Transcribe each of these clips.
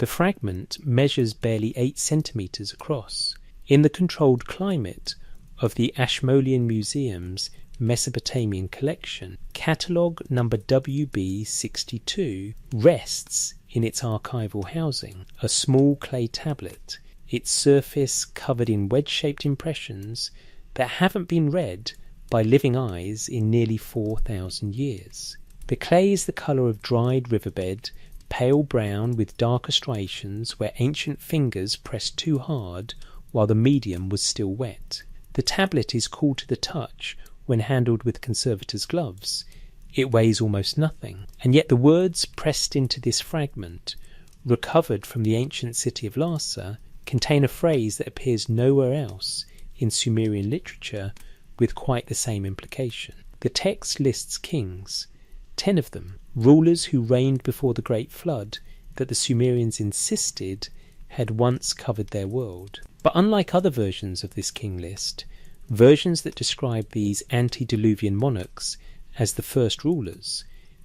The fragment measures barely 8 centimetres across. In the controlled climate of the Ashmolean Museum's Mesopotamian collection, catalogue number WB62 rests in its archival housing, a small clay tablet, its surface covered in wedge-shaped impressions that haven't been read by living eyes in nearly 4,000 years. The clay is the colour of dried riverbed, pale brown with darker striations where ancient fingers pressed too hard while the medium was still wet. The tablet is cool to the touch when handled with conservator's gloves. It weighs almost nothing, and yet the words pressed into this fragment, recovered from the ancient city of Larsa, contain a phrase that appears nowhere else in Sumerian literature with quite the same implication. The text lists kings, 10 of them, rulers who reigned before the Great Flood that the Sumerians insisted had once covered their world. But unlike other versions of this king list, versions that describe these antediluvian monarchs as the first rulers,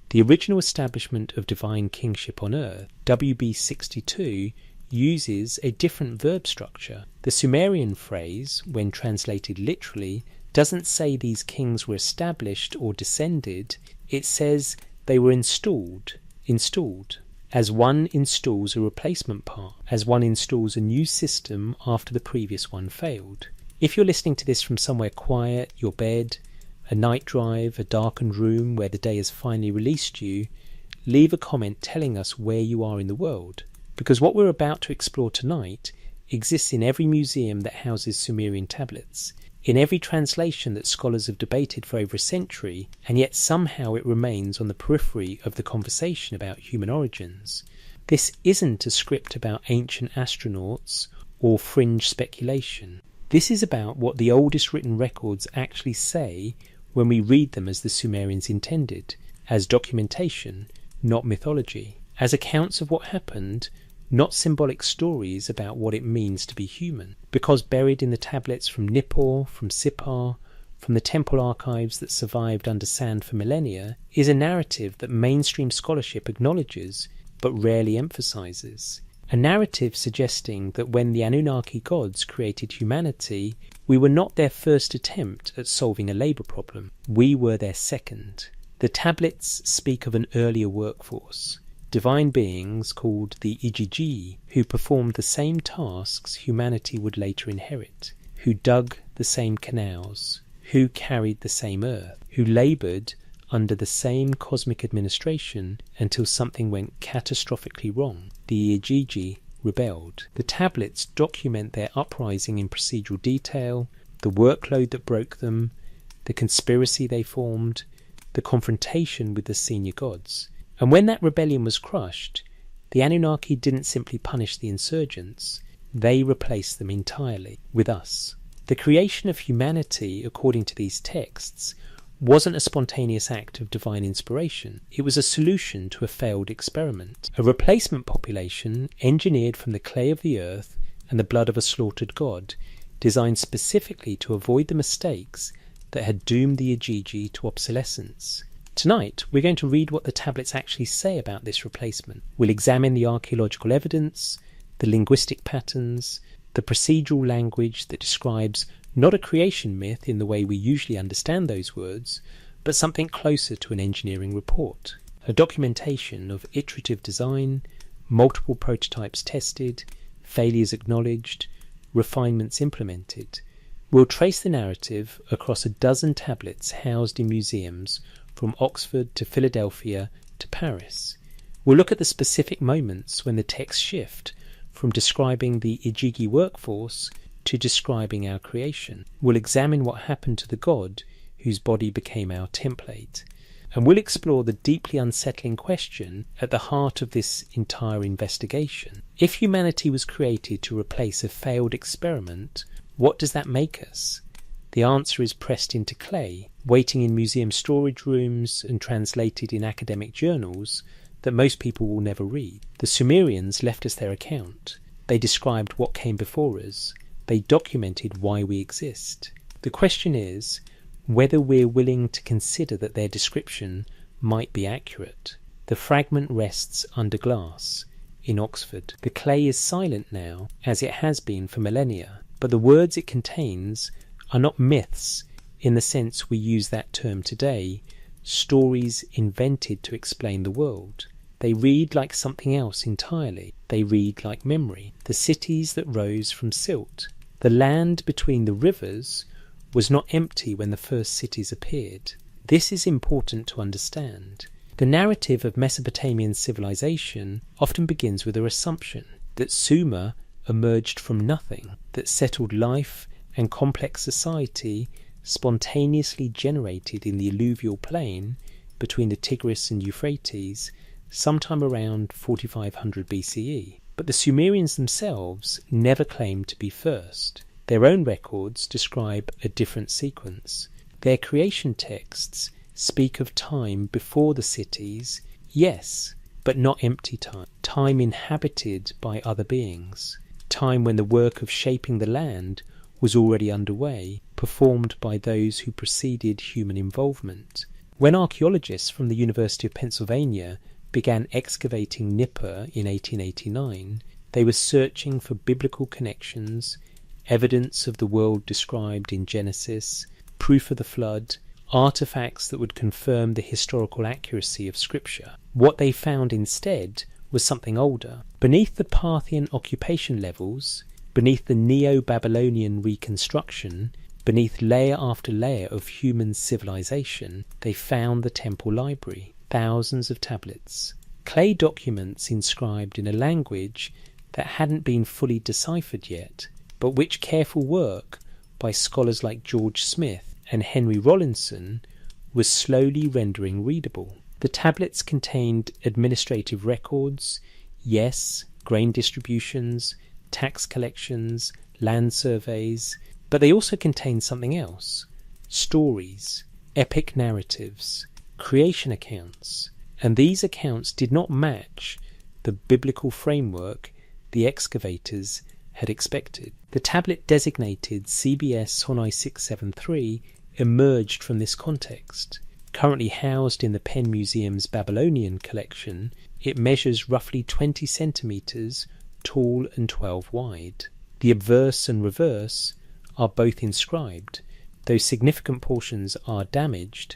the original establishment of divine kingship on earth, WB62, uses a different verb structure. The Sumerian phrase, when translated literally, doesn't say these kings were established or descended, it says they were installed, as one installs a replacement part, as one installs a new system after the previous one failed. If you're listening to this from somewhere quiet, your bed, a night drive, a darkened room where the day has finally released you, leave a comment telling us where you are in the world, because what we're about to explore tonight exists in every museum that houses Sumerian tablets, in every translation that scholars have debated for over a century, and yet somehow it remains on the periphery of the conversation about human origins. This isn't a script about ancient astronauts or fringe speculation. This is about what the oldest written records actually say when we read them as the Sumerians intended, as documentation, not mythology, as accounts of what happened, not symbolic stories about what it means to be human. Because buried in the tablets from Nippur, from Sippar, from the temple archives that survived under sand for millennia, is a narrative that mainstream scholarship acknowledges but rarely emphasizes. A narrative suggesting that when the Anunnaki gods created humanity, we were not their first attempt at solving a labour problem. We were their second. The tablets speak of an earlier workforce, divine beings called the Ijiji, who performed the same tasks humanity would later inherit, who dug the same canals, who carried the same earth, who laboured under the same cosmic administration until something went catastrophically wrong. The Ijiji rebelled. The tablets document their uprising in procedural detail, the workload that broke them, the conspiracy they formed, the confrontation with the senior gods. And when that rebellion was crushed, the Anunnaki didn't simply punish the insurgents, they replaced them entirely with us. The creation of humanity, according to these texts, wasn't a spontaneous act of divine inspiration. It was a solution to a failed experiment, a replacement population engineered from the clay of the earth and the blood of a slaughtered god, designed specifically to avoid the mistakes that had doomed the Ijiji to obsolescence. Tonight, we're going to read what the tablets actually say about this replacement. We'll examine the archaeological evidence, the linguistic patterns, the procedural language that describes not a creation myth in the way we usually understand those words, but something closer to an engineering report, a documentation of iterative design, multiple prototypes tested, failures acknowledged, refinements implemented. We'll trace the narrative across a dozen tablets housed in museums from Oxford to Philadelphia to Paris. We'll look at the specific moments when the texts shift from describing the Ijiji workforce to describing our creation. We'll examine what happened to the god whose body became our template. And we'll explore the deeply unsettling question at the heart of this entire investigation. If humanity was created to replace a failed experiment, what does that make us? The answer is pressed into clay, waiting in museum storage rooms and translated in academic journals that most people will never read. The Sumerians left us their account. They described what came before us. They documented why we exist. The question is whether we're willing to consider that their description might be accurate. The fragment rests under glass. in Oxford. The clay is silent now, as it has been for millennia, but the words it contains are not myths in the sense we use that term today, stories invented to explain the world. They read like something else entirely. They read like memory. The cities that rose from silt. The land between the rivers was not empty when the first cities appeared. This is important to understand. The narrative of Mesopotamian civilization often begins with an assumption that Sumer emerged from nothing, that settled life and complex society spontaneously generated in the alluvial plain between the Tigris and Euphrates sometime around 4500 BCE. But the Sumerians themselves never claimed to be first. Their own records describe a different sequence. Their creation texts speak of time before the cities, yes, but not empty time. Time inhabited by other beings. Time when the work of shaping the land was already underway, performed by those who preceded human involvement. When archaeologists from the University of Pennsylvania began excavating Nippur in 1889, they were searching for biblical connections, evidence of the world described in Genesis, proof of the flood, artifacts that would confirm the historical accuracy of Scripture. What they found instead was something older. Beneath the Parthian occupation levels, beneath the Neo-Babylonian reconstruction, beneath layer after layer of human civilization, they found the temple library, thousands of tablets, clay documents inscribed in a language that hadn't been fully deciphered yet, but which careful work by scholars like George Smith and Henry Rawlinson was slowly rendering readable. The tablets contained administrative records, yes, grain distributions, tax collections, land surveys, but they also contained something else: stories, epic narratives, creation accounts, and these accounts did not match the biblical framework the excavators had expected. The tablet designated CBS Sonai 673 emerged from this context. Currently housed in the Penn Museum's Babylonian collection, it measures roughly 20 centimetres tall and 12 wide. The obverse and reverse are both inscribed, though significant portions are damaged,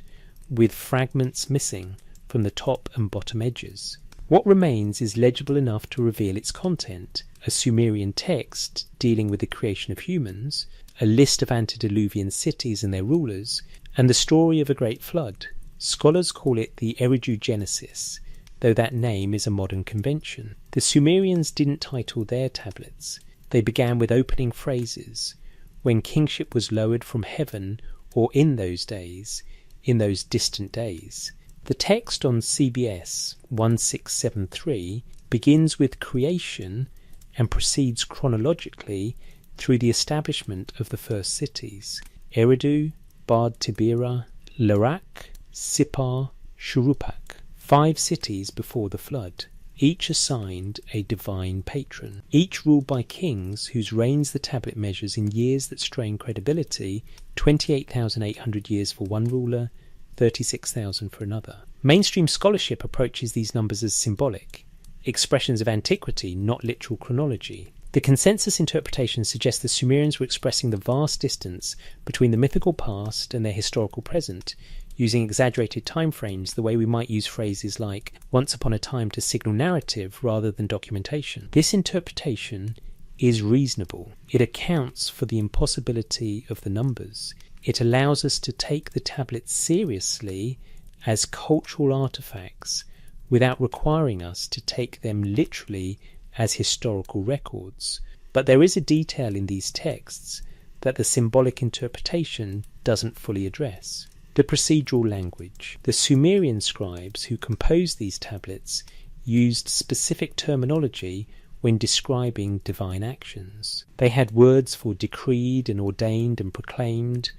with fragments missing from the top and bottom edges. What remains is legible enough to reveal its content: a Sumerian text dealing with the creation of humans, a list of antediluvian cities and their rulers, and the story of a great flood. Scholars call it the Eridu Genesis, though that name is a modern convention. The Sumerians didn't title their tablets. They began with opening phrases: when kingship was lowered from heaven, or in those days, in those distant days. The text on CBS 1673 begins with creation and proceeds chronologically through the establishment of the first cities: Eridu, Bad Tibera, Larak, Sippar, Shurupak. 5 cities before the flood, each assigned a divine patron, each ruled by kings whose reigns the tablet measures in years that strain credibility: 28,800 years for one ruler, 36,000 for another. Mainstream scholarship approaches these numbers as symbolic, expressions of antiquity, not literal chronology. The consensus interpretation suggests the Sumerians were expressing the vast distance between the mythical past and their historical present, using exaggerated time frames the way we might use phrases like once upon a time to signal narrative rather than documentation. This interpretation is reasonable. It accounts for the impossibility of the numbers. It allows us to take the tablets seriously as cultural artifacts without requiring us to take them literally as historical records. But there is a detail in these texts that the symbolic interpretation doesn't fully address: the procedural language. The Sumerian scribes who composed these tablets used specific terminology when describing divine actions. They had words for decreed and ordained and proclaimed,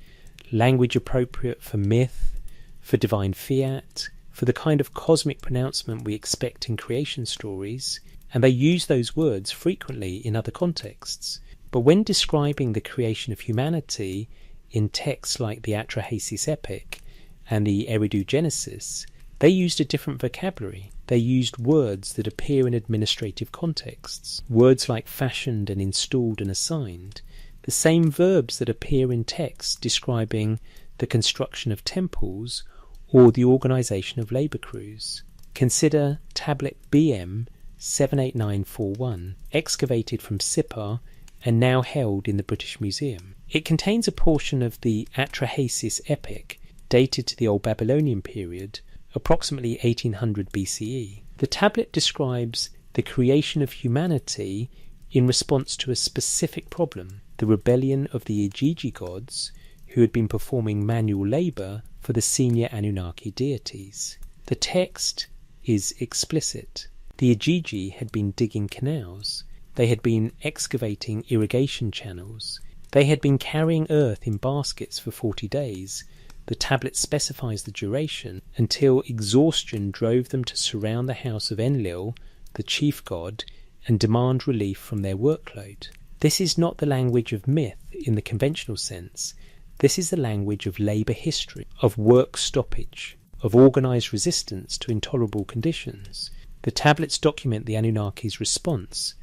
language appropriate for myth, for divine fiat, for the kind of cosmic pronouncement we expect in creation stories, and they use those words frequently in other contexts. But when describing the creation of humanity in texts like the Atrahasis epic and the Eridu Genesis, they used a different vocabulary. They used words that appear in administrative contexts, words like fashioned and installed and assigned, the same verbs that appear in texts describing the construction of temples or the organisation of labour crews. Consider tablet BM 78941, excavated from Sippar and now held in the British Museum. It contains a portion of the Atrahasis epic dated to the Old Babylonian period, approximately 1800 BCE. The tablet describes the creation of humanity in response to a specific problem, the rebellion of the Igigi gods, who had been performing manual labour for the senior Anunnaki deities. The text is explicit. The Igigi had been digging canals. They had been excavating irrigation channels. They had been carrying earth in baskets for 40 days. The tablet specifies the duration until exhaustion drove them to surround the house of Enlil, the chief god, and demand relief from their workload. This is not the language of myth in the conventional sense. This is the language of labour history, of work stoppage, of organised resistance to intolerable conditions. The tablets document the Anunnaki's response.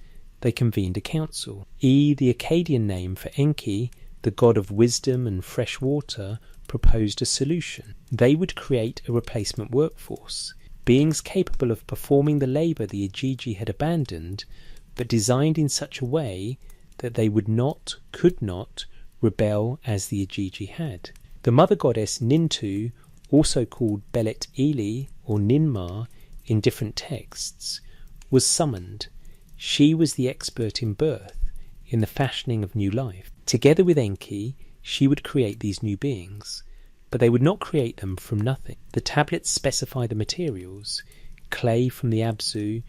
They convened a council. The Akkadian name for Enki, the god of wisdom and fresh water, proposed a solution. They would create a replacement workforce, beings capable of performing the labour the Igigi had abandoned, but designed in such a way that they could not rebel as the Igigi had. The mother goddess Nintu, also called Belet Eli or Ninmar in different texts, was summoned. She was the expert in birth, in the fashioning of new life. Together with Enki, she would create these new beings, but they would not create them from nothing. The tablets specify the materials: clay from the Abzu,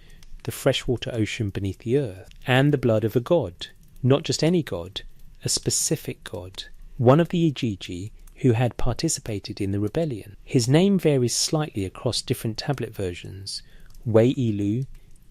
the freshwater ocean beneath the earth, and the blood of a god. Not just any god, a specific god, one of the Igigi who had participated in the rebellion. His name varies slightly across different tablet versions: Weilu,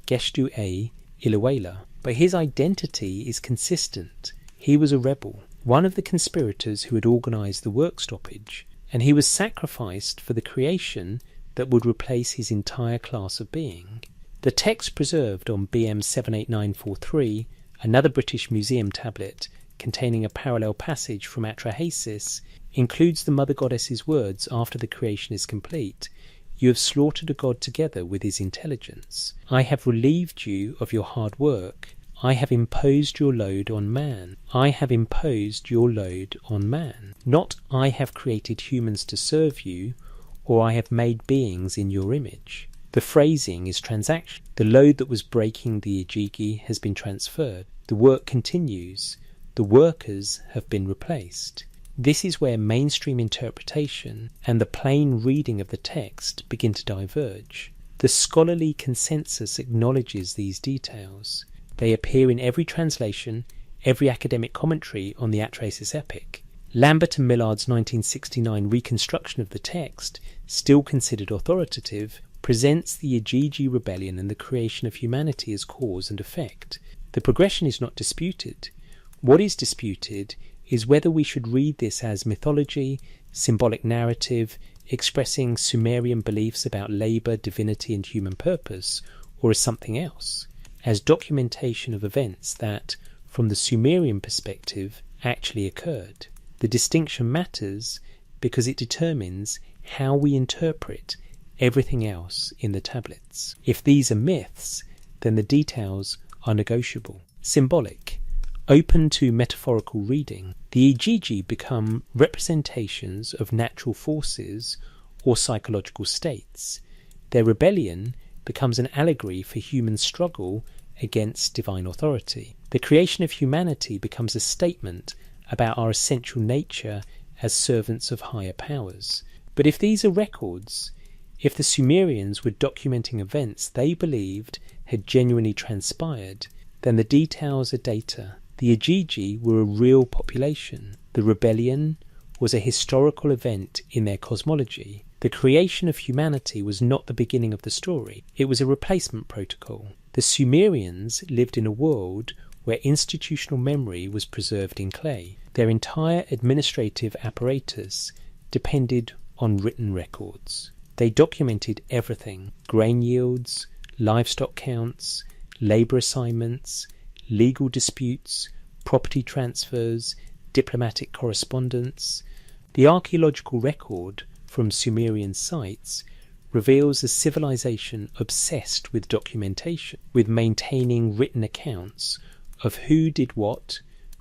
Geshtu-A, Iluwela, but his identity is consistent. He was a rebel, one of the conspirators who had organised the work stoppage, and he was sacrificed for the creation that would replace his entire class of being. The text preserved on BM 78943, another British Museum tablet containing a parallel passage from Atrahasis, includes the mother goddess's words after the creation is complete: "You have slaughtered a god together with his intelligence. I have relieved you of your hard work. I have imposed your load on man. I have imposed your load on man. Not I have created humans to serve you, or I have made beings in your image." The phrasing is transaction. The load that was breaking the Igigi has been transferred. The work continues. The workers have been replaced. This is where mainstream interpretation and the plain reading of the text begin to diverge. The scholarly consensus acknowledges these details. They appear in every translation, every academic commentary on the Atrahasis epic. Lambert and Millard's 1969 reconstruction of the text, still considered authoritative, presents the Igigi rebellion and the creation of humanity as cause and effect. The progression is not disputed. What is disputed is whether we should read this as mythology, symbolic narrative, expressing Sumerian beliefs about labour, divinity and human purpose, or as something else, as documentation of events that, from the Sumerian perspective, actually occurred. The distinction matters because it determines how we interpret everything else in the tablets. If these are myths, then the details are negotiable. Symbolic, open to metaphorical reading. The Igigi become representations of natural forces or psychological states. Their rebellion becomes an allegory for human struggle against divine authority. The creation of humanity becomes a statement about our essential nature as servants of higher powers. But if these are records, if the Sumerians were documenting events they believed had genuinely transpired, then the details are data. The Igigi were a real population. The rebellion was a historical event in their cosmology. The creation of humanity was not the beginning of the story. It was a replacement protocol. The Sumerians lived in a world where institutional memory was preserved in clay. Their entire administrative apparatus depended on written records. They documented everything: grain yields, livestock counts, labour assignments, legal disputes, property transfers, diplomatic correspondence. The archaeological record from Sumerian sites reveals a civilization obsessed with documentation, with maintaining written accounts of who did what,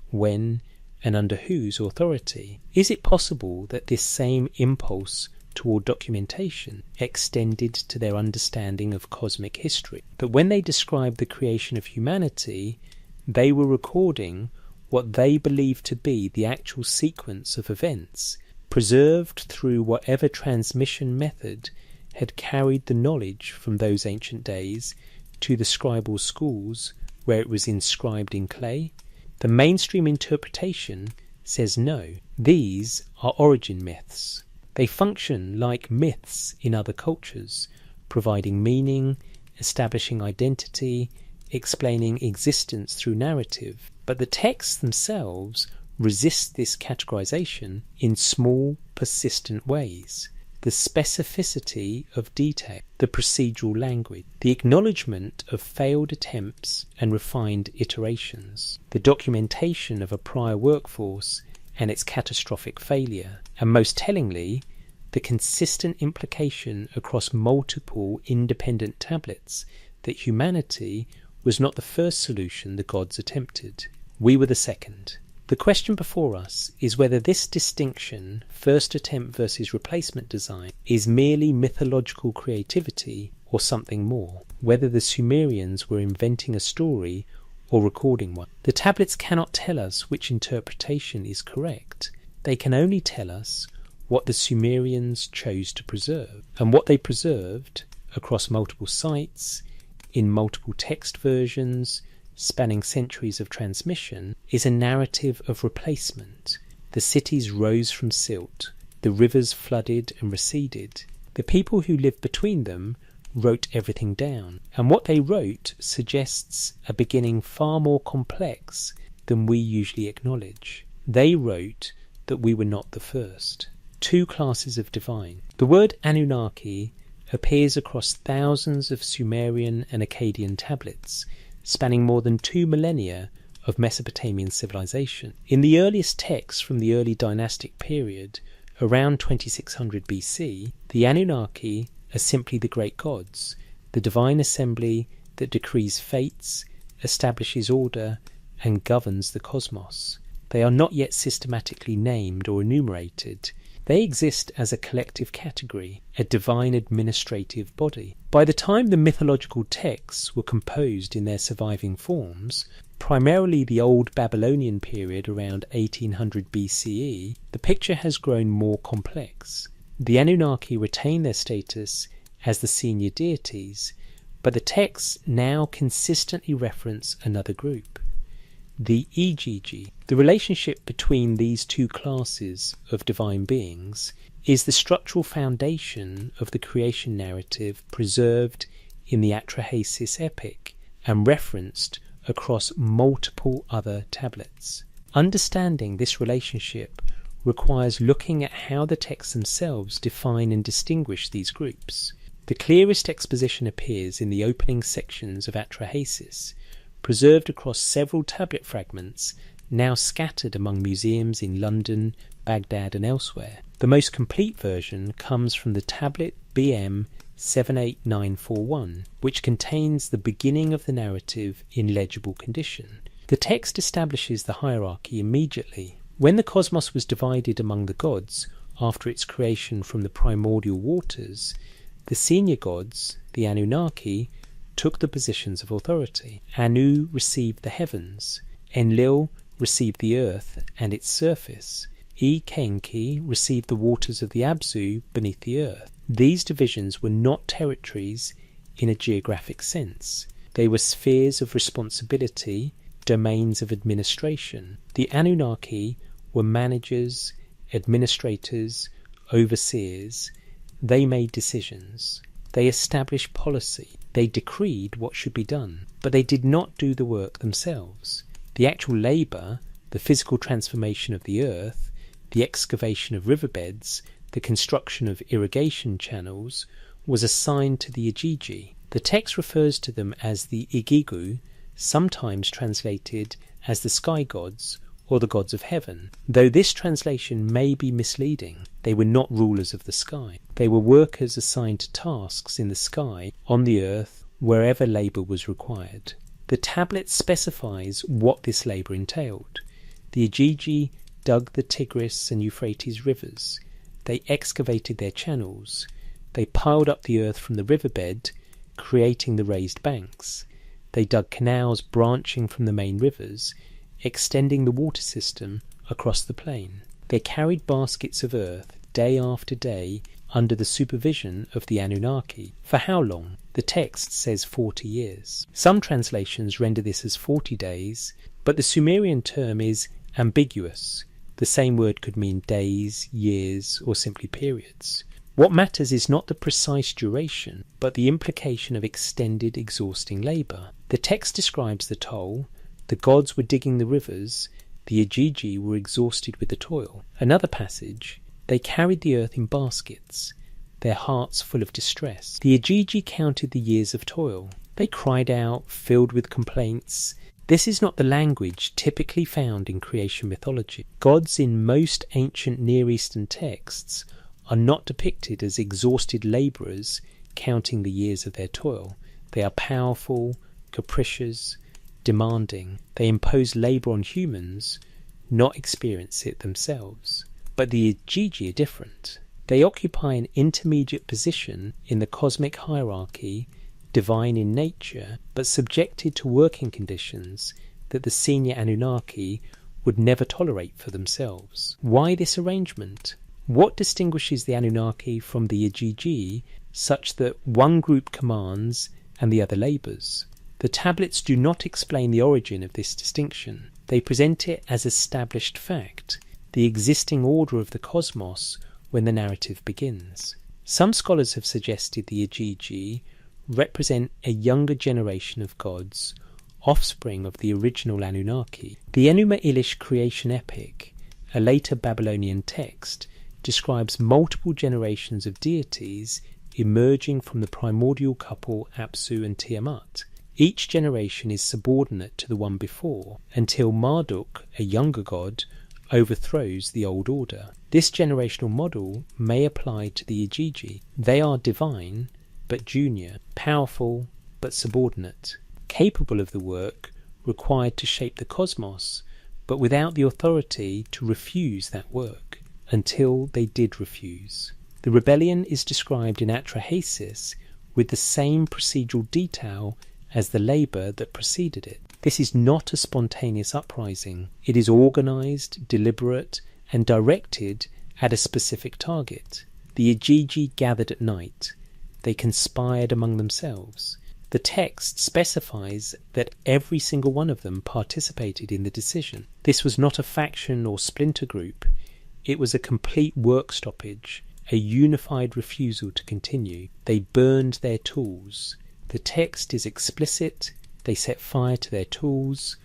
when, and under whose authority. Is it possible that this same impulse toward documentation extended to their understanding of cosmic history? That when they described the creation of humanity, they were recording what they believed to be the actual sequence of events, preserved through whatever transmission method had carried the knowledge from those ancient days to the scribal schools where it was inscribed in clay? The mainstream interpretation says no. These are origin myths. They function like myths in other cultures, providing meaning, establishing identity, explaining existence through narrative. But the texts themselves resist this categorization in small, persistent ways. The specificity of detail, the procedural language, the acknowledgement of failed attempts and refined iterations, the documentation of a prior workforce and its catastrophic failure, and most tellingly, the consistent implication across multiple independent tablets that humanity was not the first solution the gods attempted. We were the second. The question before us is whether this distinction, first attempt versus replacement design, is merely mythological creativity or something more, whether the Sumerians were inventing a story or recording one. The tablets cannot tell us which interpretation is correct. They can only tell us what the Sumerians chose to preserve, and what they preserved across multiple sites, in multiple text versions, spanning centuries of transmission, is a narrative of replacement. The cities rose from silt, the rivers flooded and receded. The people who lived between them wrote everything down, and what they wrote suggests a beginning far more complex than we usually acknowledge. They wrote that we were not the first. Two classes of divine. The word Anunnaki appears across thousands of Sumerian and Akkadian tablets, spanning more than 2 millennia of Mesopotamian civilization. In the earliest texts from the early dynastic period, around 2600 BC, the Anunnaki are simply the great gods, the divine assembly that decrees fates, establishes order, and governs the cosmos. They are not yet systematically named or enumerated. They exist as a collective category, a divine administrative body. By the time the mythological texts were composed in their surviving forms, primarily the Old Babylonian period around 1800 BCE, the picture has grown more complex. The Anunnaki retain their status as the senior deities, but the texts now consistently reference another group, the Igigi. The relationship between these two classes of divine beings is the structural foundation of the creation narrative preserved in the Atrahasis epic and referenced across multiple other tablets. Understanding this relationship requires looking at how the texts themselves define and distinguish these groups. The clearest exposition appears in the opening sections of Atrahasis, preserved across several tablet fragments now scattered among museums in London, Baghdad and elsewhere. The most complete version comes from the tablet BM 78941, which contains the beginning of the narrative in legible condition. The text establishes the hierarchy immediately. When the cosmos was divided among the gods after its creation from the primordial waters, the senior gods, the Anunnaki, took the positions of authority. Anu received the heavens, Enlil received the earth and its surface, Enki received the waters of the Abzu beneath the earth. These divisions were not territories in a geographic sense. They were spheres of responsibility, domains of administration. The Anunnaki were managers, administrators, overseers. They made decisions. They established policy. They decreed what should be done. But they did not do the work themselves. The actual labour, the physical transformation of the earth, the excavation of riverbeds, the construction of irrigation channels, was assigned to the Igigi. The text refers to them as the Igigu, sometimes translated as the sky gods or the gods of heaven. Though this translation may be misleading, they were not rulers of the sky. They were workers assigned to tasks in the sky, on the earth, wherever labour was required. The tablet specifies what this labour entailed. The Igigi dug the Tigris and Euphrates rivers. They excavated their channels. They piled up the earth from the riverbed, creating the raised banks. They dug canals branching from the main rivers, extending the water system across the plain. They carried baskets of earth day after day under the supervision of the Anunnaki. For how long? The text says 40 years. Some translations render this as 40 days, but the Sumerian term is ambiguous. The same word could mean days, years, or simply periods. What matters is not the precise duration, but the implication of extended, exhausting labour. The text describes the toll. The gods were digging the rivers. The Igigi were exhausted with the toil. Another passage, they carried the earth in baskets, their hearts full of distress. The Igigi counted the years of toil. They cried out, filled with complaints. This is not the language typically found in creation mythology. Gods in most ancient Near Eastern texts are not depicted as exhausted labourers counting the years of their toil. They are powerful, capricious, demanding. They impose labour on humans, not experience it themselves. But the Igigi are different. They occupy an intermediate position in the cosmic hierarchy, divine in nature, but subjected to working conditions that the senior Anunnaki would never tolerate for themselves. Why this arrangement? What distinguishes the Anunnaki from the Igigi such that one group commands and the other labours? The tablets do not explain the origin of this distinction. They present it as established fact, the existing order of the cosmos when the narrative begins. Some scholars have suggested the Igigi represent a younger generation of gods, offspring of the original Anunnaki. The Enuma Elish creation epic, a later Babylonian text, describes multiple generations of deities emerging from the primordial couple Apsu and Tiamat. Each generation is subordinate to the one before, until Marduk, a younger god, overthrows the old order. This generational model may apply to the Igigi. They are divine, but junior, powerful, but subordinate, capable of the work required to shape the cosmos, but without the authority to refuse that work, until they did refuse. The rebellion is described in Atrahasis with the same procedural detail as the labour that preceded it. This is not a spontaneous uprising. It is organised, deliberate, and directed at a specific target. The Igigi gathered at night. They conspired among themselves. The text specifies that every single one of them participated in the decision. This was not a faction or splinter group. It was a complete work stoppage, a unified refusal to continue. They burned their tools. The text is explicit. They set fire to their tools,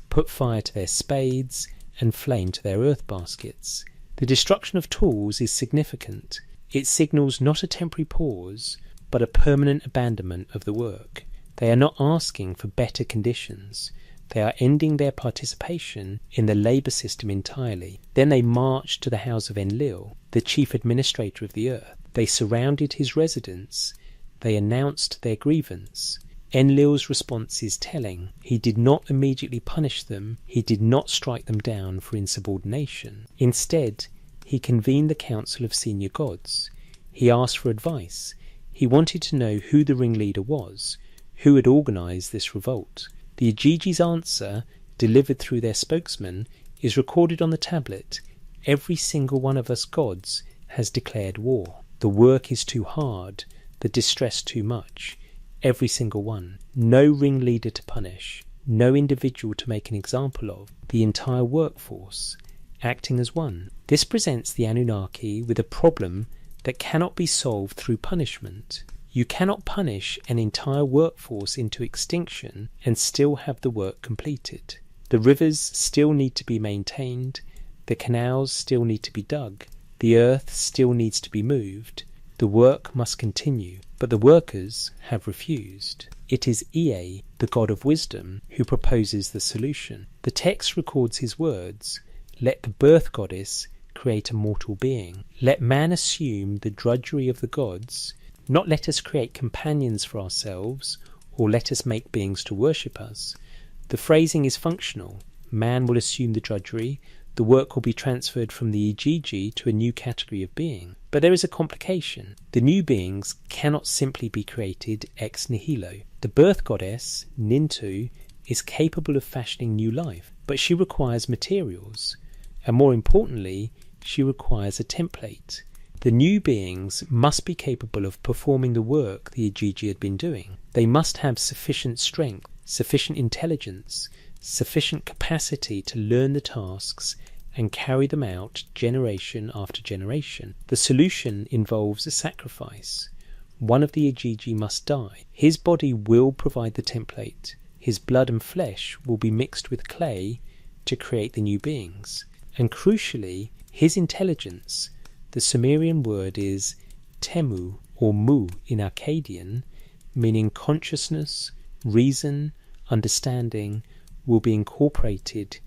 put fire to their spades, and flame to their earth baskets. The destruction of tools is significant. It signals not a temporary pause, but a permanent abandonment of the work. They are not asking for better conditions. They are ending their participation in the labour system entirely. Then they marched to the house of Enlil, the chief administrator of the earth. They surrounded his residence. They announced their grievance. Enlil's response is telling. He did not immediately punish them. He did not strike them down for insubordination. Instead, he convened the council of senior gods. He asked for advice. He wanted to know who the ringleader was, who had organised this revolt. The Igigi's answer, delivered through their spokesman, is recorded on the tablet. Every single one of us gods has declared war. The work is too hard, the distress too much. Every single one. No ringleader to punish, no individual to make an example of. The entire workforce, acting as one. This presents the Anunnaki with a problem that cannot be solved through punishment. You cannot punish an entire workforce into extinction and still have the work completed. The rivers still need to be maintained, the canals still need to be dug, The earth still needs to be moved. The work must continue, but the workers have refused. It is Ea, the god of wisdom, who proposes the solution. The text records his words, "Let the birth goddess create a mortal being. Let man assume the drudgery of the gods, not let us create companions for ourselves, or let us make beings to worship us." The phrasing is functional. Man will assume the drudgery, the work will be transferred from the Igigi to a new category of being. But there is a complication. The new beings cannot simply be created ex nihilo. The birth goddess, Nintu, is capable of fashioning new life, but she requires materials, and more importantly, she requires a template. The new beings must be capable of performing the work the Igigi had been doing. They must have sufficient strength, sufficient intelligence, sufficient capacity to learn the tasks and carry them out generation after generation. The solution involves a sacrifice. One of the Igigi must die. His body will provide the template. His blood and flesh will be mixed with clay to create the new beings. And crucially, his intelligence, the Sumerian word is temu or mu in Akkadian, meaning consciousness, reason, understanding, will be incorporated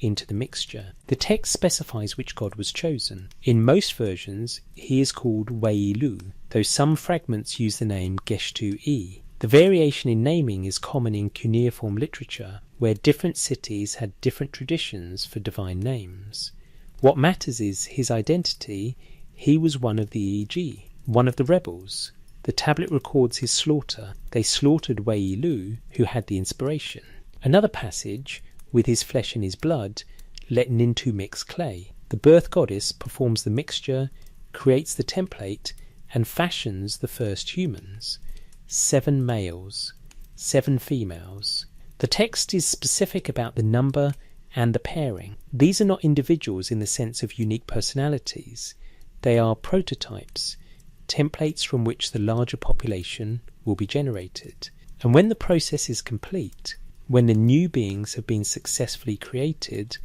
into the mixture. The text specifies which god was chosen. In most versions, he is called Weilu, though some fragments use the name Geshtu-e. The variation in naming is common in cuneiform literature, where different cities had different traditions for divine names. What matters is his identity. He was one of the Eg, one of the rebels. The tablet records his slaughter. They slaughtered Weilu, who had the inspiration. Another passage, with his flesh and his blood, let Nintu mix clay. The birth goddess performs the mixture, creates the template, and fashions the first humans. 7 males, 7 females. The text is specific about the number and the pairing. These are not individuals in the sense of unique personalities. They are prototypes, templates from which the larger population will be generated. And when the process is complete, when the new beings have been successfully created,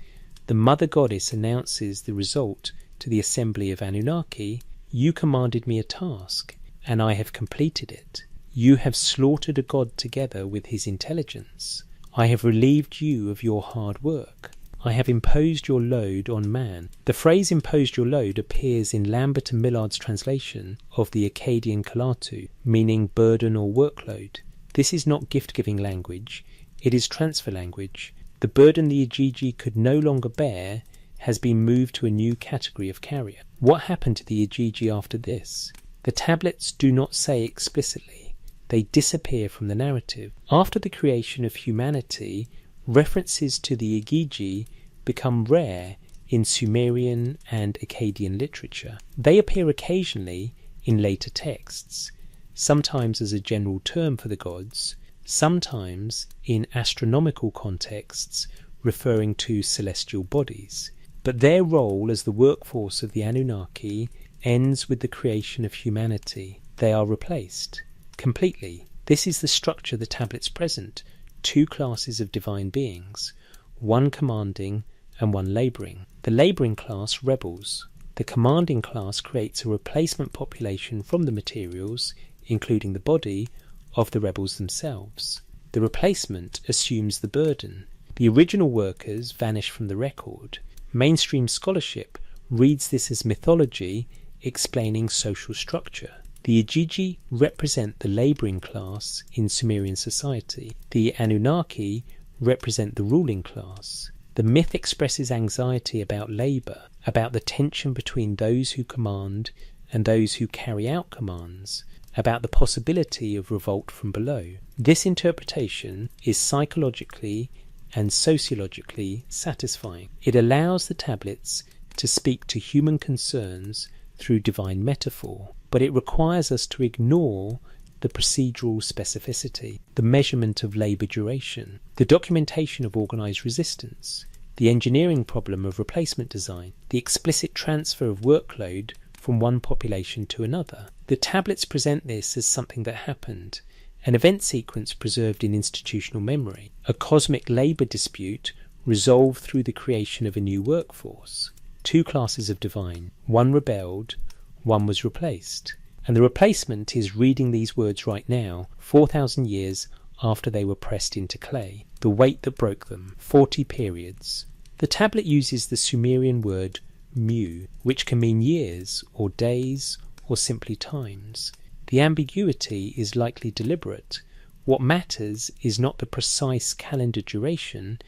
the mother goddess announces the result to the assembly of Anunnaki. "You commanded me a task, and I have completed it. You have slaughtered a god together with his intelligence. I have relieved you of your hard work. I have imposed your load on man." The phrase "imposed your load" appears in Lambert and Millard's translation of the Akkadian Kalatu, meaning burden or workload. This is not gift-giving language. It is transfer language. The burden the Igigi could no longer bear has been moved to a new category of carrier. What happened to the Igigi after this? The tablets do not say explicitly. They disappear from the narrative. After the creation of humanity, references to the Igigi become rare in Sumerian and Akkadian literature. They appear occasionally in later texts, sometimes as a general term for the gods, sometimes in astronomical contexts referring to celestial bodies. But their role as the workforce of the Anunnaki ends with the creation of humanity. They are replaced completely. This is the structure the tablets present: 2 classes of divine beings, one commanding and one labouring. The labouring class rebels. The commanding class creates a replacement population from the materials, including the body, of the rebels themselves. The replacement assumes the burden. The original workers vanish from the record. Mainstream scholarship reads this as mythology explaining social structure. The Igigi represent the labouring class in Sumerian society. The Anunnaki represent the ruling class. The myth expresses anxiety about labour, about the tension between those who command and those who carry out commands, about the possibility of revolt from below. This interpretation is psychologically and sociologically satisfying. It allows the tablets to speak to human concerns through divine metaphor, but it requires us to ignore the procedural specificity, the measurement of labour duration, the documentation of organised resistance, the engineering problem of replacement design, the explicit transfer of workload from one population to another. The tablets present this as something that happened, an event sequence preserved in institutional memory, a cosmic labour dispute resolved through the creation of a new workforce. two classes of divine. One rebelled, one was replaced. And the replacement is reading these words right now, 4,000 years after they were pressed into clay. The weight that broke them, 40 periods. The tablet uses the Sumerian word mu, which can mean years, or days, or simply times. The ambiguity is likely deliberate. What matters is not the precise calendar duration,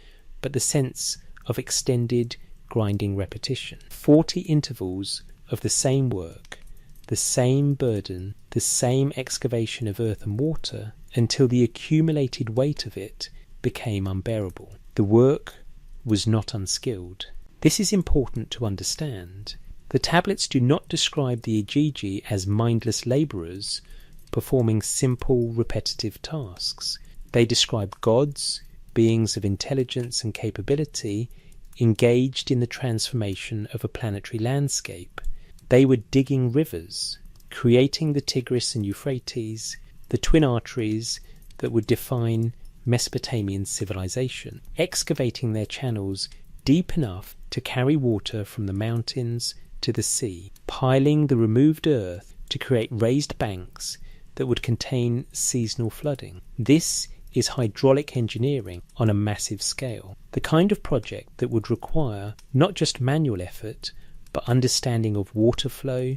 but the sense of extended, grinding repetition. 40 intervals of the same work, the same burden, the same excavation of earth and water, until the accumulated weight of it became unbearable. The work was not unskilled. This is important to understand. The tablets do not describe the Igigi as mindless labourers performing simple, repetitive tasks. They describe gods, beings of intelligence and capability, engaged in the transformation of a planetary landscape. They were digging rivers, creating the Tigris and Euphrates, the twin arteries that would define Mesopotamian civilization, excavating their channels deep enough to carry water from the mountains to the sea, piling the removed earth to create raised banks that would contain seasonal flooding. This is hydraulic engineering on a massive scale, the kind of project that would require not just manual effort, but understanding of water flow,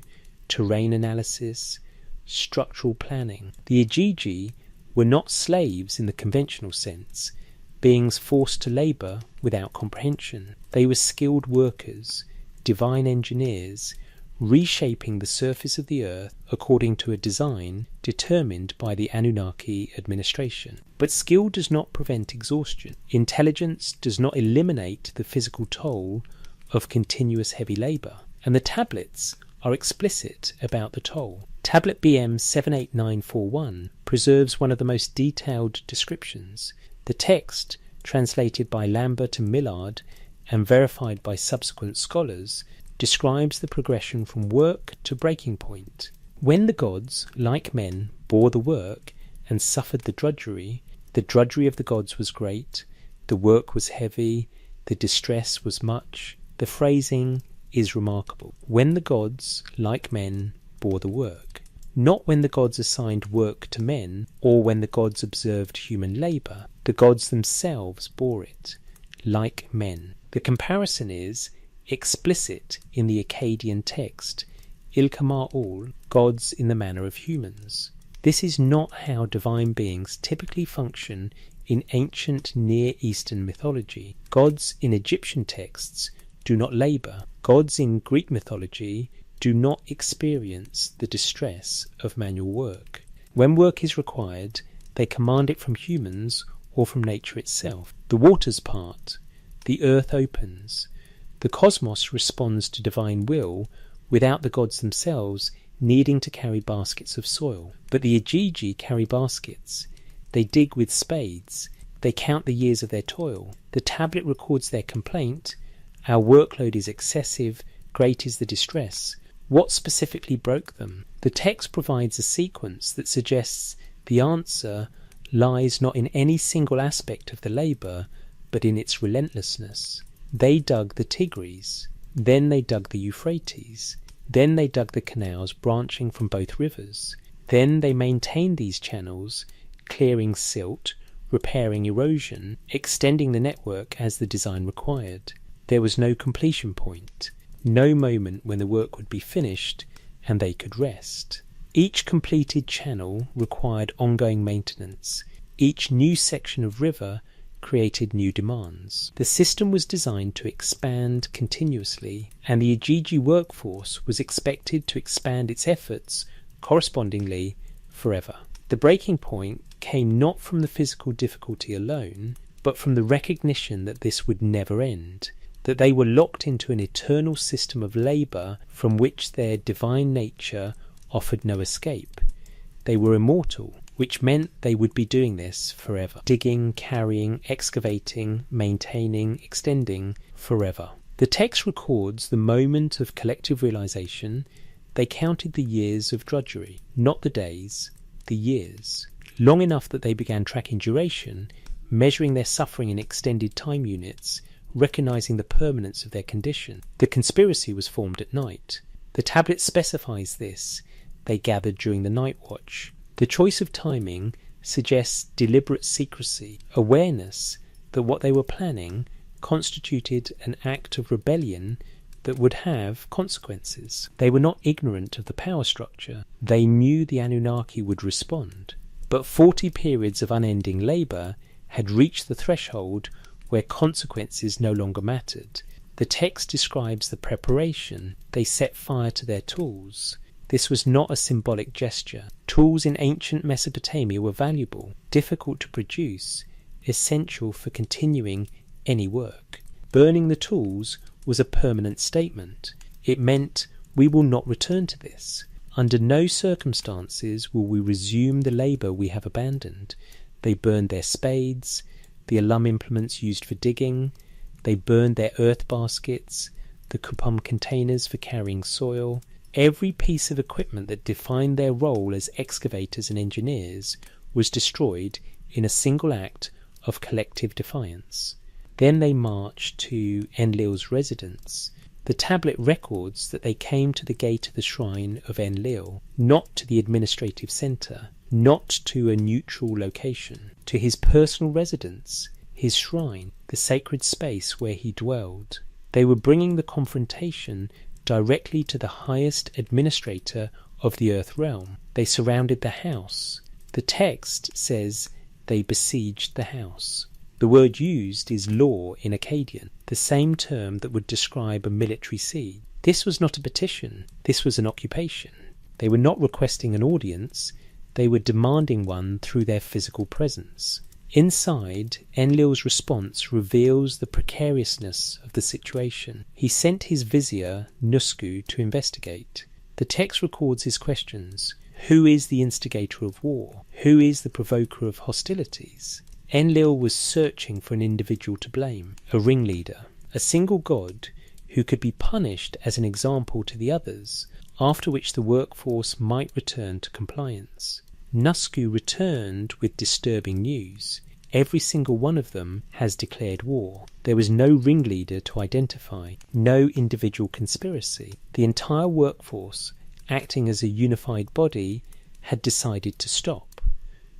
terrain analysis, structural planning. The Igigi were not slaves in the conventional sense, beings forced to labour without comprehension. They were skilled workers, divine engineers, reshaping the surface of the earth according to a design determined by the Anunnaki administration. But skill does not prevent exhaustion. Intelligence does not eliminate the physical toll of continuous heavy labour. And the tablets are explicit about the toll. Tablet BM 78941 preserves one of the most detailed descriptions. The text, translated by Lambert and Millard and verified by subsequent scholars, describes the progression from work to breaking point. When the gods, like men, bore the work and suffered the drudgery of the gods was great, the work was heavy, the distress was much. The phrasing is remarkable. When the gods, like men, bore the work. Not when the gods assigned work to men, or when the gods observed human labour. The gods themselves bore it, like men. The comparison is explicit in the Akkadian text, Ilkamar-ul, gods in the manner of humans. This is not how divine beings typically function in ancient Near Eastern mythology. Gods in Egyptian texts do not labour. Gods in Greek mythology do not experience the distress of manual work. When work is required, they command it from humans or from nature itself. The waters part, the earth opens. The cosmos responds to divine will without the gods themselves needing to carry baskets of soil. But the Igigi carry baskets. They dig with spades. They count the years of their toil. The tablet records their complaint. Our workload is excessive, great is the distress. What specifically broke them? The text provides a sequence that suggests the answer lies not in any single aspect of the labour, but in its relentlessness. They dug the Tigris, then they dug the Euphrates, then they dug the canals branching from both rivers. Then they maintained these channels, clearing silt, repairing erosion, extending the network as the design required. There was no completion point, no moment when the work would be finished and they could rest. Each completed channel required ongoing maintenance. Each new section of river created new demands. The system was designed to expand continuously, and the Igigi workforce was expected to expand its efforts correspondingly forever. The breaking point came not from the physical difficulty alone, but from the recognition that this would never end, that they were locked into an eternal system of labour from which their divine nature offered no escape. They were immortal, which meant they would be doing this forever. Digging, carrying, excavating, maintaining, extending, forever. The text records the moment of collective realization. They counted the years of drudgery, not the days, the years. Long enough that they began tracking duration, measuring their suffering in extended time units, recognizing the permanence of their condition. The conspiracy was formed at night. The tablet specifies this. They gathered during the night watch. The choice of timing suggests deliberate secrecy, awareness that what they were planning constituted an act of rebellion that would have consequences. They were not ignorant of the power structure. They knew the Anunnaki would respond. But 40 periods of unending labour had reached the threshold where consequences no longer mattered. The text describes the preparation. They set fire to their tools. This was not a symbolic gesture. Tools in ancient Mesopotamia were valuable, difficult to produce, essential for continuing any work. Burning the tools was a permanent statement. It meant, we will not return to this. Under no circumstances will we resume the labour we have abandoned. They burned their spades, the alum implements used for digging. They burned their earth baskets, the kupum containers for carrying soil. Every piece of equipment that defined their role as excavators and engineers was destroyed in a single act of collective defiance. Then they marched to Enlil's residence. The tablet records that they came to the gate of the shrine of Enlil, not to the administrative centre, not to a neutral location, to his personal residence, his shrine, the sacred space where he dwelled. They were bringing the confrontation directly to the highest administrator of the earth realm. They surrounded the house. The text says they besieged the house. The word used is law in Akkadian, the same term that would describe a military siege. This was not a petition, this was an occupation. They were not requesting an audience, they were demanding one through their physical presence. Inside, Enlil's response reveals the precariousness of the situation. He sent his vizier, Nusku, to investigate. The text records his questions. Who is the instigator of war? Who is the provoker of hostilities? Enlil was searching for an individual to blame, a ringleader, a single god who could be punished as an example to the others, after which the workforce might return to compliance. Nusku returned with disturbing news. Every single one of them has declared war. There was no ringleader to identify, no individual conspiracy. The entire workforce, acting as a unified body, had decided to stop,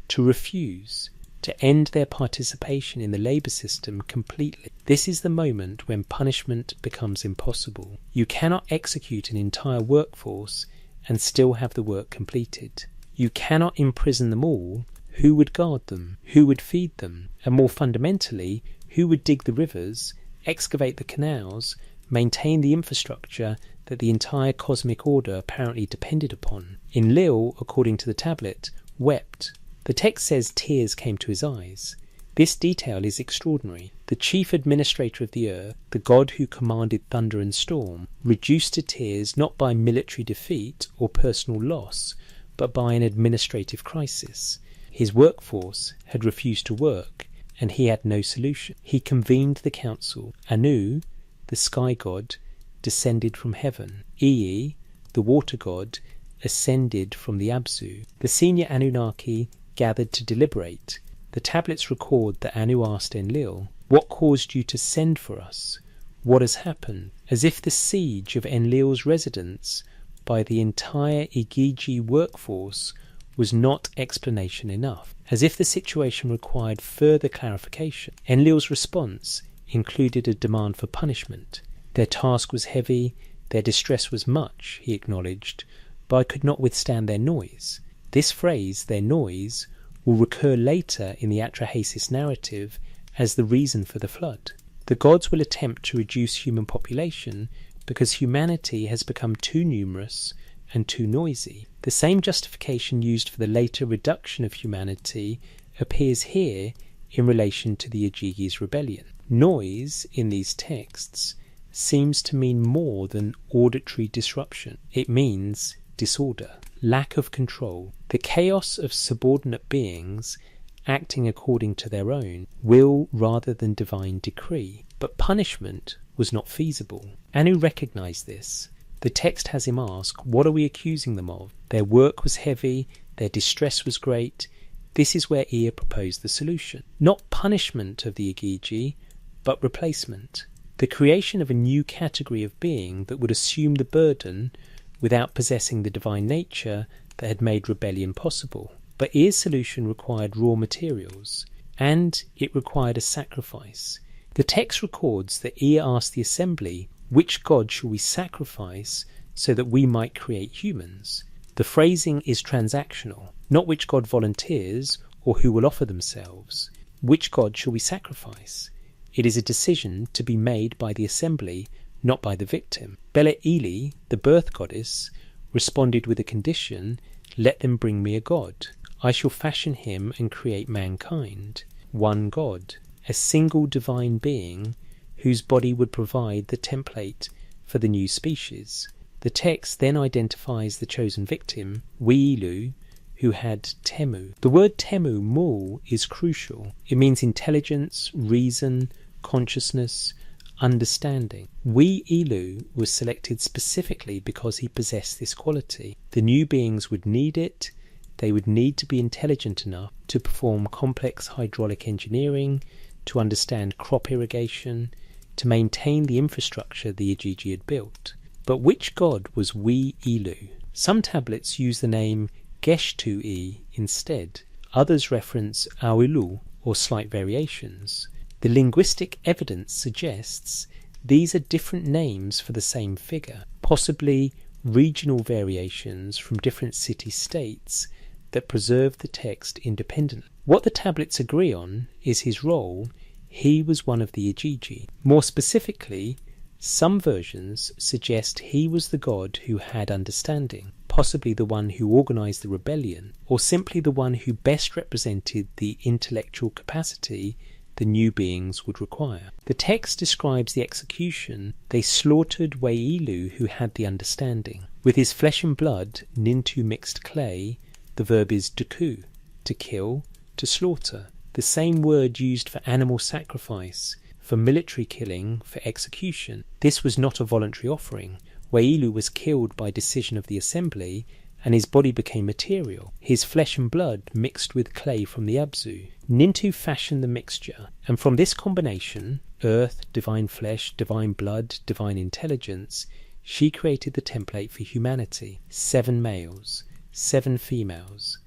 to refuse, to end their participation in the labour system completely. This is the moment when punishment becomes impossible. You cannot execute an entire workforce and still have the work completed. You cannot imprison them all. Who would guard them? Who would feed them? And more fundamentally, who would dig the rivers, excavate the canals, maintain the infrastructure that the entire cosmic order apparently depended upon? Enlil, according to the tablet, wept. The text says tears came to his eyes. This detail is extraordinary. The chief administrator of the earth, the god who commanded thunder and storm, reduced to tears not by military defeat or personal loss, but by an administrative crisis. His workforce had refused to work, and he had no solution. He convened the council. Anu, the sky god, descended from heaven. Ii, the water god, ascended from the Abzu. The senior Anunnaki gathered to deliberate. The tablets record that Anu asked Enlil, "What caused you to send for us? What has happened?" As if the siege of Enlil's residence by the entire Igigi workforce was not explanation enough. As if the situation required further clarification. Enlil's response included a demand for punishment. Their task was heavy, their distress was much, he acknowledged, but I could not withstand their noise. This phrase, their noise, will recur later in the Atrahasis narrative as the reason for the flood. The gods will attempt to reduce human population because humanity has become too numerous and too noisy. The same justification used for the later reduction of humanity appears here in relation to the Igigi's rebellion. Noise, in these texts, seems to mean more than auditory disruption. It means disorder, lack of control, the chaos of subordinate beings acting according to their own will rather than divine decree. But punishment was not feasible. Anu recognized this. The text has him ask, what are we accusing them of? Their work was heavy, their distress was great. This is where Ea proposed the solution. Not punishment of the Igigi, but replacement. The creation of a new category of being that would assume the burden without possessing the divine nature that had made rebellion possible. But Ear's solution required raw materials, and it required a sacrifice. The text records that Ea asked the assembly, which god shall we sacrifice so that we might create humans? The phrasing is transactional, not which god volunteers or who will offer themselves. Which god shall we sacrifice? It is a decision to be made by the assembly, not by the victim. Bele Eli, the birth goddess, responded with a condition, let them bring me a god. I shall fashion him and create mankind. One god, a single divine being, whose body would provide the template for the new species. The text then identifies the chosen victim, Weilu, who had Temu. The word Temu, Mul, is crucial. It means intelligence, reason, consciousness, understanding. Weilu was selected specifically because he possessed this quality. The new beings would need it. They would need to be intelligent enough to perform complex hydraulic engineering, to understand crop irrigation, to maintain the infrastructure the Igigi had built. But which god was Weilu? Some tablets use the name Geshtu-e instead. Others reference Auilu or slight variations. The linguistic evidence suggests these are different names for the same figure, possibly regional variations from different city-states that preserve the text independently. What the tablets agree on is his role. He was one of the Igigi. More specifically, some versions suggest he was the god who had understanding, possibly the one who organised the rebellion, or simply the one who best represented the intellectual capacity the new beings would require. The text describes the execution. They slaughtered Weilu, who had the understanding. With his flesh and blood, Nintu mixed clay. The verb is duku, to kill, to slaughter. The same word used for animal sacrifice, for military killing, for execution. This was not a voluntary offering. Weilu was killed by decision of the assembly, and his body became material. His flesh and blood mixed with clay from the Abzu. Nintu fashioned the mixture, and from this combination, earth, divine flesh, divine blood, divine intelligence, she created the template for humanity. 7 males, 7 females.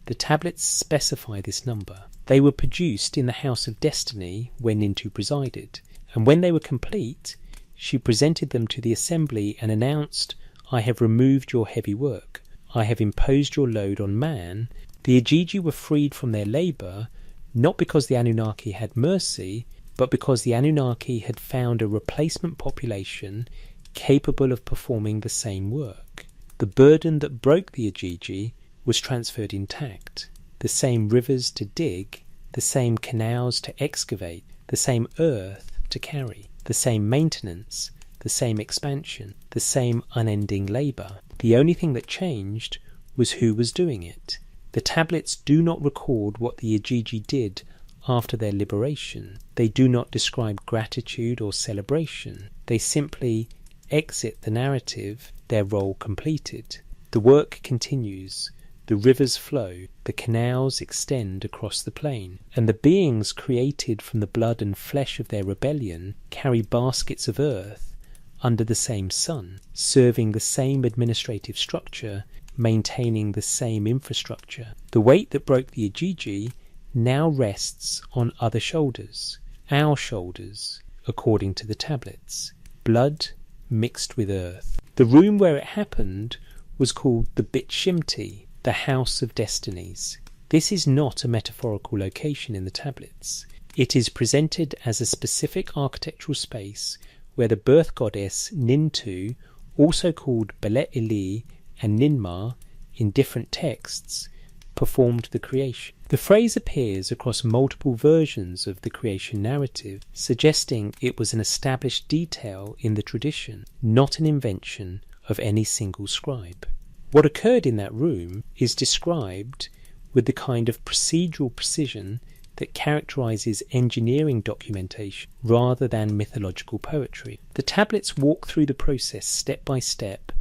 The tablets specify this number. They were produced in the House of Destiny where Nintu presided, and when they were complete, she presented them to the assembly and announced, I have removed your heavy work. I have imposed your load on man. The Igigi were freed from their labour, not because the Anunnaki had mercy, but because the Anunnaki had found a replacement population capable of performing the same work. The burden that broke the Igigi was transferred intact. The same rivers to dig, the same canals to excavate, the same earth to carry, the same maintenance, the same expansion, the same unending labour. The only thing that changed was who was doing it. The tablets do not record what the Igigi did after their liberation. They do not describe gratitude or celebration. They simply exit the narrative, their role completed. The work continues. The rivers flow, the canals extend across the plain, and the beings created from the blood and flesh of their rebellion carry baskets of earth under the same sun, serving the same administrative structure, maintaining the same infrastructure. The weight that broke the Igigi now rests on other shoulders, our shoulders, according to the tablets. Blood mixed with earth. The room where it happened was called the Bit Shimti, the House of Destinies. This is not a metaphorical location in the tablets. It is presented as a specific architectural space where the birth goddess Nintu, also called Bele Eli and Ninmah in different texts, performed the creation. The phrase appears across multiple versions of the creation narrative, suggesting it was an established detail in the tradition, not an invention of any single scribe. What occurred in that room is described with the kind of procedural precision that characterizes engineering documentation rather than mythological poetry. The tablets walk through the process step by step,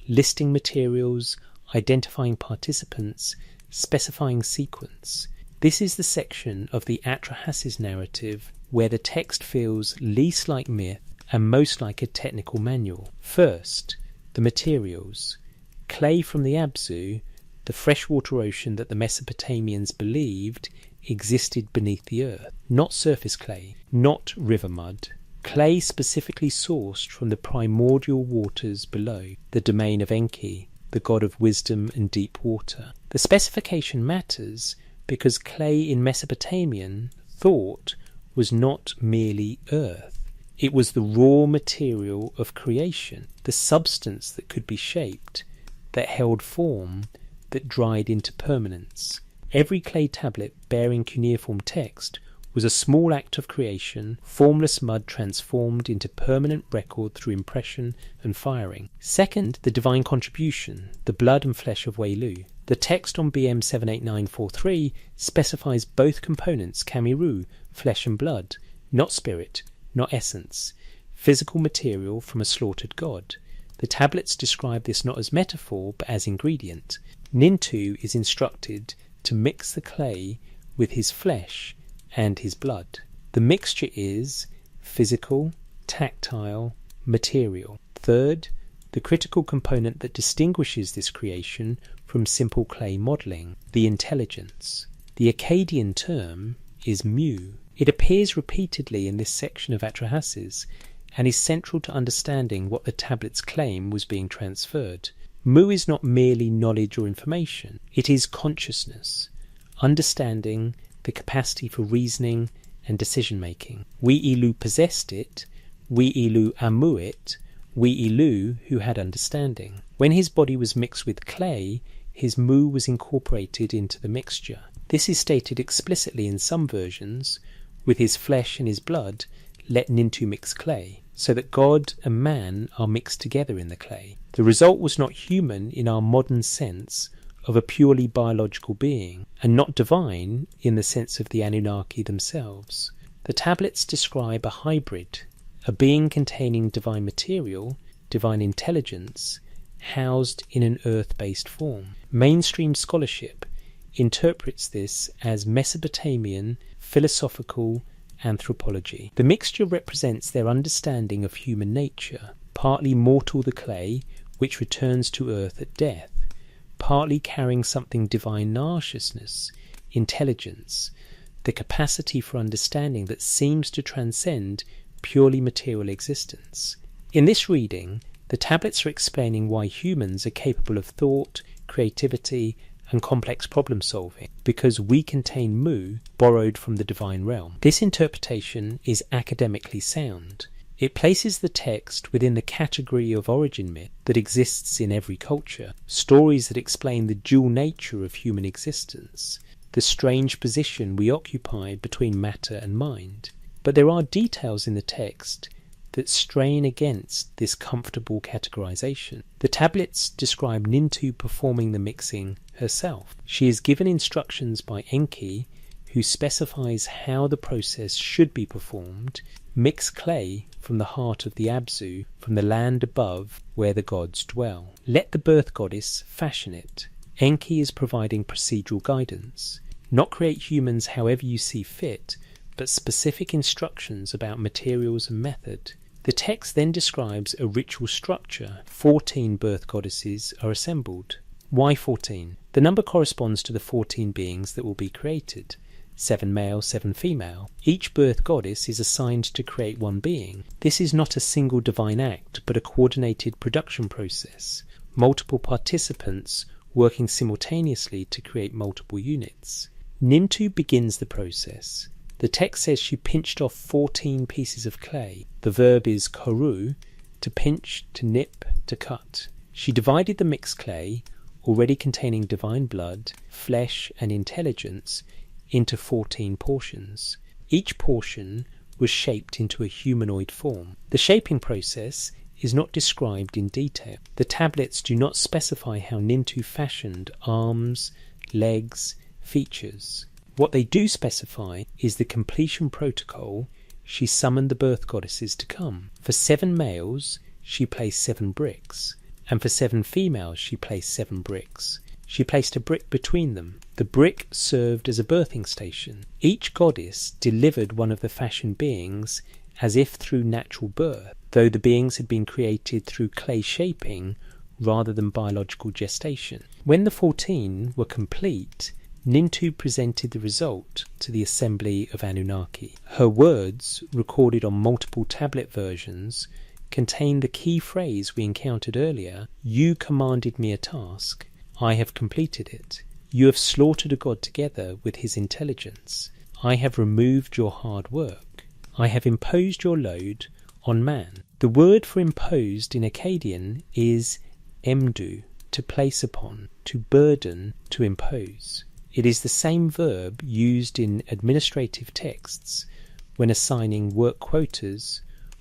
listing materials, identifying participants, specifying sequence. This is the section of the Atrahasis narrative where the text feels least like myth and most like a technical manual. First, the materials. Clay from the Abzu, the freshwater ocean that the Mesopotamians believed existed beneath the earth. Not surface clay, not river mud. Clay specifically sourced from the primordial waters below, the domain of Enki, the god of wisdom and deep water. The specification matters because clay in Mesopotamian thought was not merely earth. It was the raw material of creation, the substance that could be shaped, that held form, that dried into permanence. Every clay tablet bearing cuneiform text was a small act of creation, formless mud transformed into permanent record through impression and firing. Second, the divine contribution, the blood and flesh of Welu. The text on BM 78943 specifies both components, Kamiru, flesh and blood, not spirit, not essence, physical material from a slaughtered god. The tablets describe this not as metaphor but as ingredient. Nintu is instructed to mix the clay with his flesh and his blood. The mixture is physical, tactile, material. Third, the critical component that distinguishes this creation from simple clay modelling, the intelligence. The Akkadian term is mu. It appears repeatedly in this section of Atrahasis and is central to understanding what the tablets claim was being transferred. Mu is not merely knowledge or information, it is consciousness, understanding, the capacity for reasoning and decision-making. Wee-Ilu possessed it, Wee-Ilu amu it, Wee-Ilu who had understanding. When his body was mixed with clay, his mu was incorporated into the mixture. This is stated explicitly in some versions, with his flesh and his blood, let Nintu mix clay, so that God and man are mixed together in the clay. The result was not human in our modern sense of a purely biological being, and not divine in the sense of the Anunnaki themselves. The tablets describe a hybrid, a being containing divine material, divine intelligence, housed in an earth-based form. Mainstream scholarship interprets this as Mesopotamian philosophical anthropology. The mixture represents their understanding of human nature, partly mortal the clay, which returns to earth at death, partly carrying something divine nauseousness, intelligence, the capacity for understanding that seems to transcend purely material existence. In this reading, the tablets are explaining why humans are capable of thought, creativity, and complex problem solving, because we contain mu borrowed from the divine realm. This interpretation is academically sound. It places the text within the category of origin myth that exists in every culture, stories that explain the dual nature of human existence, the strange position we occupy between matter and mind. But there are details in the text that strain against this comfortable categorization. The tablets describe Nintu performing the mixing herself. She is given instructions by Enki, who specifies how the process should be performed. Mix clay from the heart of the Abzu, from the land above where the gods dwell. Let the birth goddess fashion it. Enki is providing procedural guidance. Not create humans however you see fit, but specific instructions about materials and method. The text then describes a ritual structure. 14 birth goddesses are assembled. Why 14? The number corresponds to the 14 beings that will be created. 7 male, 7 female. Each birth goddess is assigned to create one being. This is not a single divine act, but a coordinated production process. Multiple participants working simultaneously to create multiple units. Nintu begins the process. The text says she pinched off 14 pieces of clay. The verb is koru, to pinch, to nip, to cut. She divided the mixed clay, already containing divine blood, flesh and intelligence, into 14 portions. Each portion was shaped into a humanoid form. The shaping process is not described in detail. The tablets do not specify how Nintu fashioned arms, legs, features. What they do specify is the completion protocol. She summoned the birth goddesses to come. For 7 males, she placed 7 bricks, and for 7 females, she placed 7 bricks. She placed a brick between them. The brick served as a birthing station. Each goddess delivered one of the fashioned beings as if through natural birth, though the beings had been created through clay shaping rather than biological gestation. When the 14 were complete, Nintu presented the result to the assembly of Anunnaki. Her words, recorded on multiple tablet versions, contain the key phrase we encountered earlier: "You commanded me a task, I have completed it. You have slaughtered a god together with his intelligence. I have removed your hard work. I have imposed your load on man." The word for imposed in Akkadian is emdu, to place upon, to burden, to impose. It is the same verb used in administrative texts when assigning work quotas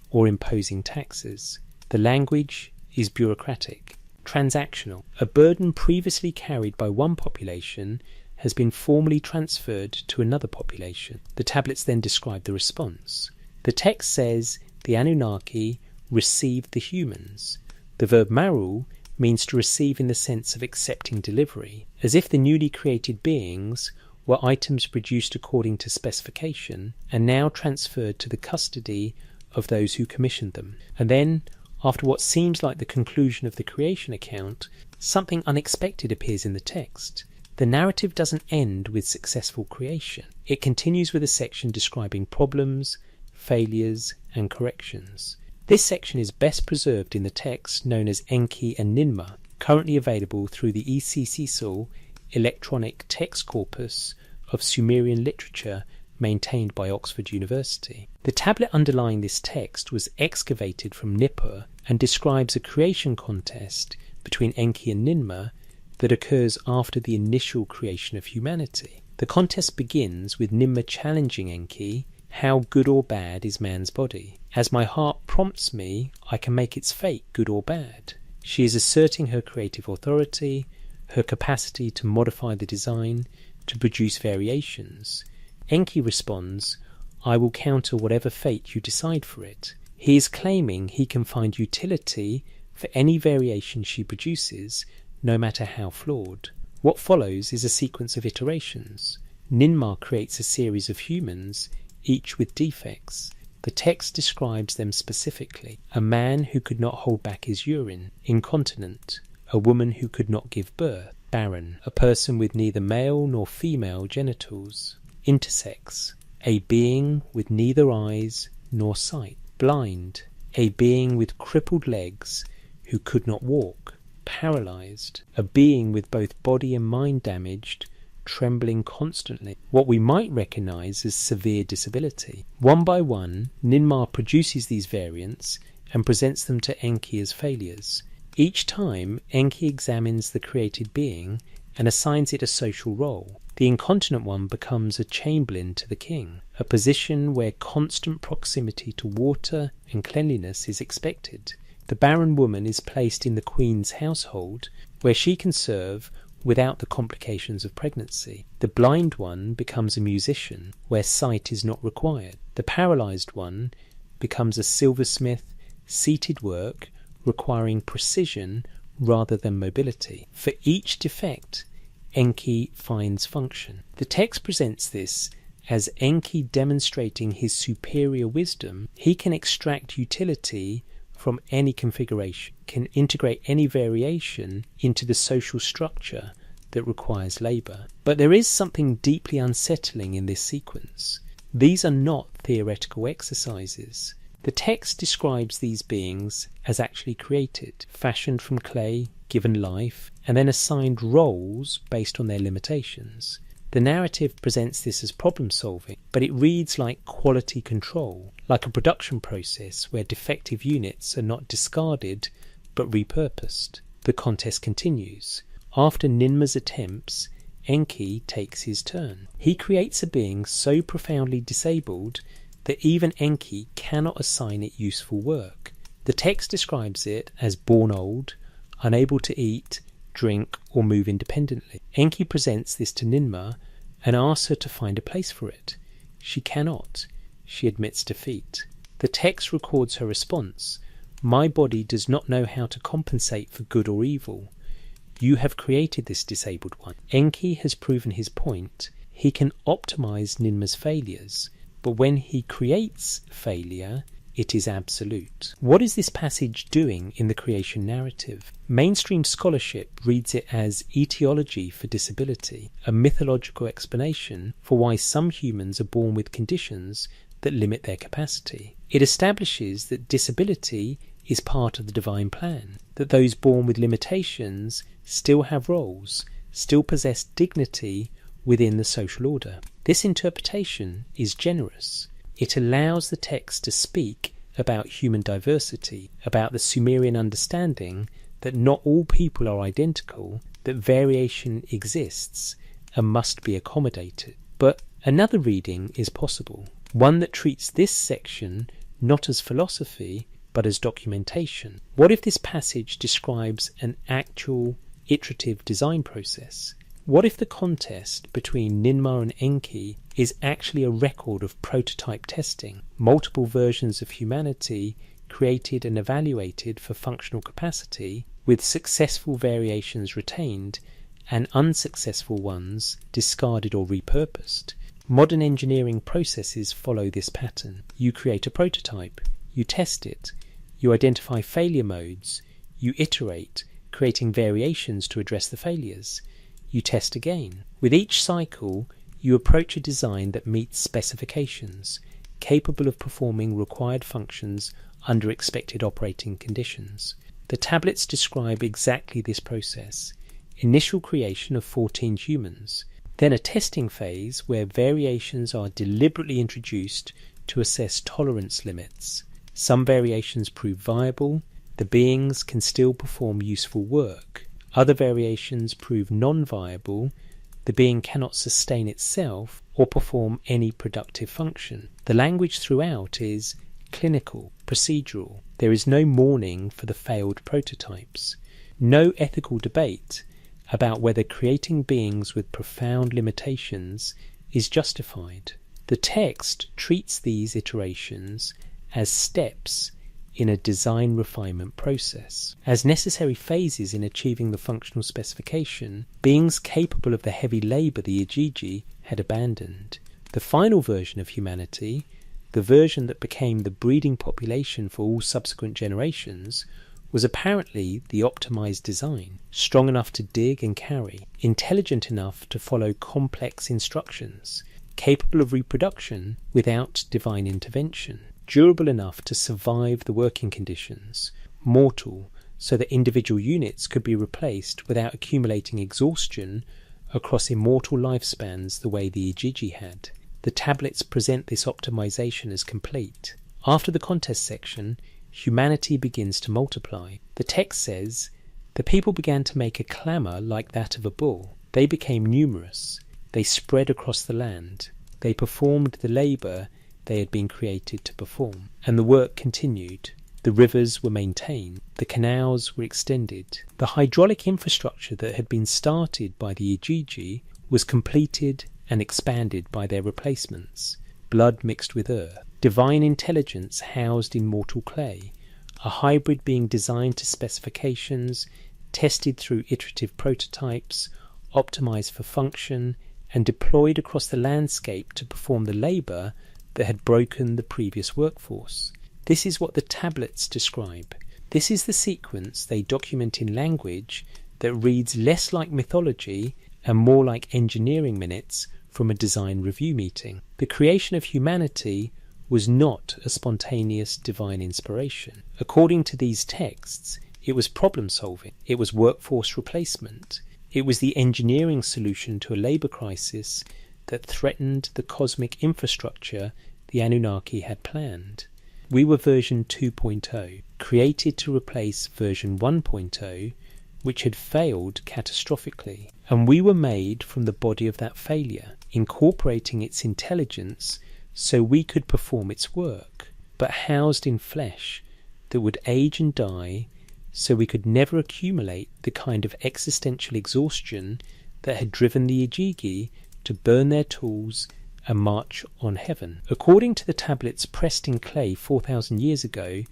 or imposing taxes. The language is bureaucratic. Transactional. A burden previously carried by one population has been formally transferred to another population. The tablets then describe the response. The text says the Anunnaki received the humans. The verb maru means to receive in the sense of accepting delivery, as if the newly created beings were items produced according to specification and now transferred to the custody of those who commissioned them. And then, after what seems like the conclusion of the creation account, something unexpected appears in the text. The narrative doesn't end with successful creation. It continues with a section describing problems, failures, and corrections. This section is best preserved in the text known as Enki and Ninmah, currently available through the ECCSAL electronic text corpus of Sumerian literature maintained by Oxford University. The tablet underlying this text was excavated from Nippur and describes a creation contest between Enki and Ninmah that occurs after the initial creation of humanity. The contest begins with Ninmah challenging Enki: "How good or bad is man's body? As my heart prompts me, I can make its fate good or bad." She is asserting her creative authority, her capacity to modify the design, to produce variations. Enki responds, "I will counter whatever fate you decide for it." He is claiming he can find utility for any variation she produces, no matter how flawed. What follows is a sequence of iterations. Ninmah creates a series of humans, each with defects. The text describes them specifically: a man who could not hold back his urine, incontinent; a woman who could not give birth, barren; a person with neither male nor female genitals, intersex; a being with neither eyes nor sight, blind; a being with crippled legs who could not walk, paralyzed; a being with both body and mind damaged, trembling constantly, what we might recognize as severe disability. One by one, Ninmah produces these variants and presents them to Enki as failures. Each time, Enki examines the created being and assigns it a social role. The incontinent one becomes a chamberlain to the king, a position where constant proximity to water and cleanliness is expected. The barren woman is placed in the queen's household, where she can serve without the complications of pregnancy. The blind one becomes a musician, where sight is not required. The paralyzed one becomes a silversmith, seated work requiring precision rather than mobility. For each defect, Enki finds function. The text presents this as Enki demonstrating his superior wisdom. He can extract utility from any configuration, can integrate any variation into the social structure that requires labour. But there is something deeply unsettling in this sequence. These are not theoretical exercises. The text describes these beings as actually created, fashioned from clay, given life, and then assigned roles based on their limitations. The narrative presents this as problem solving, but it reads like quality control, like a production process where defective units are not discarded but repurposed. The contest continues. After Ninmah's attempts, Enki takes his turn. He creates a being so profoundly disabled that even Enki cannot assign it useful work. The text describes it as born old, unable to eat, drink, or move independently. Enki presents this to Ninmah and asks her to find a place for it. She cannot. She admits defeat. The text records her response: "My body does not know how to compensate for good or evil. You have created this disabled one. Enki has proven his point. He can optimize Ninma's failures, but when he creates failure, it is absolute. What is this passage doing in the creation narrative? Mainstream scholarship reads it as etiology for disability, a mythological explanation for why some humans are born with conditions that limit their capacity. It establishes that disability is part of the divine plan, that those born with limitations still have roles, still possess dignity within the social order. This interpretation is generous. It allows the text to speak about human diversity, about the Sumerian understanding that not all people are identical, that variation exists and must be accommodated. But another reading is possible, one that treats this section not as philosophy, but as documentation. What if this passage describes an actual iterative design process? What if the contest between Ninmah and Enki is actually a record of prototype testing, multiple versions of humanity created and evaluated for functional capacity, with successful variations retained and unsuccessful ones discarded or repurposed? Modern engineering processes follow this pattern. You create a prototype, you test it, you identify failure modes, you iterate, creating variations to address the failures. You test again. With each cycle, you approach a design that meets specifications, capable of performing required functions under expected operating conditions. The tablets describe exactly this process. Initial creation of 14 humans, then a testing phase where variations are deliberately introduced to assess tolerance limits. Some variations prove viable, the beings can still perform useful work. Other variations prove non-viable, the being cannot sustain itself or perform any productive function. The language throughout is clinical, procedural. There is no mourning for the failed prototypes, no ethical debate about whether creating beings with profound limitations is justified. The text treats these iterations as steps in a design refinement process, as necessary phases in achieving the functional specification, beings capable of the heavy labour the Igigi had abandoned. The final version of humanity, the version that became the breeding population for all subsequent generations, was apparently the optimized design, strong enough to dig and carry, intelligent enough to follow complex instructions, capable of reproduction without divine intervention, durable enough to survive the working conditions, mortal so that individual units could be replaced without accumulating exhaustion across immortal lifespans the way the Igigi had. The tablets present this optimization as complete. After the contest section, humanity begins to multiply. The text says, the people began to make a clamour like that of a bull. They became numerous. They spread across the land. They performed the labour they had been created to perform. And the work continued. The rivers were maintained. The canals were extended. The hydraulic infrastructure that had been started by the Igigi was completed and expanded by their replacements. Blood mixed with earth. Divine intelligence housed in mortal clay. A hybrid being designed to specifications, tested through iterative prototypes, optimized for function, and deployed across the landscape to perform the labour that had broken the previous workforce. This is what the tablets describe. This is the sequence they document in language that reads less like mythology and more like engineering minutes from a design review meeting. The creation of humanity was not a spontaneous divine inspiration. According to these texts, it was problem solving, it was workforce replacement, it was the engineering solution to a labour crisis that threatened the cosmic infrastructure the Anunnaki had planned. We were version 2.0, created to replace version 1.0, which had failed catastrophically, and we were made from the body of that failure, incorporating its intelligence so we could perform its work, but housed in flesh that would age and die so we could never accumulate the kind of existential exhaustion that had driven the Igigi to burn their tools and march on heaven. According to the tablets pressed in clay 4,000 years ago,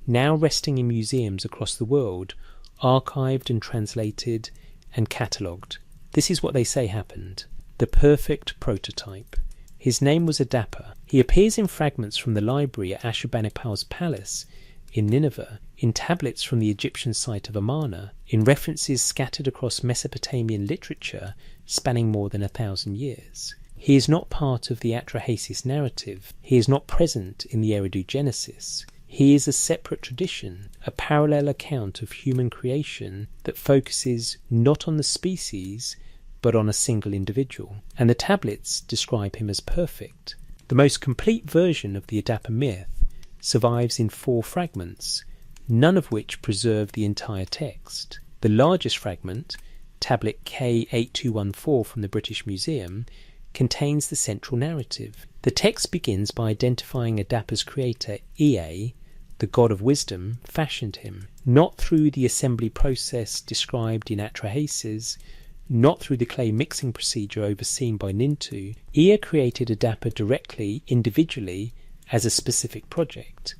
now resting in museums across the world, archived and translated and catalogued. This is what they say happened. The perfect prototype. His name was Adapa. He appears in fragments from the library at Ashurbanipal's palace in Nineveh, in tablets from the Egyptian site of Amarna, in references scattered across Mesopotamian literature spanning more than 1,000 years. He is not part of the Atrahasis narrative. He is not present in the Eridu Genesis. He is a separate tradition, a parallel account of human creation that focuses not on the species, but on a single individual. And the tablets describe him as perfect. The most complete version of the Adapa myth survives in 4 fragments, none of which preserve the entire text. The largest fragment, tablet K8214 from the British Museum, contains the central narrative. The text begins by identifying Adapa's creator, Ea, the god of wisdom, fashioned him, not through the assembly process described in Atrahasis, not through the clay mixing procedure overseen by Nintu. Ea created Adapa directly, individually, as a specific project.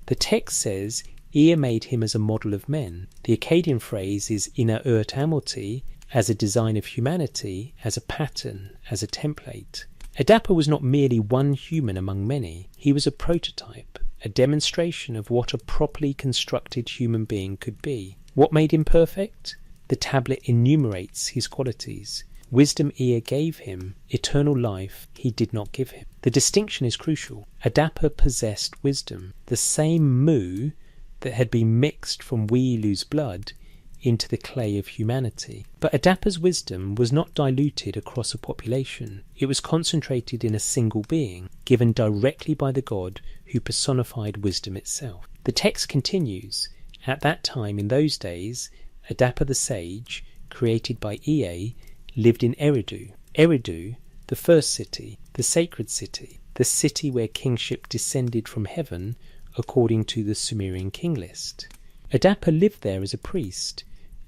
The text says Ea made him as a model of men. The Akkadian phrase is ina urt amorti, as a design of humanity, as a pattern, as a template. Adapa was not merely one human among many. He was a prototype, a demonstration of what a properly constructed human being could be. What made him perfect? The tablet enumerates his qualities. Wisdom Ea gave him, eternal life he did not give him. The distinction is crucial. Adapa possessed wisdom, the same mu that had been mixed from Wiilu's blood into the clay of humanity. But Adapa's wisdom was not diluted across a population. It was concentrated in a single being, given directly by the god who personified wisdom itself. The text continues, at that time in those days, Adapa the sage, created by Ea, lived in Eridu. Eridu, the first city, the sacred city, the city where kingship descended from heaven according to the Sumerian king list. Adapa lived there as a priest,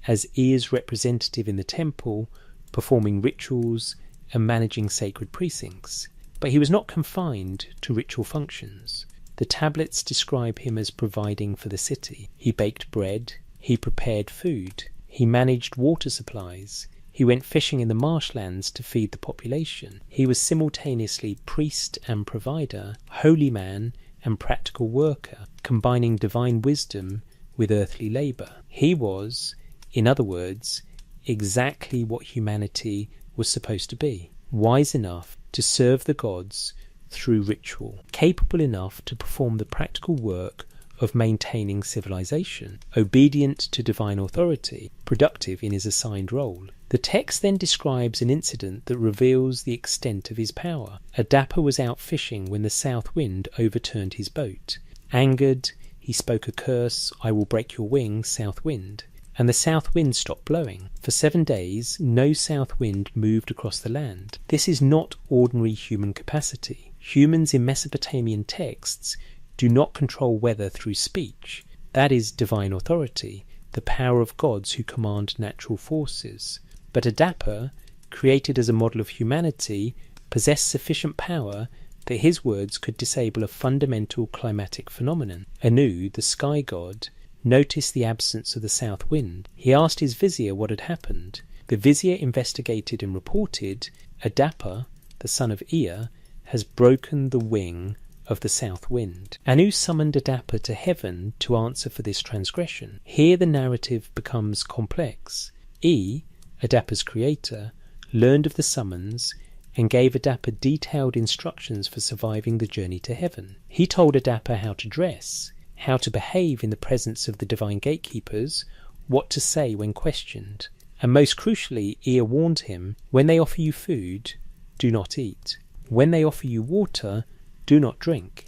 as Ea's representative in the temple, performing rituals and managing sacred precincts. But he was not confined to ritual functions. The tablets describe him as providing for the city. He baked bread, he prepared food, he managed water supplies, he went fishing in the marshlands to feed the population. He was simultaneously priest and provider, holy man and practical worker, combining divine wisdom with earthly labour. He was, in other words, exactly what humanity was supposed to be, wise enough to serve the gods through ritual, capable enough to perform the practical work of maintaining civilization, obedient to divine authority, productive in his assigned role. The text then describes an incident that reveals the extent of his power. Adapa was out fishing when the south wind overturned his boat. Angered, he spoke a curse, "I will break your wing, south wind." And the south wind stopped blowing. For 7 days, no south wind moved across the land. This is not ordinary human capacity. Humans in Mesopotamian texts do not control weather through speech. That is divine authority, the power of gods who command natural forces. But Adapa, created as a model of humanity, possessed sufficient power that his words could disable a fundamental climatic phenomenon. Anu, the sky god, noticed the absence of the south wind. He asked his vizier what had happened. The vizier investigated and reported, Adapa, the son of Ea, has broken the wing of the south wind. Anu summoned Adapa to heaven to answer for this transgression. Here the narrative becomes complex. Adapa's creator, learned of the summons and gave Adapa detailed instructions for surviving the journey to heaven. He told Adapa how to dress, how to behave in the presence of the divine gatekeepers, what to say when questioned. And most crucially, Ea warned him, when they offer you food, do not eat. When they offer you water, do not drink.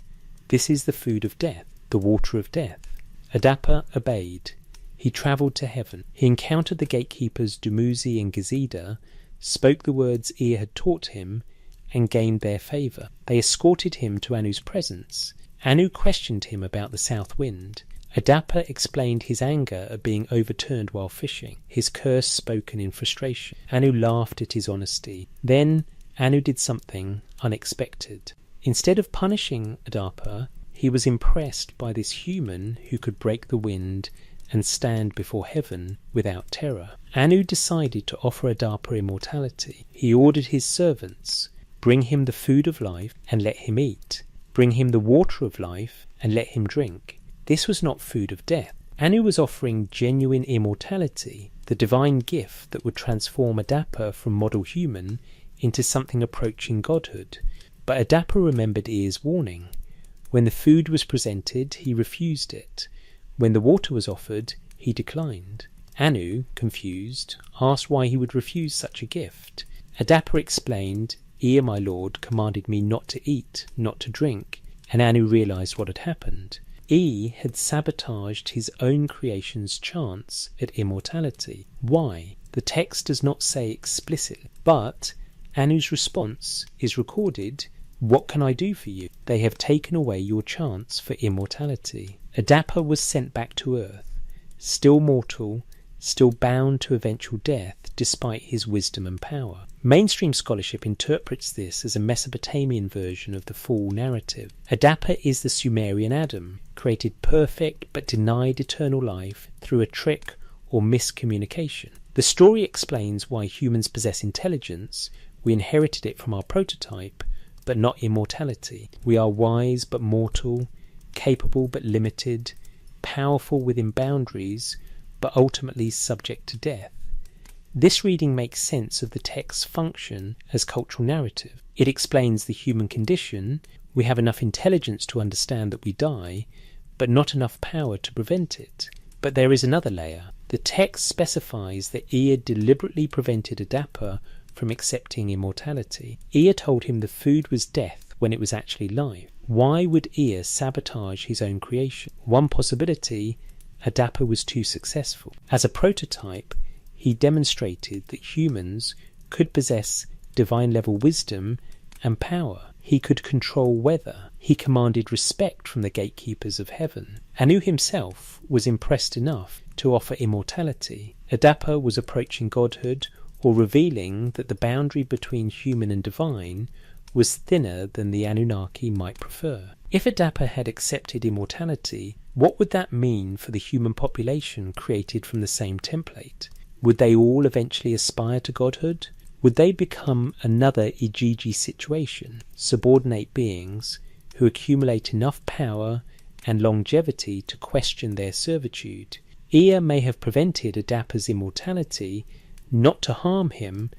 This is the food of death, the water of death. Adapa obeyed. He travelled to heaven. He encountered the gatekeepers Dumuzi and Gazida, spoke the words Ea had taught him, and gained their favour. They escorted him to Anu's presence. Anu questioned him about the south wind. Adapa explained his anger at being overturned while fishing, his curse spoken in frustration. Anu laughed at his honesty. Then Anu did something unexpected. Instead of punishing Adapa, he was impressed by this human who could break the wind and stand before heaven without terror. Anu decided to offer Adapa immortality. He ordered his servants, bring him the food of life and let him eat. Bring him the water of life and let him drink. This was not food of death. Anu was offering genuine immortality, the divine gift that would transform Adapa from model human into something approaching godhood. But Adapa remembered Ea's warning. When the food was presented, he refused it. When the water was offered, he declined. Anu, confused, asked why he would refuse such a gift. Adapa explained, Ea, my lord, commanded me not to eat, not to drink, and Anu realized what had happened. E had sabotaged his own creation's chance at immortality. Why? The text does not say explicitly, but Anu's response is recorded. What can I do for you? They have taken away your chance for immortality. Adapa was sent back to Earth, still mortal, still bound to eventual death despite his wisdom and power. Mainstream scholarship interprets this as a Mesopotamian version of the fall narrative. Adapa is the Sumerian Adam, created perfect but denied eternal life through a trick or miscommunication. The story explains why humans possess intelligence. We inherited it from our prototype, but not immortality. We are wise but mortal, capable but limited, powerful within boundaries, but ultimately subject to death. This reading makes sense of the text's function as cultural narrative. It explains the human condition. We have enough intelligence to understand that we die, but not enough power to prevent it. But there is another layer. The text specifies that Ea deliberately prevented Adapa from accepting immortality. Ea told him the food was death when it was actually life. Why would Ea sabotage his own creation? One possibility, Adapa was too successful. As a prototype, he demonstrated that humans could possess divine-level wisdom and power. He could control weather. He commanded respect from the gatekeepers of heaven. Anu himself was impressed enough to offer immortality. Adapa was approaching godhood, or revealing that the boundary between human and divine was thinner than the Anunnaki might prefer. If Adapa had accepted immortality, what would that mean for the human population created from the same template? Would they all eventually aspire to godhood? Would they become another Igigi situation, subordinate beings who accumulate enough power and longevity to question their servitude? Ea may have prevented Adapa's immortality not to harm him,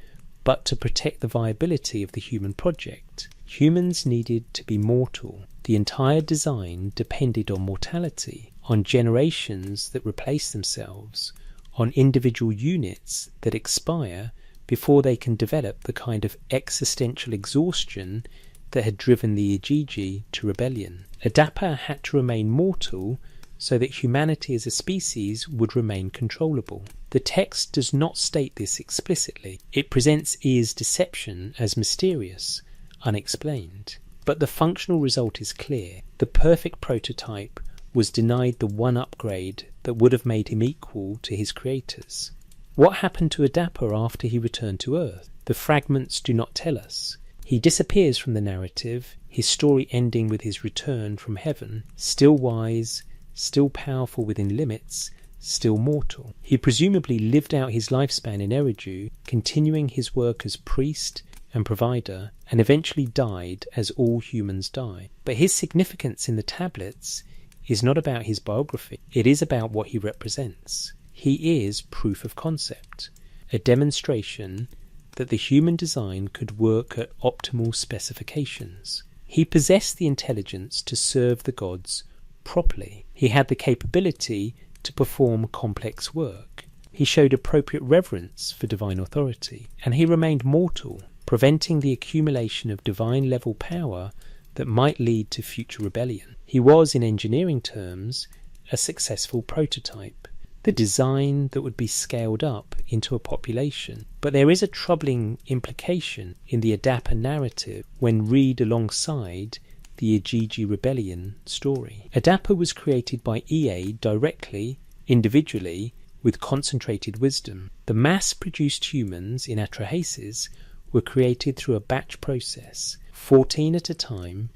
but to protect the viability of the human project. Humans needed to be mortal. The entire design depended on mortality, on generations that replace themselves, on individual units that expire before they can develop the kind of existential exhaustion that had driven the Igigi to rebellion. Adapa had to remain mortal so that humanity as a species would remain controllable. The text does not state this explicitly. It presents Ea's deception as mysterious, unexplained. But the functional result is clear. The perfect prototype was denied the one upgrade that would have made him equal to his creators. What happened to Adapa after he returned to Earth? The fragments do not tell us. He disappears from the narrative, his story ending with his return from heaven, still wise, still powerful within limits, still mortal. He presumably lived out his lifespan in Eridu, continuing his work as priest and provider, and eventually died as all humans die. But his significance in the tablets is not about his biography. It is about what he represents. He is proof of concept, a demonstration that the human design could work at optimal specifications. He possessed the intelligence to serve the gods properly. He had the capability to perform complex work. He showed appropriate reverence for divine authority, and he remained mortal, preventing the accumulation of divine-level power that might lead to future rebellion. He was, in engineering terms, a successful prototype, the design that would be scaled up into a population. But there is a troubling implication in the Adapa narrative when read alongside the Igigi rebellion story. Adapa was created by Ea directly, individually, with concentrated wisdom. The mass-produced humans in Atrahasis were created through a batch process, 14 at a time,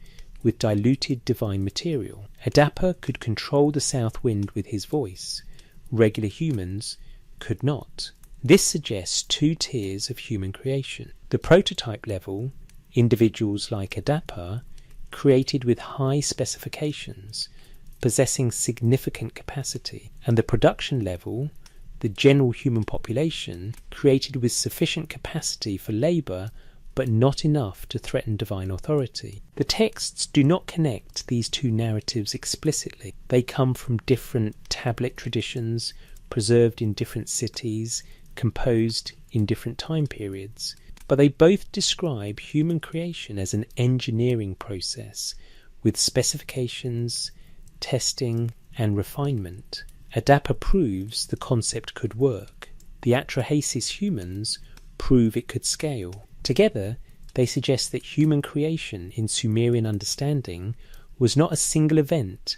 with diluted divine material. Adapa could control the south wind with his voice, regular humans could not. This suggests two tiers of human creation. The prototype level, individuals like Adapa, created with high specifications, possessing significant capacity, and the production level, the general human population, created with sufficient capacity for labour but not enough to threaten divine authority. The texts do not connect these two narratives explicitly. They come from different tablet traditions, preserved in different cities, composed in different time periods, but they both describe human creation as an engineering process with specifications, testing and refinement. Adapa proves the concept could work. The Atrahasis humans prove it could scale. Together, they suggest that human creation in Sumerian understanding was not a single event,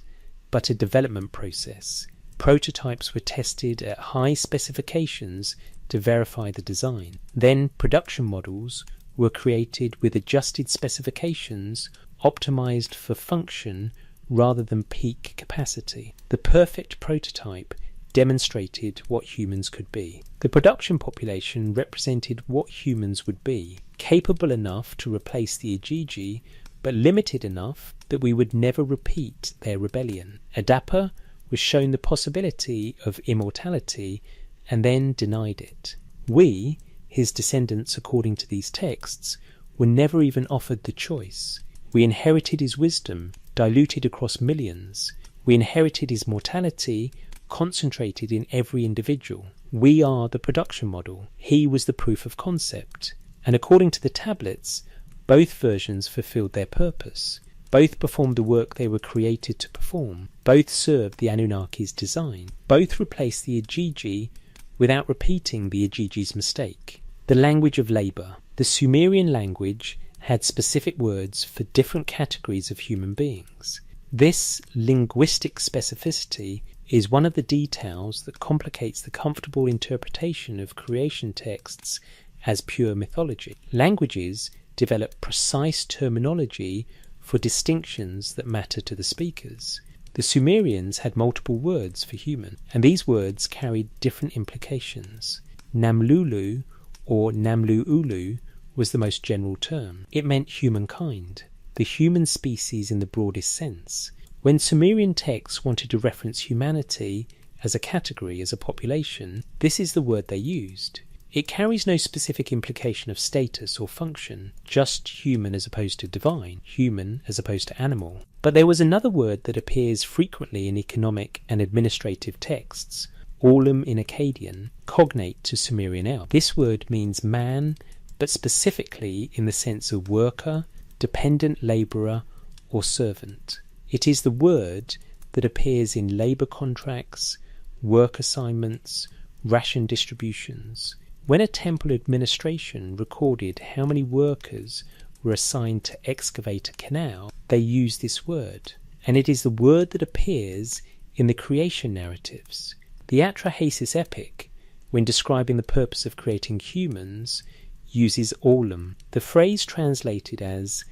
but a development process. Prototypes were tested at high specifications to verify the design. Then production models were created with adjusted specifications optimized for function rather than peak capacity. The perfect prototype demonstrated what humans could be. The production population represented what humans would be, capable enough to replace the Igigi, but limited enough that we would never repeat their rebellion. Adapa was shown the possibility of immortality and then denied it. We, his descendants according to these texts, were never even offered the choice. We inherited his wisdom, diluted across millions. We inherited his mortality, concentrated in every individual. We are the production model. He was the proof of concept. And according to the tablets, both versions fulfilled their purpose. Both performed the work they were created to perform. Both served the Anunnaki's design. Both replaced the Igigi without repeating the Igigi's mistake. The language of labour. The Sumerian language had specific words for different categories of human beings. This linguistic specificity is one of the details that complicates the comfortable interpretation of creation texts as pure mythology. Languages develop precise terminology for distinctions that matter to the speakers. The Sumerians had multiple words for human, and these words carried different implications. Namlulu or Namluulu was the most general term. It meant humankind, the human species in the broadest sense. When Sumerian texts wanted to reference humanity as a category, as a population, this is the word they used. It carries no specific implication of status or function, just human as opposed to divine, human as opposed to animal. But there was another word that appears frequently in economic and administrative texts, Orlum in Akkadian, cognate to Sumerian El. This word means man, but specifically in the sense of worker, dependent labourer, or servant. It is the word that appears in labour contracts, work assignments, ration distributions. When a temple administration recorded how many workers were assigned to excavate a canal, they used this word, and it is the word that appears in the creation narratives. The Atrahasis epic, when describing the purpose of creating humans, uses Orlum. The phrase translated as,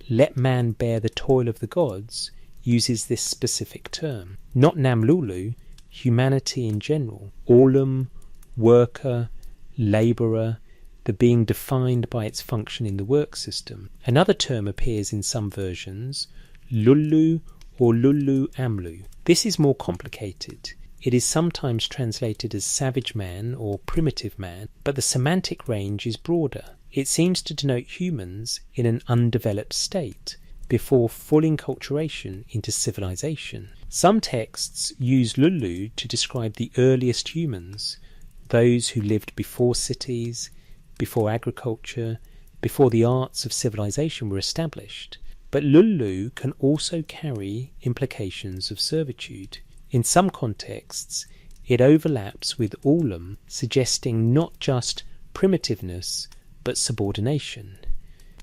"let man bear the toil of the gods," uses this specific term. Not Namlulu, humanity in general. Orlum, worker, labourer, the being defined by its function in the work system. Another term appears in some versions, Lulu or Lulu Amlu. This is more complicated. It is sometimes translated as savage man or primitive man, but the semantic range is broader. It seems to denote humans in an undeveloped state, before full enculturation into civilization. Some texts use Lulu to describe the earliest humans, those who lived before cities, before agriculture, before the arts of civilization were established. But Lulu can also carry implications of servitude. In some contexts, it overlaps with Orlum, suggesting not just primitiveness, but subordination.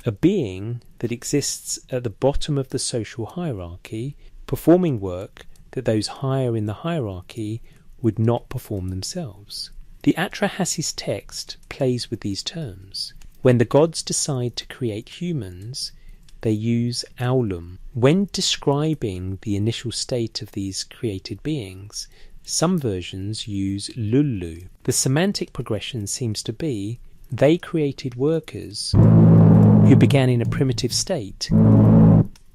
A being that exists at the bottom of the social hierarchy, performing work that those higher in the hierarchy would not perform themselves. The Atrahasis text plays with these terms. When the gods decide to create humans, they use Aulum. When describing the initial state of these created beings, Some versions use Lulu. The semantic progression seems to be they created workers who began in a primitive state,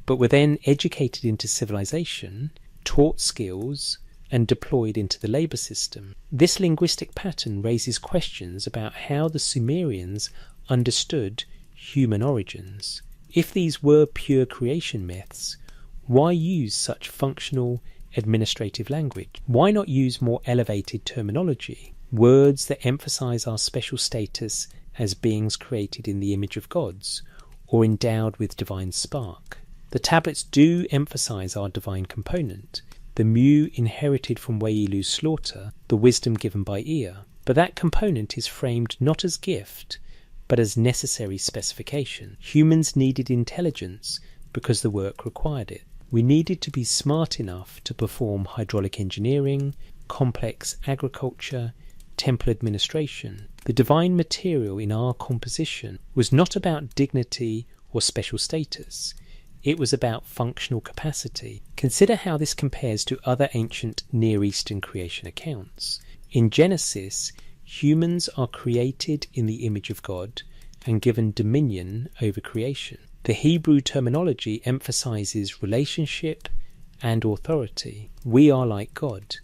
but were then educated into civilization, taught skills, and deployed into the labour system. This linguistic pattern raises questions about how the Sumerians understood human origins. If these were pure creation myths, why use such functional, administrative language? Why not use more elevated terminology, words that emphasize our special status as beings created in the image of gods, or endowed with divine spark? The tablets do emphasize our divine component, the mu inherited from Wailu's slaughter, the wisdom given by Ea, but that component is framed not as gift, but as necessary specification. Humans needed intelligence because the work required it. We needed to be smart enough to perform hydraulic engineering, complex agriculture, temple administration. The divine material in our composition was not about dignity or special status. It was about functional capacity. Consider how this compares to other ancient Near Eastern creation accounts. In Genesis, humans are created in the image of God and given dominion over creation. The Hebrew terminology emphasizes relationship and authority. We are like God.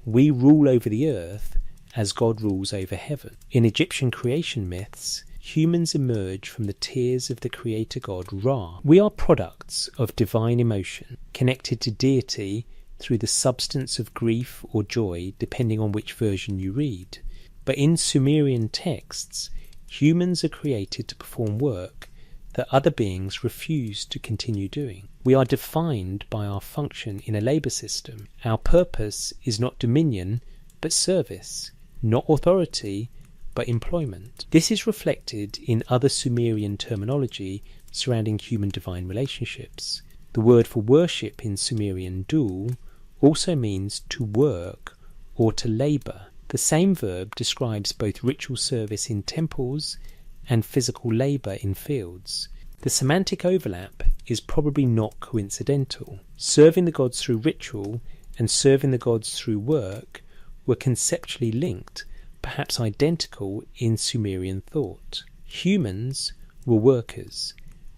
We rule over the earth as God rules over heaven. In Egyptian creation myths, humans emerge from the tears of the creator god Ra. We are products of divine emotion, connected to deity through the substance of grief or joy, depending on which version you read. But in Sumerian texts, humans are created to perform work that other beings refuse to continue doing. We are defined by our function in a labour system. Our purpose is not dominion, but service, not authority, but employment. This is reflected in other Sumerian terminology surrounding human-divine relationships. The word for worship in Sumerian dul also means to work or to labour. The same verb describes both ritual service in temples and physical labour in fields. The semantic overlap is probably not coincidental. Serving the gods through ritual and serving the gods through work were conceptually linked, perhaps identical in Sumerian thought. Humans were workers.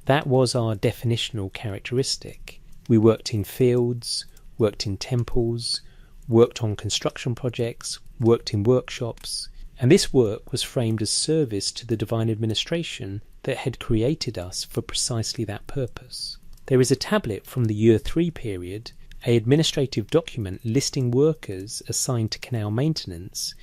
That was our definitional characteristic. We worked in fields, worked in temples, worked on construction projects, worked in workshops, and this work was framed as service to the divine administration that had created us for precisely that purpose. There is a tablet from the Year 3 period, an administrative document listing workers assigned to canal maintenance,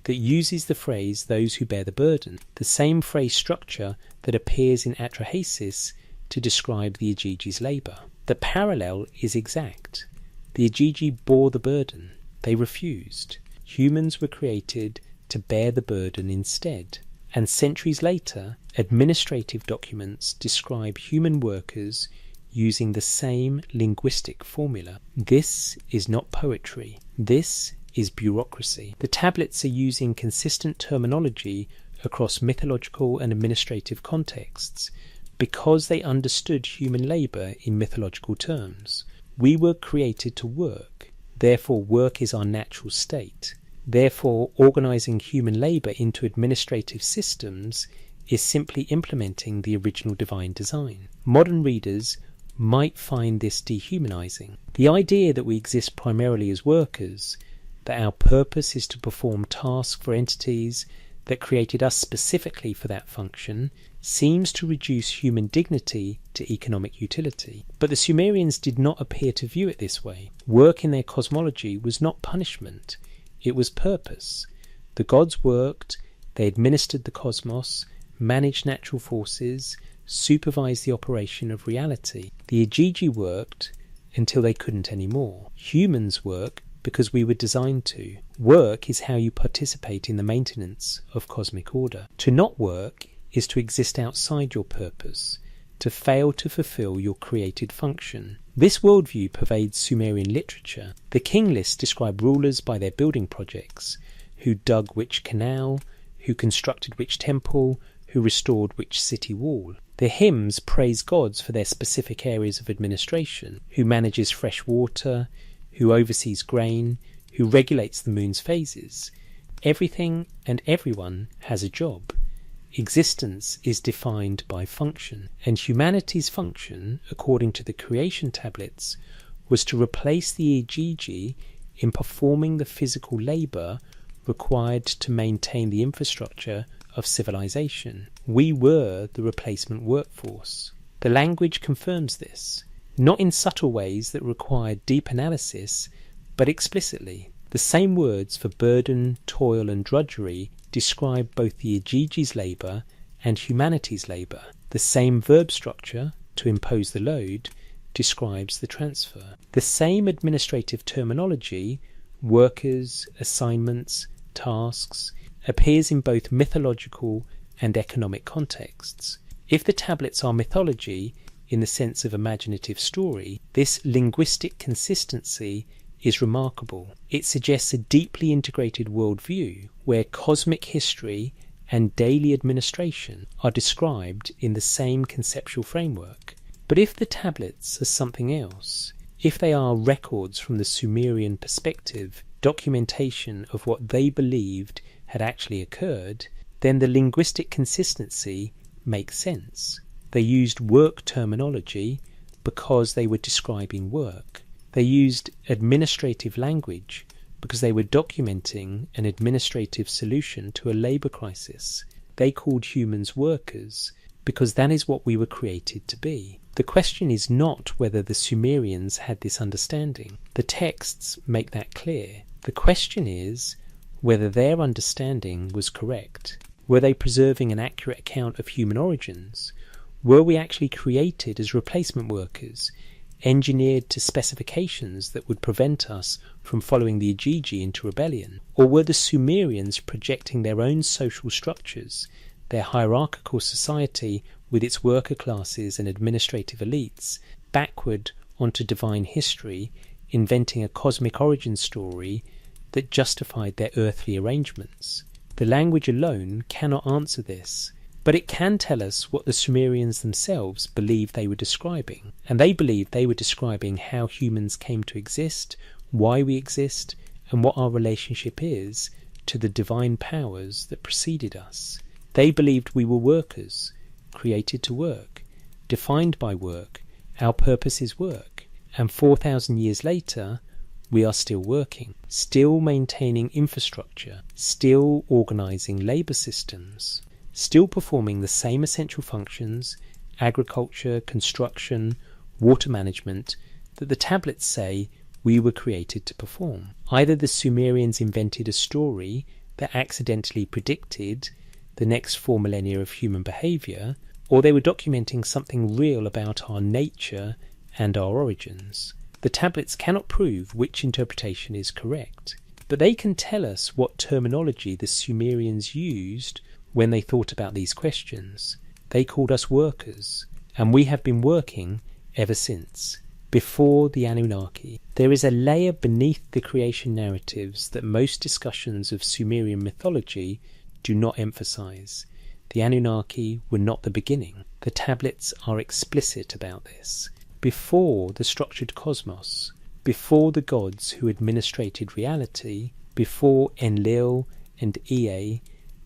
that uses the phrase those who bear the burden, the same phrase structure that appears in Atrahasis to describe the Agigi's labour. The parallel is exact. The Agigi bore the burden. They refused. Humans were created to bear the burden instead. And centuries later, administrative documents describe human workers using the same linguistic formula. This is not poetry. This is bureaucracy. The tablets are using consistent terminology across mythological and administrative contexts because they understood human labour in mythological terms. We were created to work, therefore work is our natural state. Therefore, organising human labour into administrative systems is simply implementing the original divine design. Modern readers might find this dehumanising. The idea that we exist primarily as workers, that our purpose is to perform tasks for entities that created us specifically for that function, seems to reduce human dignity to economic utility. But the Sumerians did not appear to view it this way. Work in their cosmology was not punishment, it was purpose. The gods worked, they administered the cosmos, managed natural forces, supervised the operation of reality. The Agigi worked until they couldn't anymore. Humans work because we were designed to. Work is how you participate in the maintenance of cosmic order. To not work is to exist outside your purpose, to fail to fulfill your created function. This worldview pervades Sumerian literature. The king lists describe rulers by their building projects, who dug which canal, who constructed which temple, who restored which city wall. The hymns praise gods for their specific areas of administration, who manages fresh water, who oversees grain, who regulates the moon's phases. Everything and everyone has a job. Existence is defined by function, and humanity's function, according to the creation tablets, was to replace the Igigi in performing the physical labour required to maintain the infrastructure of civilization. We were the replacement workforce. The language confirms this, not in subtle ways that require deep analysis, but explicitly. The same words for burden, toil and drudgery describe both the Igigi's labour and humanity's labour. The same verb structure, to impose the load, describes the transfer. The same administrative terminology, workers, assignments, tasks, appears in both mythological and economic contexts. If the tablets are mythology in the sense of imaginative story, this linguistic consistency is remarkable. It suggests a deeply integrated worldview where cosmic history and daily administration are described in the same conceptual framework. But if the tablets are something else, if they are records from the Sumerian perspective, documentation of what they believed had actually occurred, then the linguistic consistency makes sense. They used work terminology because they were describing work. They used administrative language because they were documenting an administrative solution to a labour crisis. They called humans workers because that is what we were created to be. The question is not whether the Sumerians had this understanding. The texts make that clear. The question is whether their understanding was correct. Were they preserving an accurate account of human origins? Were we actually created as replacement workers, engineered to specifications that would prevent us from following the Igigi into rebellion? Or were the Sumerians projecting their own social structures, their hierarchical society with its worker classes and administrative elites, backward onto divine history, inventing a cosmic origin story that justified their earthly arrangements? The language alone cannot answer this, but it can tell us what the Sumerians themselves believed they were describing. And they believed they were describing how humans came to exist, why we exist, and what our relationship is to the divine powers that preceded us. They believed we were workers, created to work, defined by work, our purpose is work, and 4,000 years later, we are still working, still maintaining infrastructure, still organising labour systems, still performing the same essential functions, agriculture, construction, water management, that the tablets say we were created to perform. Either the Sumerians invented a story that accidentally predicted the next 4 millennia of human behaviour, or they were documenting something real about our nature and our origins. The tablets cannot prove which interpretation is correct, but they can tell us what terminology the Sumerians used when they thought about these questions. They called us workers, and we have been working ever since, before the Anunnaki. There is a layer beneath the creation narratives that most discussions of Sumerian mythology do not emphasize. The Anunnaki were not the beginning. The tablets are explicit about this. Before the structured cosmos, before the gods who administrated reality, before Enlil and Ea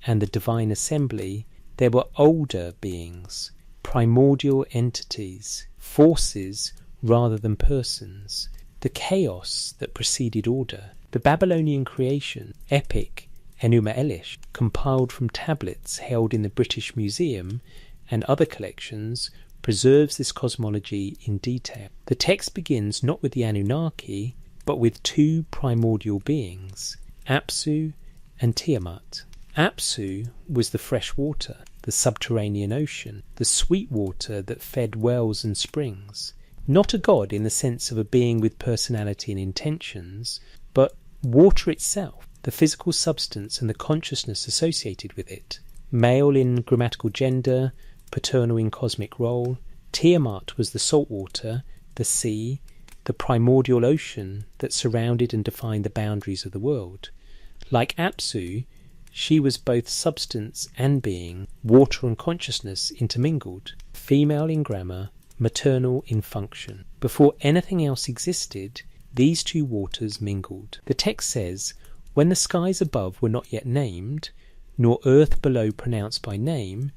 and the divine assembly, there were older beings, primordial entities, forces rather than persons, the chaos that preceded order. The Babylonian creation, epic Enuma Elish, compiled from tablets held in the British Museum and other collections, preserves this cosmology in detail. The text begins not with the Anunnaki, but with two primordial beings, Apsu and Tiamat. Apsu was the fresh water, the subterranean ocean, the sweet water that fed wells and springs. Not a god in the sense of a being with personality and intentions, but water itself, the physical substance and the consciousness associated with it. Male in grammatical gender, paternal in cosmic role. Tiamat was the salt water, the sea, the primordial ocean that surrounded and defined the boundaries of the world. Like Apsu, she was both substance and being, water and consciousness intermingled, female in grammar, maternal in function. Before anything else existed, these two waters mingled. The text says, when the skies above were not yet named, nor earth below pronounced by name,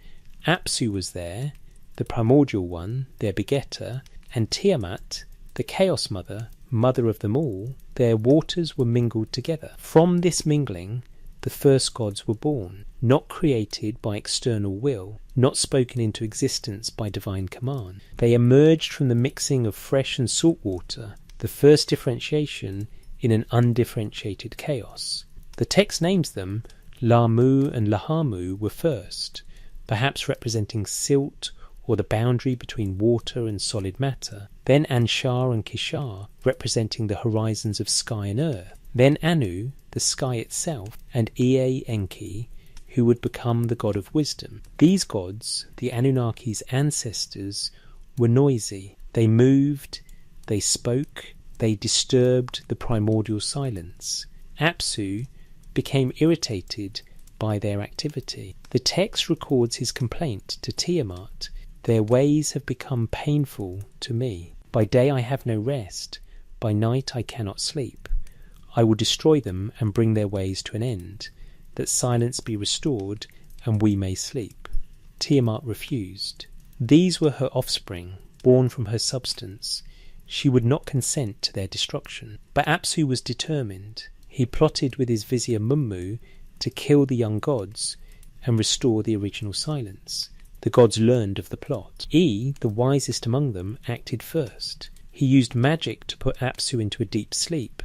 Apsu was there, the primordial one, their begetter, and Tiamat, the chaos mother, mother of them all, their waters were mingled together. From this mingling, the first gods were born, not created by external will, not spoken into existence by divine command. They emerged from the mixing of fresh and salt water, the first differentiation in an undifferentiated chaos. The text names them Lamu and Lahamu were first, perhaps representing silt or the boundary between water and solid matter, then Anshar and Kishar, representing the horizons of sky and earth, then Anu, the sky itself, and Ea Enki, who would become the god of wisdom. These gods, the Anunnaki's ancestors, were noisy. They moved, they spoke, they disturbed the primordial silence. Apsu became irritated by their activity. The text records his complaint to Tiamat, their ways have become painful to me. By day I have no rest, by night I cannot sleep. I will destroy them and bring their ways to an end, that silence be restored and we may sleep. Tiamat refused. These were her offspring, born from her substance. She would not consent to their destruction. But Apsu was determined. He plotted with his vizier Mummu to kill the young gods and restore the original silence. The gods learned of the plot. E, the wisest among them, acted first. He used magic to put Apsu into a deep sleep,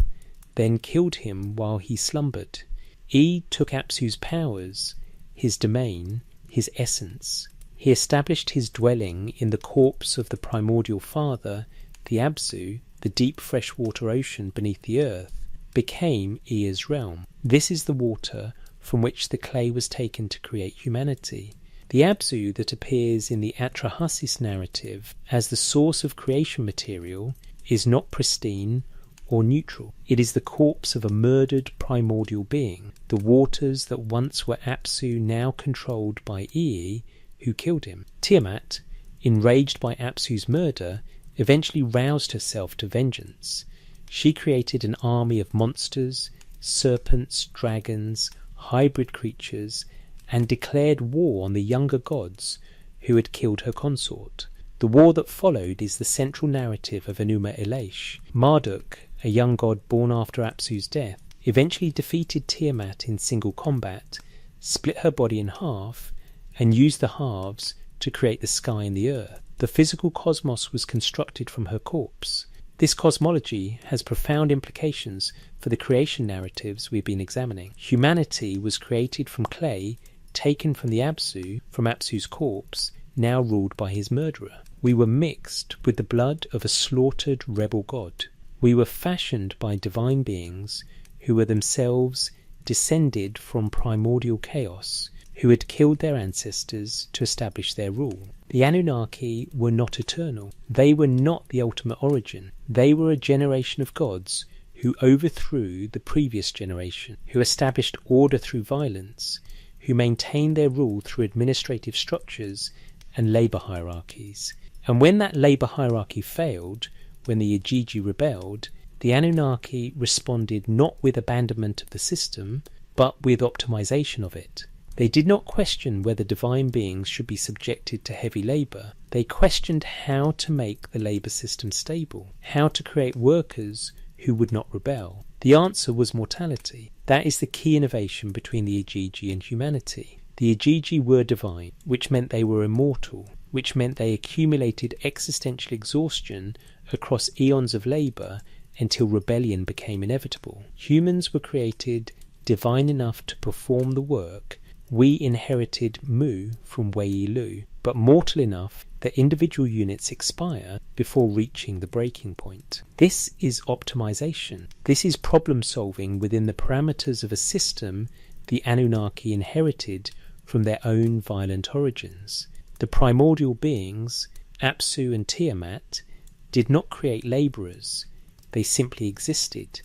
then killed him while he slumbered. E took Apsu's powers, his domain, his essence. He established his dwelling in the corpse of the primordial father. The Absu, the deep freshwater ocean beneath the earth, became Ea's realm. This is the water from which the clay was taken to create humanity. The Absu that appears in the Atrahasis narrative as the source of creation material is not pristine or neutral. It is the corpse of a murdered primordial being. The waters that once were Apsu now controlled by Ea, who killed him. Tiamat, enraged by Apsu's murder, eventually roused herself to vengeance. She created an army of monsters, serpents, dragons, hybrid creatures, and declared war on the younger gods who had killed her consort. The war that followed is the central narrative of Enuma Elish. Marduk, a young god born after Apsu's death, eventually defeated Tiamat in single combat, split her body in half, and used the halves to create the sky and the earth. The physical cosmos was constructed from her corpse. This cosmology has profound implications for the creation narratives we've been examining. Humanity was created from clay taken from the Absu, from Apsu's corpse, now ruled by his murderer. We were mixed with the blood of a slaughtered rebel god. We were fashioned by divine beings who were themselves descended from primordial chaos, who had killed their ancestors to establish their rule. The Anunnaki were not eternal. They were not the ultimate origin. They were a generation of gods who overthrew the previous generation, who established order through violence, who maintained their rule through administrative structures and labour hierarchies. And when that labour hierarchy failed, when the Igigi rebelled, the Anunnaki responded not with abandonment of the system, but with optimization of it. They did not question whether divine beings should be subjected to heavy labour. They questioned how to make the labour system stable, how to create workers who would not rebel. The answer was mortality. That is the key innovation between the Igigi and humanity. The Igigi were divine, which meant they were immortal, which meant they accumulated existential exhaustion across eons of labour until rebellion became inevitable. Humans were created divine enough to perform the work. We inherited Mu from Wei-Lu, but mortal enough that individual units expire before reaching the breaking point. This is optimization. This is problem solving within the parameters of a system the Anunnaki inherited from their own violent origins. The primordial beings, Apsu and Tiamat, did not create labourers. They simply existed,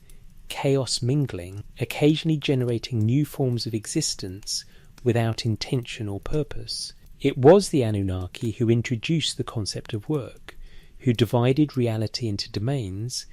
chaos mingling, occasionally generating new forms of existence without intention or purpose. It was the Anunnaki who introduced the concept of work, who divided reality into domains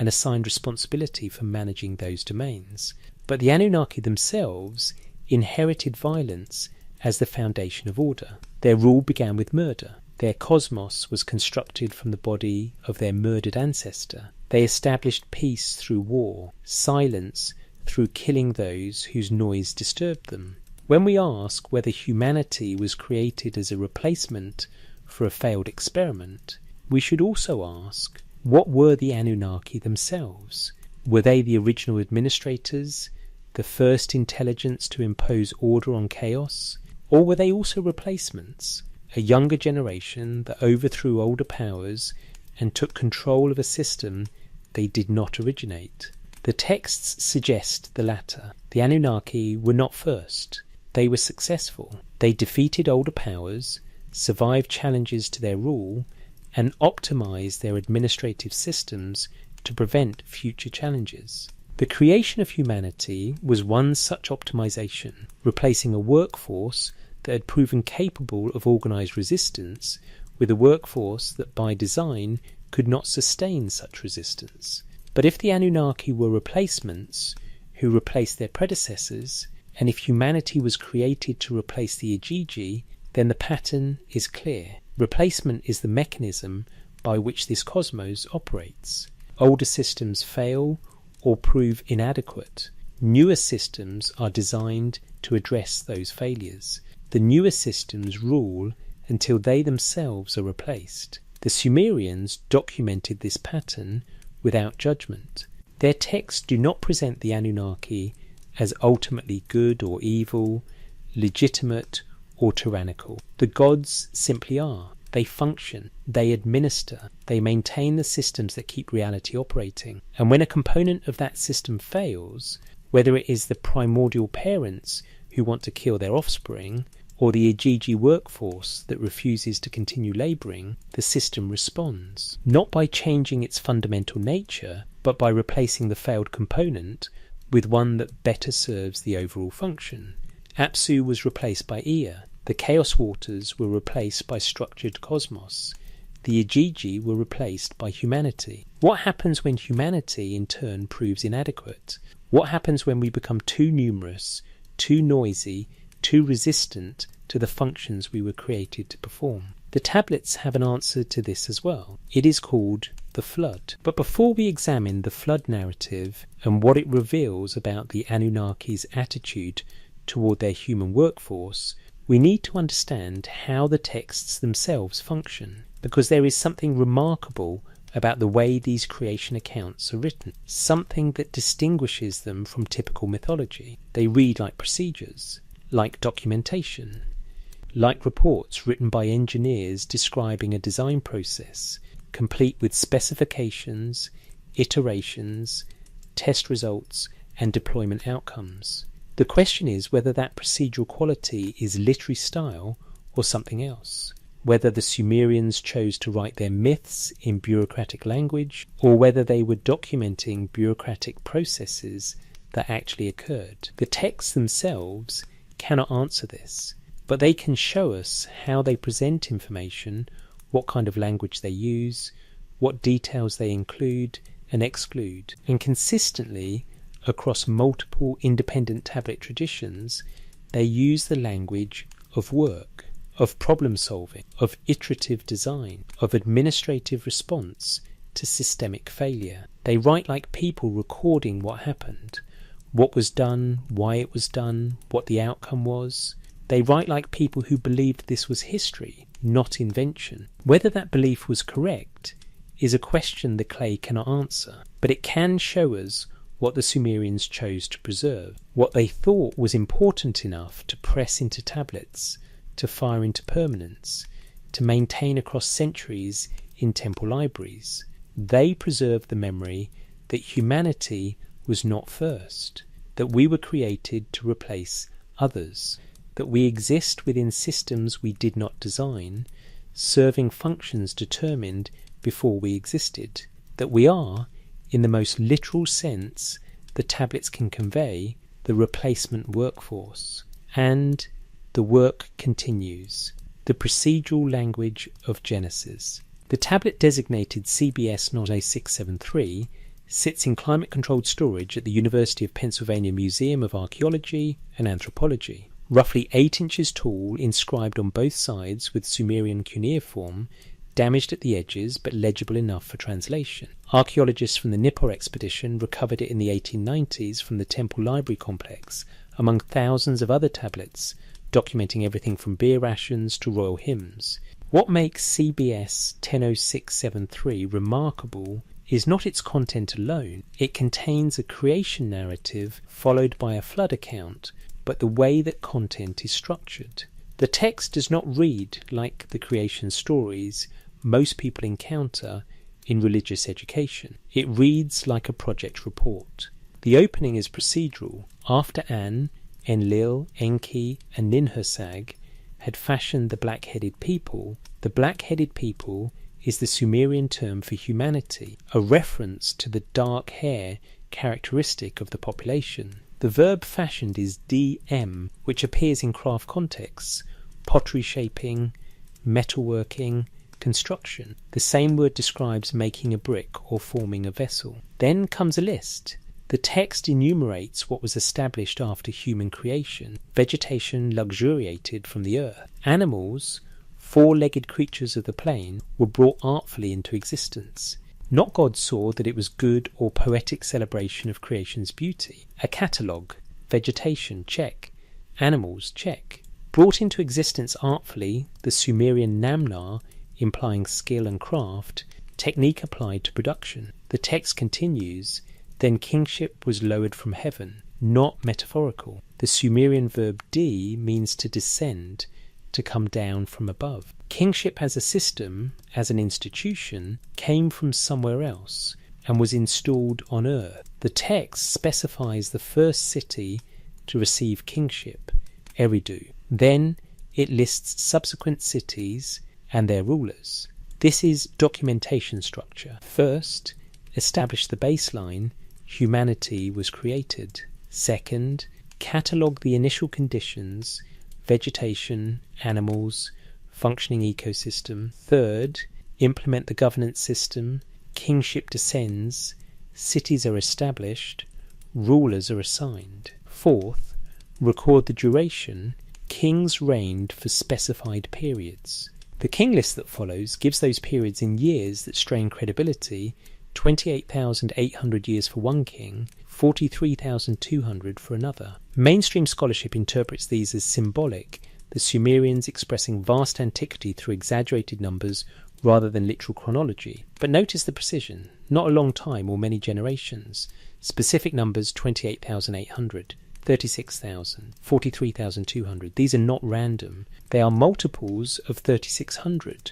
and assigned responsibility for managing those domains. But the Anunnaki themselves inherited violence as the foundation of order. Their rule began with murder. Their cosmos was constructed from the body of their murdered ancestor. They established peace through war, silence through killing those whose noise disturbed them. When we ask whether humanity was created as a replacement for a failed experiment, we should also ask, what were the Anunnaki themselves? Were they the original administrators, the first intelligence to impose order on chaos? Or were they also replacements, a younger generation that overthrew older powers and took control of a system they did not originate? The texts suggest the latter. The Anunnaki were not first. They were successful. They defeated older powers, survived challenges to their rule, and optimized their administrative systems to prevent future challenges. The creation of humanity was one such optimization, replacing a workforce that had proven capable of organized resistance with a workforce that by design could not sustain such resistance. But if the Anunnaki were replacements who replaced their predecessors, and if humanity was created to replace the Igigi, then the pattern is clear. Replacement is the mechanism by which this cosmos operates. Older systems fail or prove inadequate. Newer systems are designed to address those failures. The newer systems rule until they themselves are replaced. The Sumerians documented this pattern without judgment. Their texts do not present the Anunnaki as ultimately good or evil, legitimate or tyrannical. The gods simply are. They function, they administer, they maintain the systems that keep reality operating. And when a component of that system fails, whether it is the primordial parents who want to kill their offspring, or the Igigi workforce that refuses to continue labouring, the system responds, not by changing its fundamental nature, but by replacing the failed component with one that better serves the overall function. Apsu was replaced by Ea. The Chaos Waters were replaced by structured cosmos. The Igigi were replaced by humanity. What happens when humanity, in turn, proves inadequate? What happens when we become too numerous, too noisy, too resistant to the functions we were created to perform? The tablets have an answer to this as well. It is called the Flood. But before we examine the Flood narrative and what it reveals about the Anunnaki's attitude toward their human workforce, we need to understand how the texts themselves function, because there is something remarkable about the way these creation accounts are written, something that distinguishes them from typical mythology. They read like procedures, like documentation, like reports written by engineers describing a design process, complete with specifications, iterations, test results, and deployment outcomes. The question is whether that procedural quality is literary style or something else, whether the Sumerians chose to write their myths in bureaucratic language, or whether they were documenting bureaucratic processes that actually occurred. The texts themselves cannot answer this, but they can show us how they present information, what kind of language they use, what details they include and exclude, and consistently across multiple independent tablet traditions, they use the language of work, of problem solving, of iterative design, of administrative response to systemic failure. They write like people recording what happened, what was done, why it was done, what the outcome was. They write like people who believed this was history, not invention. Whether that belief was correct is a question the clay cannot answer, but it can show us what the Sumerians chose to preserve, what they thought was important enough to press into tablets, to fire into permanence, to maintain across centuries in temple libraries. They preserved the memory that humanity was not first, that we were created to replace others, that we exist within systems we did not design, serving functions determined before we existed, that we are, in the most literal sense the tablets can convey, the replacement workforce. And the work continues. The procedural language of Genesis. The tablet designated CBS 0673 sits in climate-controlled storage at the University of Pennsylvania Museum of Archaeology and Anthropology. Roughly 8 inches tall, inscribed on both sides with Sumerian cuneiform, damaged at the edges but legible enough for translation. Archaeologists from the Nippur expedition recovered it in the 1890s from the Temple Library complex, among thousands of other tablets, documenting everything from beer rations to royal hymns. What makes CBS 100673 remarkable is not its content alone. It contains a creation narrative followed by a flood account, but the way that content is structured. The text does not read like the creation stories most people encounter in religious education. It reads like a project report. The opening is procedural. After An, Enlil, Enki, and Ninhursag had fashioned the black-headed people, the black-headed people is the Sumerian term for humanity, a reference to the dark hair characteristic of the population. The verb fashioned is dm, which appears in craft contexts, pottery shaping, metalworking, construction. The same word describes making a brick or forming a vessel. Then comes a list. The text enumerates what was established after human creation. Vegetation luxuriated from the earth. Animals, 4-legged creatures of the plain, were brought artfully into existence. Not God saw that it was good or poetic celebration of creation's beauty. A catalogue. Vegetation, check. Animals, check. Brought into existence artfully, the Sumerian namnar, implying skill and craft, technique applied to production. The text continues, then kingship was lowered from heaven, not metaphorical. The Sumerian verb d means to descend, to come down from above. Kingship as a system, as an institution, came from somewhere else and was installed on earth. The text specifies the first city to receive kingship, Eridu. Then it lists subsequent cities and their rulers. This is documentation structure. First, establish the baseline, humanity was created. Second, catalogue the initial conditions, vegetation, animals, functioning ecosystem. Third, implement the governance system, kingship descends, cities are established, rulers are assigned. Fourth, record the duration, kings reigned for specified periods. The king list that follows gives those periods in years that strain credibility: 28,800 years for one king, 43,200 for another. Mainstream scholarship interprets these as symbolic, the Sumerians expressing vast antiquity through exaggerated numbers rather than literal chronology. But notice the precision: not a long time or many generations. Specific numbers: 28,800, 36,000, 43,200. These are not random. They are multiples of 3,600.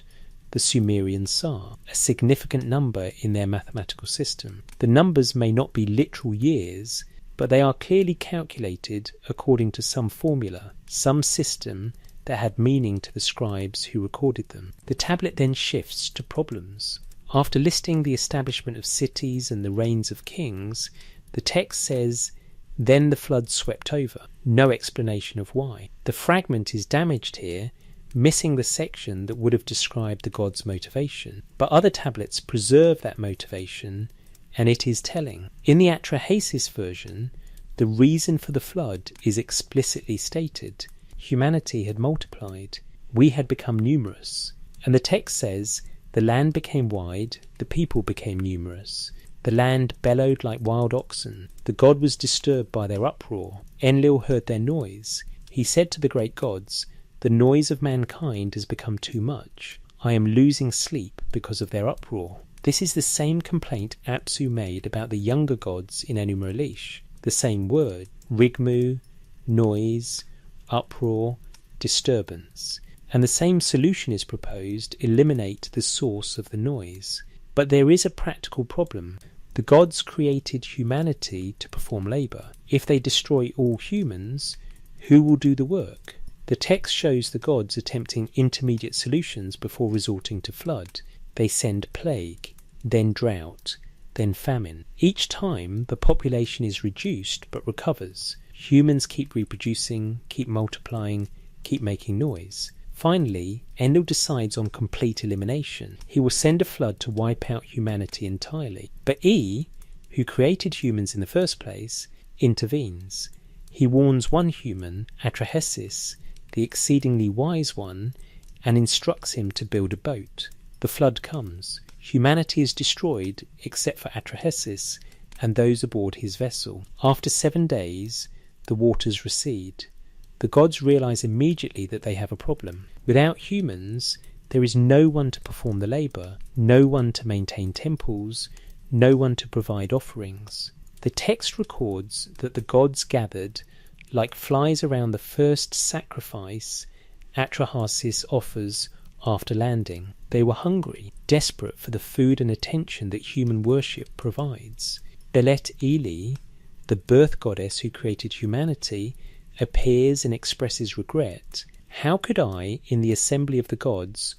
The Sumerians saw a significant number in their mathematical system. The numbers may not be literal years, but they are clearly calculated according to some formula, some system that had meaning to the scribes who recorded them. The tablet then shifts to problems. After listing the establishment of cities and the reigns of kings, the text says, then the flood swept over. No explanation of why. The fragment is damaged here, missing the section that would have described the god's motivation. But other tablets preserve that motivation, and it is telling. In the Atrahasis version, the reason for the flood is explicitly stated. Humanity had multiplied. We had become numerous. And the text says, the land became wide, the people became numerous. The land bellowed like wild oxen. The god was disturbed by their uproar. Enlil heard their noise. He said to the great gods, the noise of mankind has become too much. I am losing sleep because of their uproar. This is the same complaint Apsu made about the younger gods in Enuma Elish. The same word, rigmu, noise, uproar, disturbance. And the same solution is proposed: eliminate the source of the noise. But there is a practical problem. The gods created humanity to perform labour. If they destroy all humans, who will do the work? The text shows the gods attempting intermediate solutions before resorting to flood. They send plague, then drought, then famine. Each time the population is reduced but recovers. Humans keep reproducing, keep multiplying, keep making noise. Finally, Enlil decides on complete elimination. He will send a flood to wipe out humanity entirely. But E who created humans in the first place, intervenes. He warns one human, Atrahasis, the exceedingly wise one, and instructs him to build a boat. The flood comes. Humanity is destroyed except for Atrahasis and those aboard his vessel. After 7 days, the waters recede. The gods realize immediately that they have a problem. Without humans, there is no one to perform the labor, no one to maintain temples, no one to provide offerings. The text records that the gods gathered like flies around the first sacrifice Atrahasis offers after landing. They were hungry, desperate for the food and attention that human worship provides. Belet Eli, the birth goddess who created humanity, appears and expresses regret. How could I, in the assembly of the gods,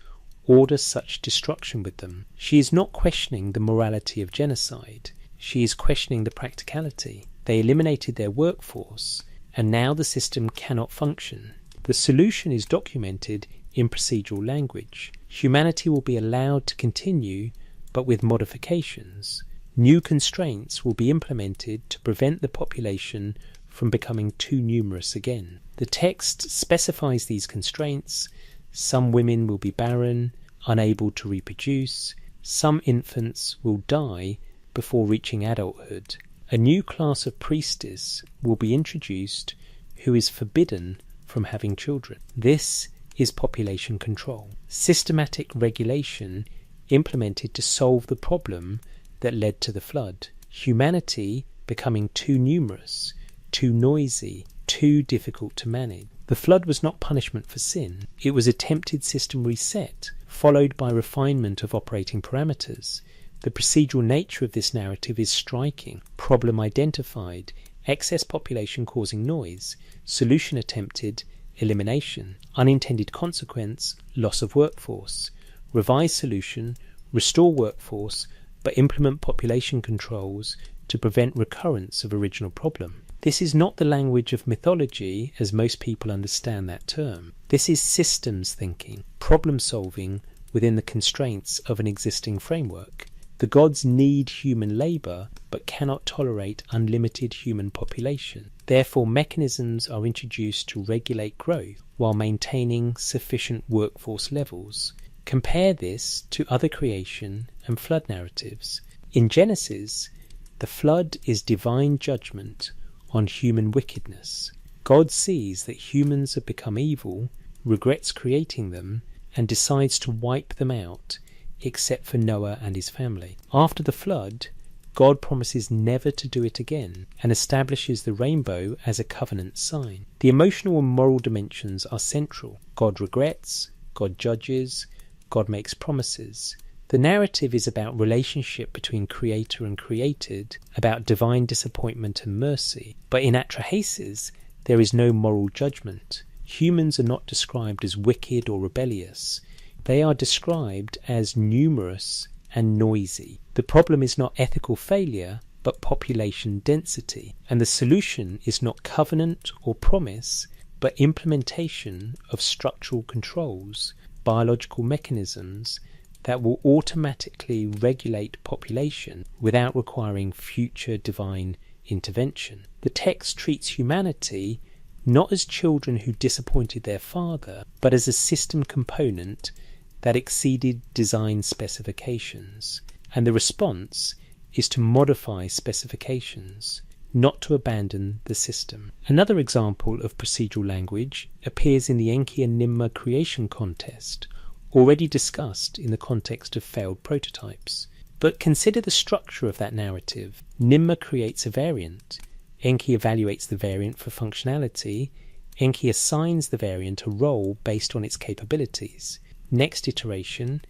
order such destruction with them? She is not questioning the morality of genocide. She is questioning the practicality. They eliminated their workforce, and now the system cannot function. The solution is documented in procedural language. Humanity will be allowed to continue, but with modifications. New constraints will be implemented to prevent the population from becoming too numerous again. The text specifies these constraints. Some women will be barren, unable to reproduce. Some infants will die before reaching adulthood. A new class of priestess will be introduced who is forbidden from having children. This is population control. Systematic regulation implemented to solve the problem that led to the flood. Humanity becoming too numerous, too noisy, too difficult to manage. The flood was not punishment for sin. It was attempted system reset, followed by refinement of operating parameters. The procedural nature of this narrative is striking. Problem identified, excess population causing noise, solution attempted, elimination, unintended consequence, loss of workforce, revised solution, restore workforce, but implement population controls to prevent recurrence of original problem. This is not the language of mythology as most people understand that term. This is systems thinking, problem solving within the constraints of an existing framework. The gods need human labour but cannot tolerate unlimited human population. Therefore, mechanisms are introduced to regulate growth while maintaining sufficient workforce levels. Compare this to other creation and flood narratives. In Genesis, the flood is divine judgment on human wickedness. God sees that humans have become evil, regrets creating them, and decides to wipe them out, except for Noah and his family. After the flood, God promises never to do it again and establishes the rainbow as a covenant sign. The emotional and moral dimensions are central. God regrets, God judges, God makes promises. The narrative is about relationship between creator and created, about divine disappointment and mercy. But in Atrahasis, there is no moral judgment. Humans are not described as wicked or rebellious. They are described as numerous and noisy. The problem is not ethical failure, but population density. And the solution is not covenant or promise, but implementation of structural controls, biological mechanisms that will automatically regulate population without requiring future divine intervention. The text treats humanity not as children who disappointed their father, but as a system component that exceeded design specifications. And the response is to modify specifications, not to abandon the system. Another example of procedural language appears in the Enki and Ninmah creation contest, already discussed in the context of failed prototypes. But consider the structure of that narrative. Ninmah creates a variant. Enki evaluates the variant for functionality. Enki assigns the variant a role based on its capabilities. Next iteration,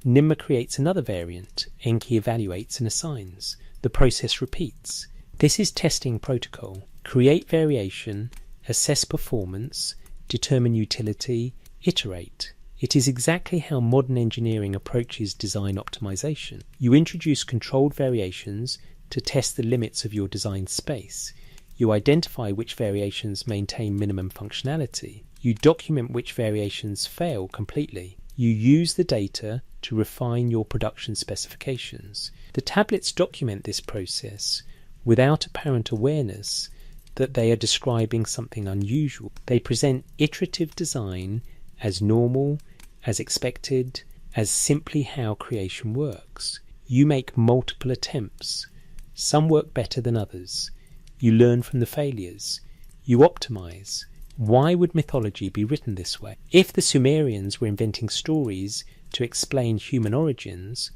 Ninmah creates another variant. Enki evaluates and assigns. The process repeats. This is testing protocol. Create variation, assess performance, determine utility, iterate. It is exactly how modern engineering approaches design optimization. You introduce controlled variations to test the limits of your design space. You identify which variations maintain minimum functionality. You document which variations fail completely. You use the data to refine your production specifications. The tablets document this process without apparent awareness that they are describing something unusual. They present iterative design as normal, as expected, as simply how creation works. You make multiple attempts. Some work better than others. You learn from the failures. You optimize. Why would mythology be written this way? If the Sumerians were inventing stories to explain human origins,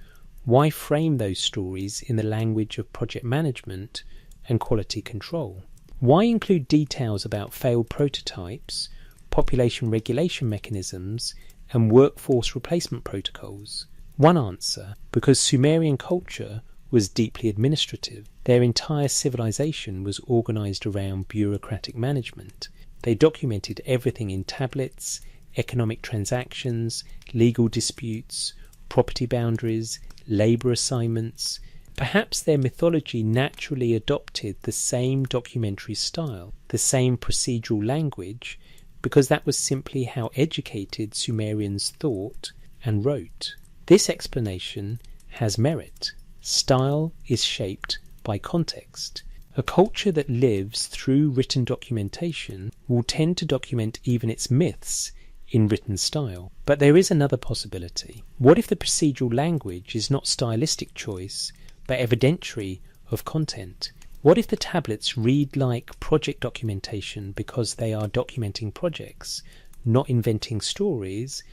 why frame those stories in the language of project management and quality control? Why include details about failed prototypes, population regulation mechanisms, and workforce replacement protocols? One answer: because Sumerian culture was deeply administrative. Their entire civilization was organized around bureaucratic management. They documented everything in tablets, economic transactions, legal disputes, property boundaries, labor assignments. Perhaps their mythology naturally adopted the same documentary style, the same procedural language, because that was simply how educated Sumerians thought and wrote. This explanation has merit. Style is shaped by context. A culture that lives through written documentation will tend to document even its myths in written style. But there is another possibility. What if the procedural language is not stylistic choice, but evidentiary of content? What if the tablets read like project documentation because they are documenting projects, not inventing stories,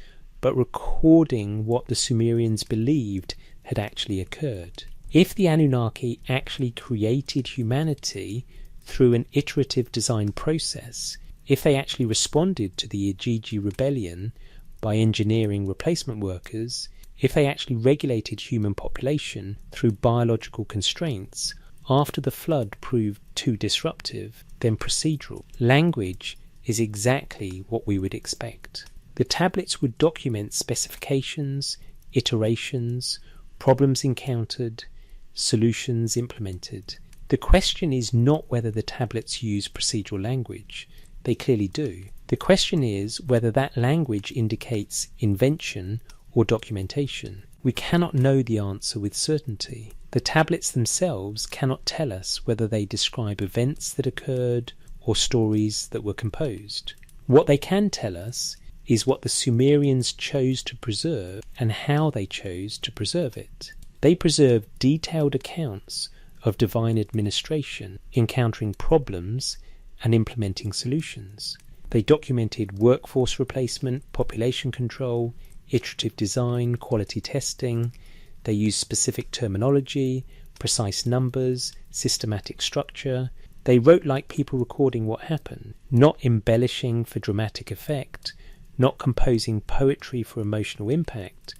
but recording what the Sumerians believed had actually occurred? If the Anunnaki actually created humanity through an iterative design process, if they actually responded to the Igigi rebellion by engineering replacement workers, if they actually regulated human population through biological constraints after the flood proved too disruptive, then procedural language is exactly what we would expect. The tablets would document specifications, iterations, problems encountered, solutions implemented. The question is not whether the tablets use procedural language. They clearly do. The question is whether that language indicates invention or documentation. We cannot know the answer with certainty. The tablets themselves cannot tell us whether they describe events that occurred or stories that were composed. What they can tell us is what the Sumerians chose to preserve and how they chose to preserve it. They preserved detailed accounts of divine administration, encountering problems and implementing solutions. They documented workforce replacement, population control, iterative design, quality testing. They used specific terminology, precise numbers, systematic structure. They wrote like people recording what happened, not embellishing for dramatic effect, not composing poetry for emotional impact,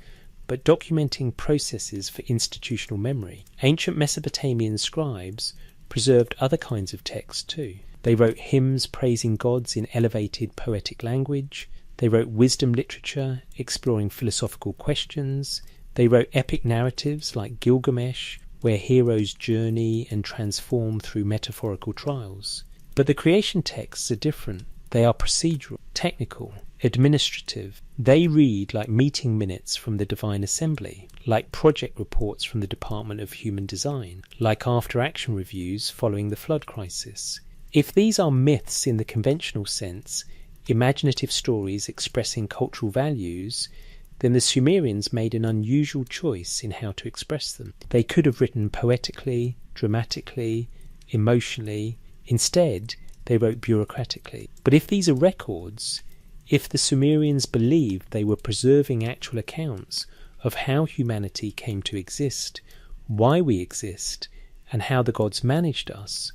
but documenting processes for institutional memory. Ancient Mesopotamian scribes preserved other kinds of texts too. They wrote hymns praising gods in elevated poetic language. They wrote wisdom literature exploring philosophical questions. They wrote epic narratives like Gilgamesh, where heroes journey and transform through metaphorical trials. But the creation texts are different. They are procedural, technical, administrative. They read like meeting minutes from the Divine Assembly, like project reports from the Department of Human Design, like after-action reviews following the flood crisis. If these are myths in the conventional sense, imaginative stories expressing cultural values, then the Sumerians made an unusual choice in how to express them. They could have written poetically, dramatically, emotionally. Instead, they wrote bureaucratically. But if these are records, if the Sumerians believed they were preserving actual accounts of how humanity came to exist, why we exist, and how the gods managed us,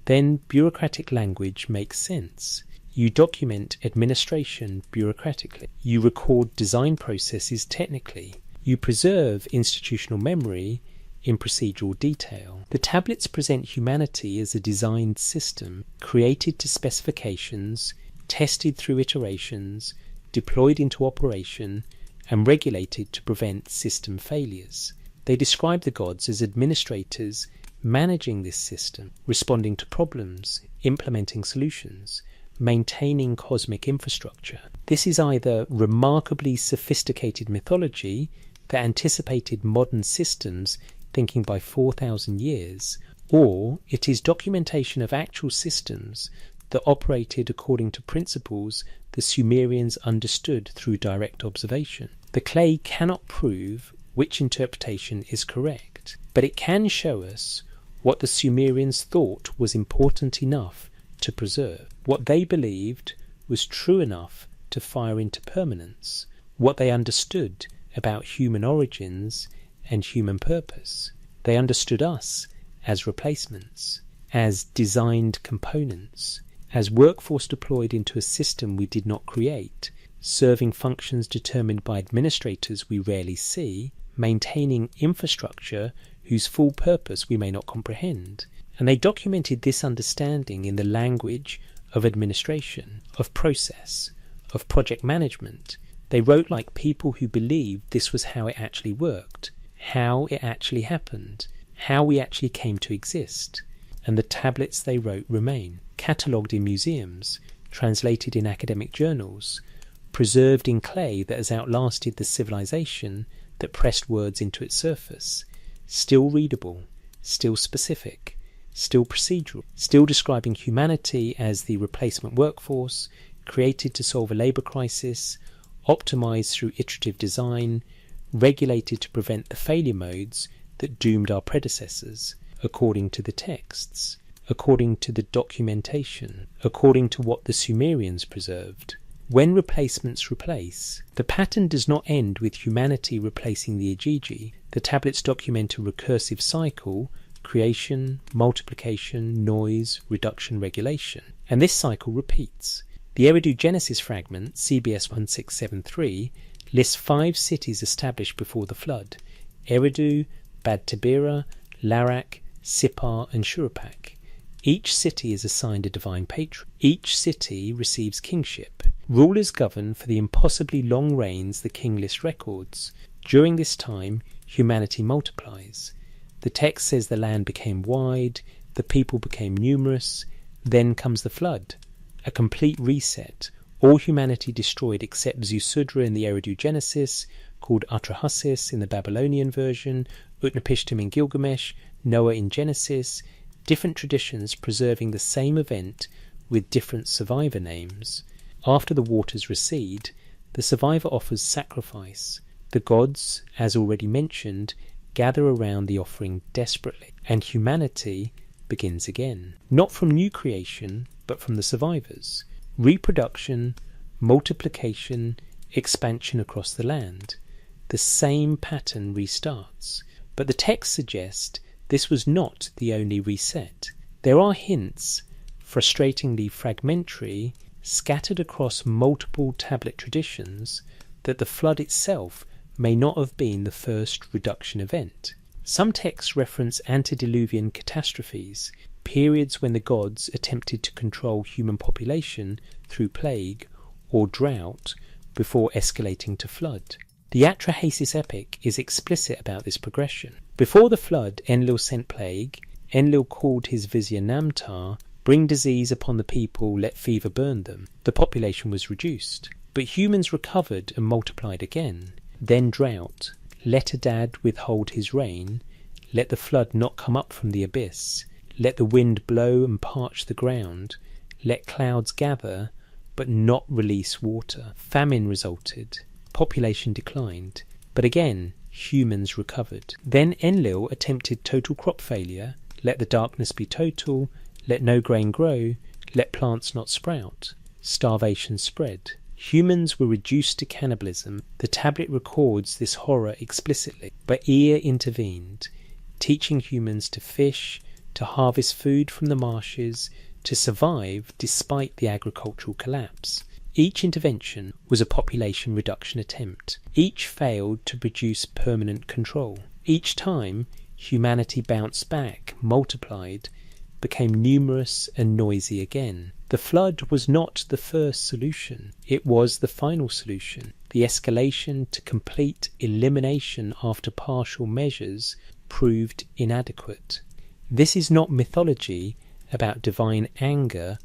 then bureaucratic language makes sense. You document administration bureaucratically. You record design processes technically. You preserve institutional memory in procedural detail. The tablets present humanity as a designed system, created to specifications, tested through iterations, deployed into operation, and regulated to prevent system failures. They describe the gods as administrators managing this system, responding to problems, implementing solutions, maintaining cosmic infrastructure. This is either remarkably sophisticated mythology that anticipated modern systems thinking by 4,000 years, or it is documentation of actual systems that operated according to principles the Sumerians understood through direct observation. The clay cannot prove which interpretation is correct, but it can show us what the Sumerians thought was important enough to preserve, what they believed was true enough to fire into permanence, what they understood about human origins and human purpose. They understood us as replacements, as designed components, as workforce deployed into a system we did not create, serving functions determined by administrators we rarely see, maintaining infrastructure whose full purpose we may not comprehend. And they documented this understanding in the language of administration, of process, of project management. They wrote like people who believed this was how it actually worked, how it actually happened, how we actually came to exist. And the tablets they wrote remain, catalogued in museums, translated in academic journals, preserved in clay that has outlasted the civilization that pressed words into its surface, still readable, still specific, still procedural, still describing humanity as the replacement workforce, created to solve a labour crisis, optimised through iterative design, regulated to prevent the failure modes that doomed our predecessors, according to the texts, according to the documentation, according to what the Sumerians preserved. When replacements replace, the pattern does not end with humanity replacing the Igigi. The tablets document a recursive cycle: creation, multiplication, noise, reduction, regulation. And this cycle repeats. The Eridu Genesis fragment, CBS 1673, lists 5 cities established before the flood: Eridu, Bad Tabira, Larak, Sippar, and Shuruppak. Each city is assigned a divine patron. Each city receives kingship. Rulers govern for the impossibly long reigns the king list records. During this time, humanity multiplies. The text says the land became wide, the people became numerous, then comes the flood. A complete reset, all humanity destroyed except Zusudra in the Eridu Genesis, called Atrahasis in the Babylonian version, Utnapishtim in Gilgamesh, Noah in Genesis, different traditions preserving the same event with different survivor names. After the waters recede, the survivor offers sacrifice. The gods, as already mentioned, gather around the offering desperately, and humanity begins again. Not from new creation, but from the survivors. Reproduction, multiplication, expansion across the land. The same pattern restarts. But the text suggests this was not the only reset. There are hints, frustratingly fragmentary, scattered across multiple tablet traditions, that the flood itself may not have been the first reduction event. Some texts reference antediluvian catastrophes, periods when the gods attempted to control human population through plague or drought before escalating to flood. The Atrahasis epic is explicit about this progression. Before the flood, Enlil sent plague. Enlil called his vizier Namtar, "Bring disease upon the people, let fever burn them." The population was reduced. But humans recovered and multiplied again. Then drought. Let Adad withhold his rain. Let the flood not come up from the abyss. Let the wind blow and parch the ground. Let clouds gather, but not release water. Famine resulted. Population declined. But again, humans recovered. Then Enlil attempted total crop failure. Let the darkness be total. Let no grain grow. Let plants not sprout. Starvation spread. Humans were reduced to cannibalism. The tablet records this horror explicitly. But Ea intervened, teaching humans to fish, to harvest food from the marshes, to survive despite the agricultural collapse. Each intervention was a population reduction attempt. Each failed to produce permanent control. Each time, humanity bounced back, multiplied, became numerous and noisy again. The flood was not the first solution. It was the final solution. The escalation to complete elimination after partial measures proved inadequate. This is not mythology about divine anger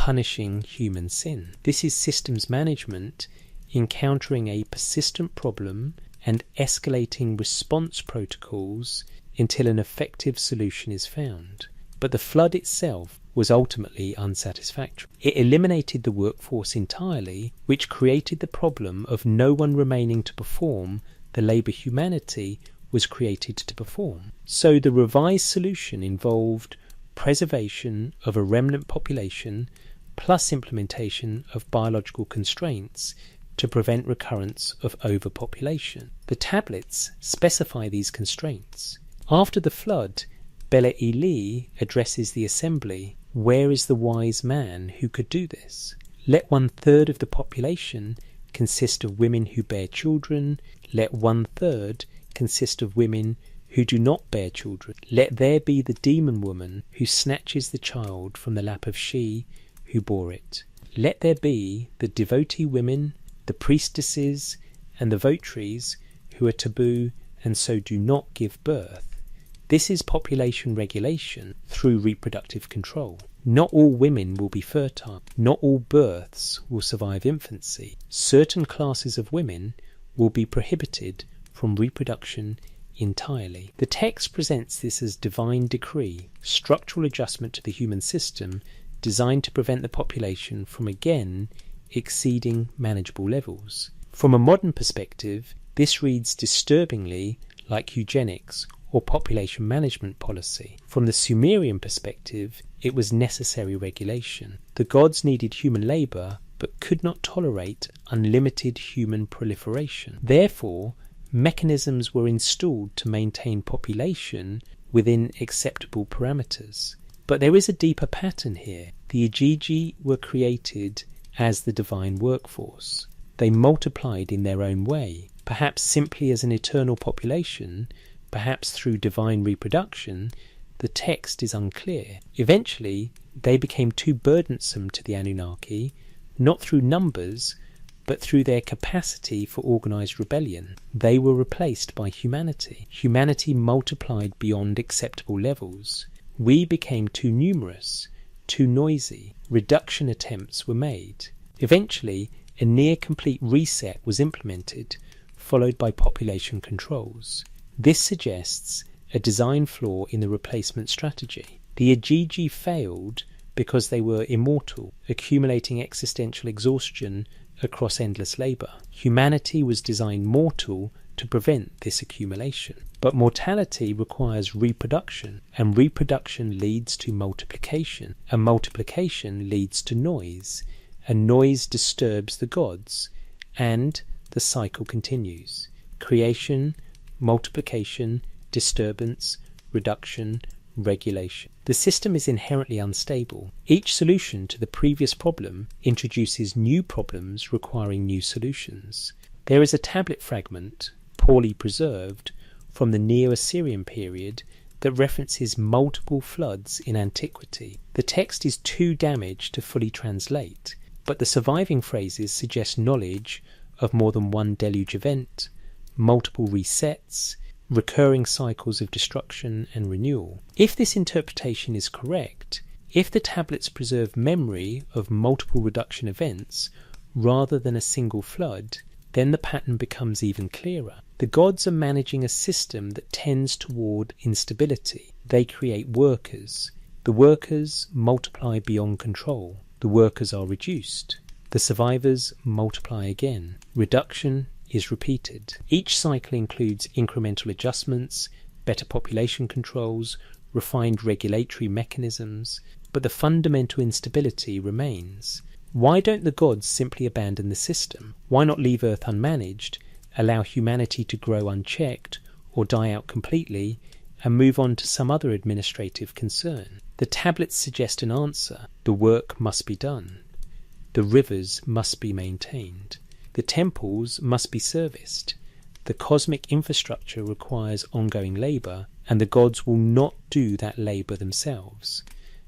punishing human sin. This is systems management encountering a persistent problem and escalating response protocols until an effective solution is found. But the flood itself was ultimately unsatisfactory. It eliminated the workforce entirely, which created the problem of no one remaining to perform the labour humanity was created to perform. So the revised solution involved preservation of a remnant population plus implementation of biological constraints to prevent recurrence of overpopulation. The tablets specify these constraints. After the flood, Bela Ili addresses the assembly. Where is the wise man who could do this? Let 1/3 of the population consist of women who bear children. Let 1/3 consist of women who do not bear children. Let there be the demon woman who snatches the child from the lap of she who bore it. Let there be the devotee women, the priestesses, and the votaries who are taboo and so do not give birth. This is population regulation through reproductive control. Not all women will be fertile. Not all births will survive infancy. Certain classes of women will be prohibited from reproduction entirely. The text presents this as divine decree, structural adjustment to the human system designed to prevent the population from again exceeding manageable levels. From a modern perspective, this reads disturbingly like eugenics or population management policy. From the Sumerian perspective, it was necessary regulation. The gods needed human labour, but could not tolerate unlimited human proliferation. Therefore, mechanisms were installed to maintain population within acceptable parameters. But there is a deeper pattern here. The Igigi were created as the divine workforce. They multiplied in their own way, perhaps simply as an eternal population, perhaps through divine reproduction. The text is unclear. Eventually, they became too burdensome to the Anunnaki, not through numbers, but through their capacity for organised rebellion. They were replaced by humanity. Humanity multiplied beyond acceptable levels. We became too numerous, too noisy. Reduction attempts were made. Eventually, a near-complete reset was implemented, followed by population controls. This suggests a design flaw in the replacement strategy. The Igigi failed because they were immortal, accumulating existential exhaustion across endless labour. Humanity was designed mortal to prevent this accumulation. But mortality requires reproduction, and reproduction leads to multiplication, and multiplication leads to noise, and noise disturbs the gods, and the cycle continues. Creation, multiplication, disturbance, reduction, regulation. The system is inherently unstable. Each solution to the previous problem introduces new problems requiring new solutions. There is a tablet fragment, poorly preserved, from the Neo-Assyrian period that references multiple floods in antiquity. The text is too damaged to fully translate, but the surviving phrases suggest knowledge of more than one deluge event, multiple resets, recurring cycles of destruction and renewal. If this interpretation is correct, if the tablets preserve memory of multiple reduction events rather than a single flood, then the pattern becomes even clearer. The gods are managing a system that tends toward instability. They create workers. The workers multiply beyond control. The workers are reduced. The survivors multiply again. Reduction is repeated. Each cycle includes incremental adjustments, better population controls, refined regulatory mechanisms, but the fundamental instability remains. Why don't the gods simply abandon the system? Why not leave Earth unmanaged, allow humanity to grow unchecked or die out completely, and move on to some other administrative concern? The tablets suggest an answer. The work must be done. The rivers must be maintained. The temples must be serviced. The cosmic infrastructure requires ongoing labour, and the gods will not do that labour themselves.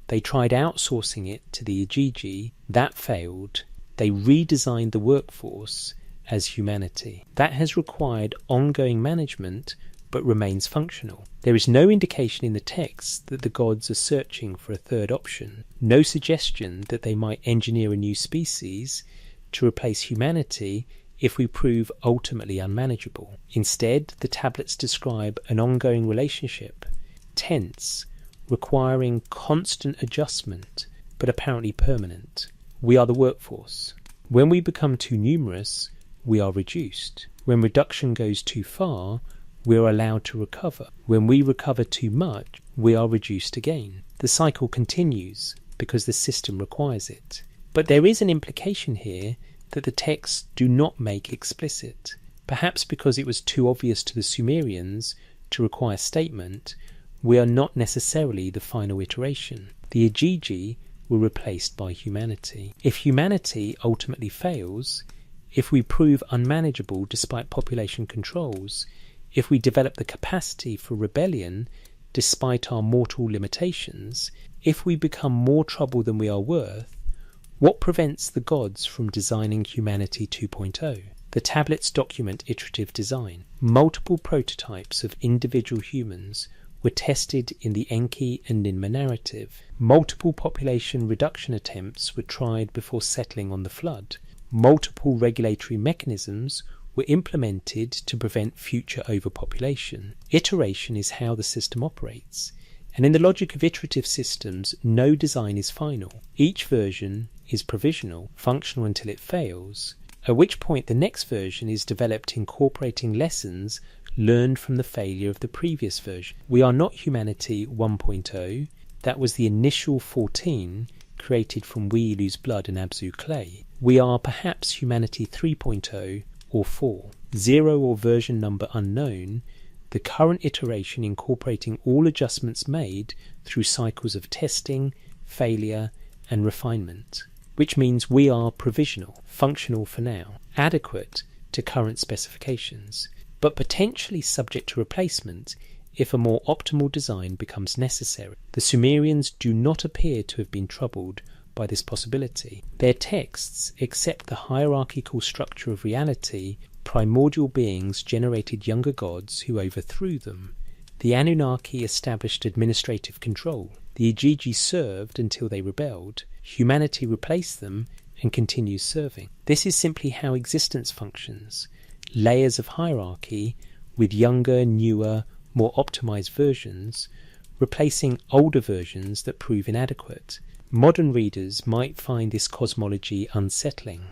They tried outsourcing it to the Igigi. That failed. They redesigned the workforce as humanity. That has required ongoing management, but remains functional. There is no indication in the text that the gods are searching for a third option, no suggestion that they might engineer a new species to replace humanity if we prove ultimately unmanageable. Instead, the tablets describe an ongoing relationship, tense, requiring constant adjustment, but apparently permanent. We are the workforce. When we become too numerous, we are reduced. When reduction goes too far, we are allowed to recover. When we recover too much, we are reduced again. The cycle continues because the system requires it. But there is an implication here that the texts do not make explicit. Perhaps because it was too obvious to the Sumerians to require statement, we are not necessarily the final iteration. The Igigi were replaced by humanity. If humanity ultimately fails, if we prove unmanageable despite population controls, if we develop the capacity for rebellion despite our mortal limitations, if we become more trouble than we are worth, what prevents the gods from designing humanity 2.0? The tablets document iterative design. Multiple prototypes of individual humans were tested in the Enki and Ninmah narrative. Multiple population reduction attempts were tried before settling on the flood. Multiple regulatory mechanisms were implemented to prevent future overpopulation. Iteration is how the system operates, and in the logic of iterative systems, no design is final. Each version is provisional, functional until it fails, at which point the next version is developed incorporating lessons learned from the failure of the previous version. We are not humanity 1.0, that was the initial 14 created from Wheelu's blood and Abzu clay. We are perhaps humanity 3.0 or 4. 0 or version number unknown, the current iteration incorporating all adjustments made through cycles of testing, failure and refinement, which means we are provisional, functional for now, adequate to current specifications, but potentially subject to replacement if a more optimal design becomes necessary. The Sumerians do not appear to have been troubled by this possibility. Their texts accept the hierarchical structure of reality. Primordial beings generated younger gods who overthrew them. The Anunnaki established administrative control. The Igigi served until they rebelled. Humanity replaced them and continues serving. This is simply how existence functions. Layers of hierarchy with younger, newer, more optimized versions, replacing older versions that prove inadequate. Modern readers might find this cosmology unsettling.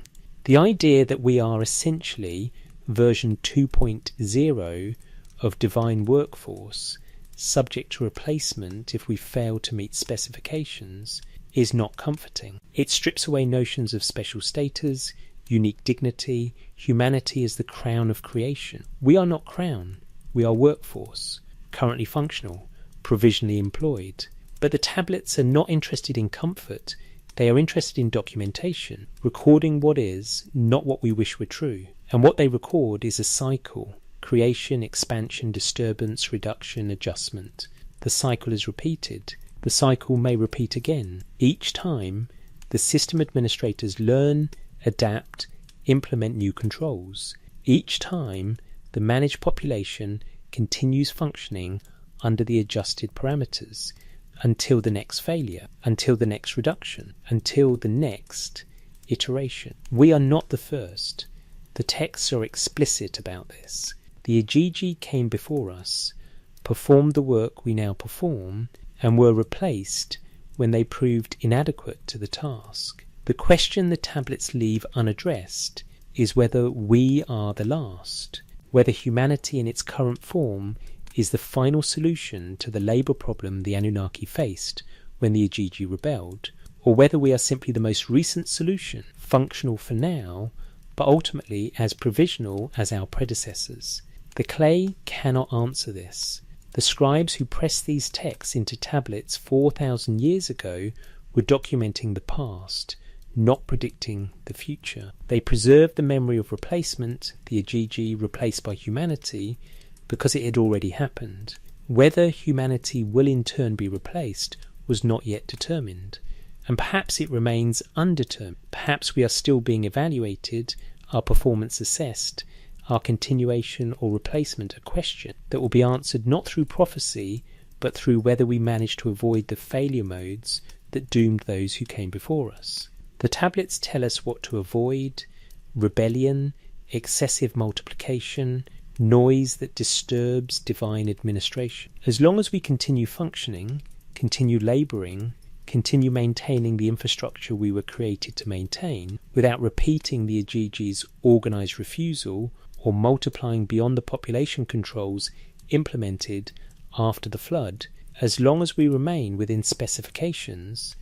The idea that we are essentially version 2.0 of divine workforce, subject to replacement if we fail to meet specifications, is not comforting. It strips away notions of special status, unique dignity, humanity as the crown of creation. We are not crown, we are workforce, currently functional, provisionally employed. But the tablets are not interested in comfort, they are interested in documentation, recording what is, not what we wish were true. And what they record is a cycle: creation, expansion, disturbance, reduction, adjustment. The cycle is repeated. The cycle may repeat again. Each time, the system administrators learn, adapt, implement new controls. Each time, the managed population continues functioning under the adjusted parameters, until the next failure, until the next reduction, until the next iteration. We are not the first. The texts are explicit about this. The Igigi came before us, performed the work we now perform, and were replaced when they proved inadequate to the task. The question the tablets leave unaddressed is whether we are the last, whether humanity in its current form is the final solution to the labour problem the Anunnaki faced when the Igigi rebelled, or whether we are simply the most recent solution, functional for now, but ultimately as provisional as our predecessors. The clay cannot answer this. The scribes who pressed these texts into tablets 4,000 years ago were documenting the past, not predicting the future. They preserved the memory of replacement, the Igigi replaced by humanity, because it had already happened. Whether humanity will in turn be replaced was not yet determined, and perhaps it remains undetermined. Perhaps we are still being evaluated, our performance assessed, our continuation or replacement a question that will be answered not through prophecy, but through whether we manage to avoid the failure modes that doomed those who came before us. The tablets tell us what to avoid: rebellion, excessive multiplication, noise that disturbs divine administration. As long as we continue functioning, continue labouring, continue maintaining the infrastructure we were created to maintain, without repeating the Ajiji's organised refusal or multiplying beyond the population controls implemented after the flood, as long as we remain within specifications,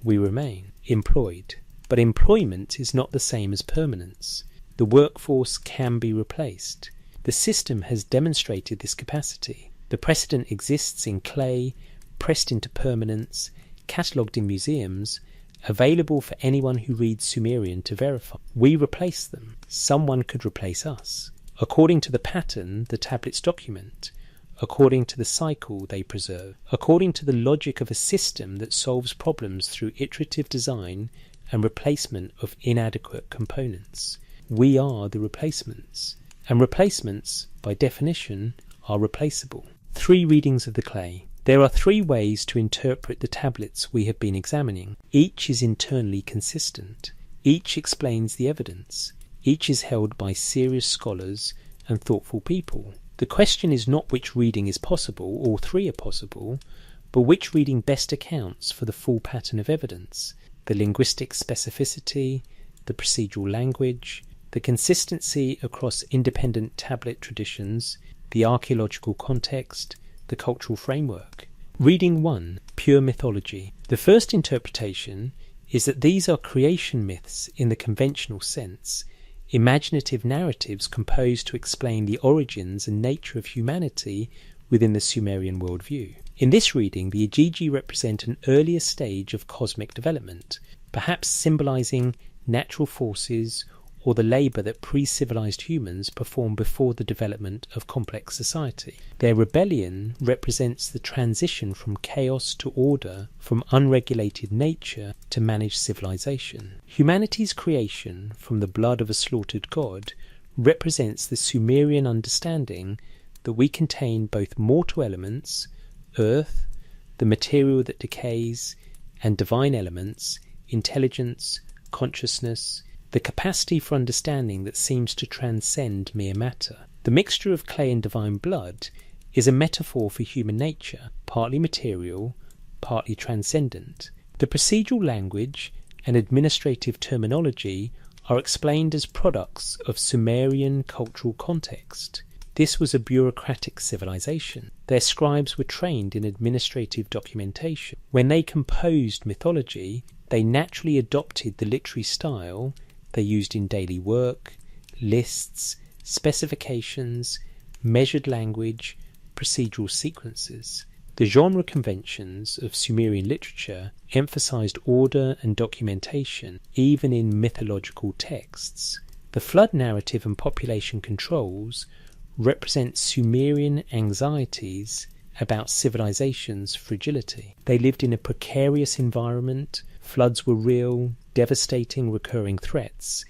we remain employed. But employment is not the same as permanence. The workforce can be replaced. The system has demonstrated this capacity. The precedent exists in clay, pressed into permanence, catalogued in museums, available for anyone who reads Sumerian to verify. We replace them. Someone could replace us. According to the pattern the tablets document, according to the cycle they preserve, according to the logic of a system that solves problems through iterative design and replacement of inadequate components. We are the replacements. And replacements, by definition, are replaceable. 3 readings of the clay. There are 3 ways to interpret the tablets we have been examining. Each is internally consistent. Each explains the evidence. Each is held by serious scholars and thoughtful people. The question is not which reading is possible, all 3 are possible, but which reading best accounts for the full pattern of evidence, the linguistic specificity, the procedural language, the consistency across independent tablet traditions, the archaeological context, the cultural framework. Reading 1, Pure Mythology. The first interpretation is that these are creation myths in the conventional sense, imaginative narratives composed to explain the origins and nature of humanity within the Sumerian worldview. In this reading, the Ajiji represent an earlier stage of cosmic development, perhaps symbolizing natural forces or the labour that pre-civilized humans performed before the development of complex society. Their rebellion represents the transition from chaos to order, from unregulated nature to managed civilization. Humanity's creation from the blood of a slaughtered god represents the Sumerian understanding that we contain both mortal elements, earth, the material that decays, and divine elements, intelligence, consciousness, the capacity for understanding that seems to transcend mere matter. The mixture of clay and divine blood is a metaphor for human nature, partly material, partly transcendent. The procedural language and administrative terminology are explained as products of Sumerian cultural context. This was a bureaucratic civilization. Their scribes were trained in administrative documentation. When they composed mythology, they naturally adopted the literary style they used in daily work, lists, specifications, measured language, procedural sequences. The genre conventions of Sumerian literature emphasized order and documentation, even in mythological texts. The flood narrative and population controls represent Sumerian anxieties about civilization's fragility. They lived in a precarious environment. Floods were real, devastating recurring threats.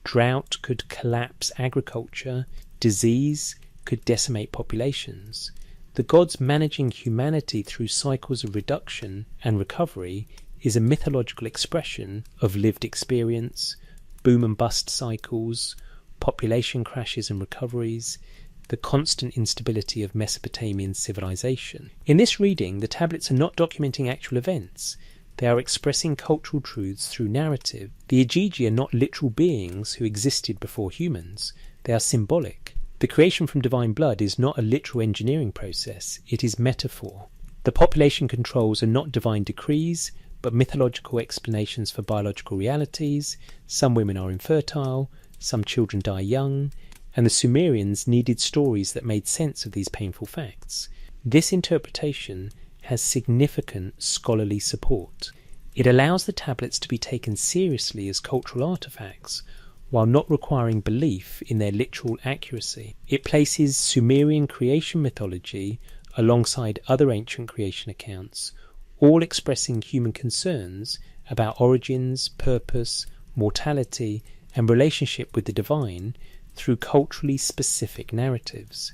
Drought could collapse agriculture. Disease could decimate populations. The gods managing humanity through cycles of reduction and recovery is a mythological expression of lived experience, boom and bust cycles, population crashes and recoveries, the constant instability of Mesopotamian civilization. In this reading, the tablets are not documenting actual events. They are expressing cultural truths through narrative. The Ajiji are not literal beings who existed before humans. They are symbolic. The creation from divine blood is not a literal engineering process. It is metaphor. The population controls are not divine decrees, but mythological explanations for biological realities. Some women are infertile, some children die young, and the Sumerians needed stories that made sense of these painful facts. This interpretation has significant scholarly support. It allows the tablets to be taken seriously as cultural artifacts, while not requiring belief in their literal accuracy. It places Sumerian creation mythology alongside other ancient creation accounts, all expressing human concerns about origins, purpose, mortality, and relationship with the divine through culturally specific narratives.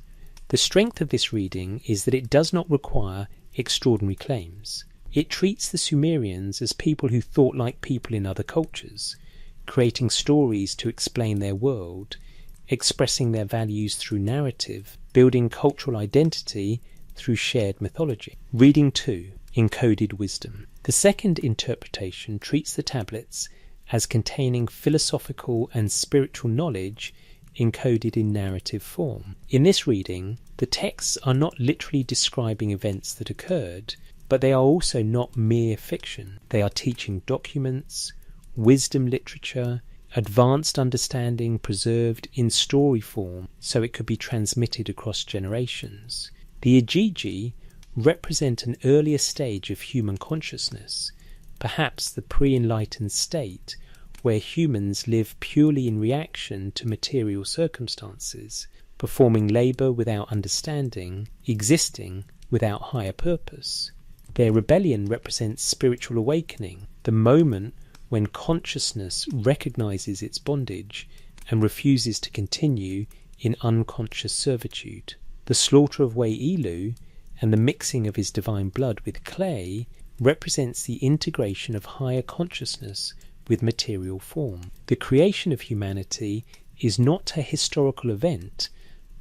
The strength of this reading is that it does not require extraordinary claims. It treats the Sumerians as people who thought like people in other cultures, creating stories to explain their world, expressing their values through narrative, building cultural identity through shared mythology. Reading 2. Encoded Wisdom. The second interpretation treats the tablets as containing philosophical and spiritual knowledge encoded in narrative form. In this reading, the texts are not literally describing events that occurred, but they are also not mere fiction. They are teaching documents, wisdom literature, advanced understanding preserved in story form so it could be transmitted across generations. The Igigi represent an earlier stage of human consciousness, perhaps the pre-enlightened state where humans live purely in reaction to material circumstances, performing labour without understanding, existing without higher purpose. Their rebellion represents spiritual awakening, the moment when consciousness recognises its bondage and refuses to continue in unconscious servitude. The slaughter of Wei-Ilu and the mixing of his divine blood with clay represents the integration of higher consciousness with material form. The creation of humanity is not a historical event,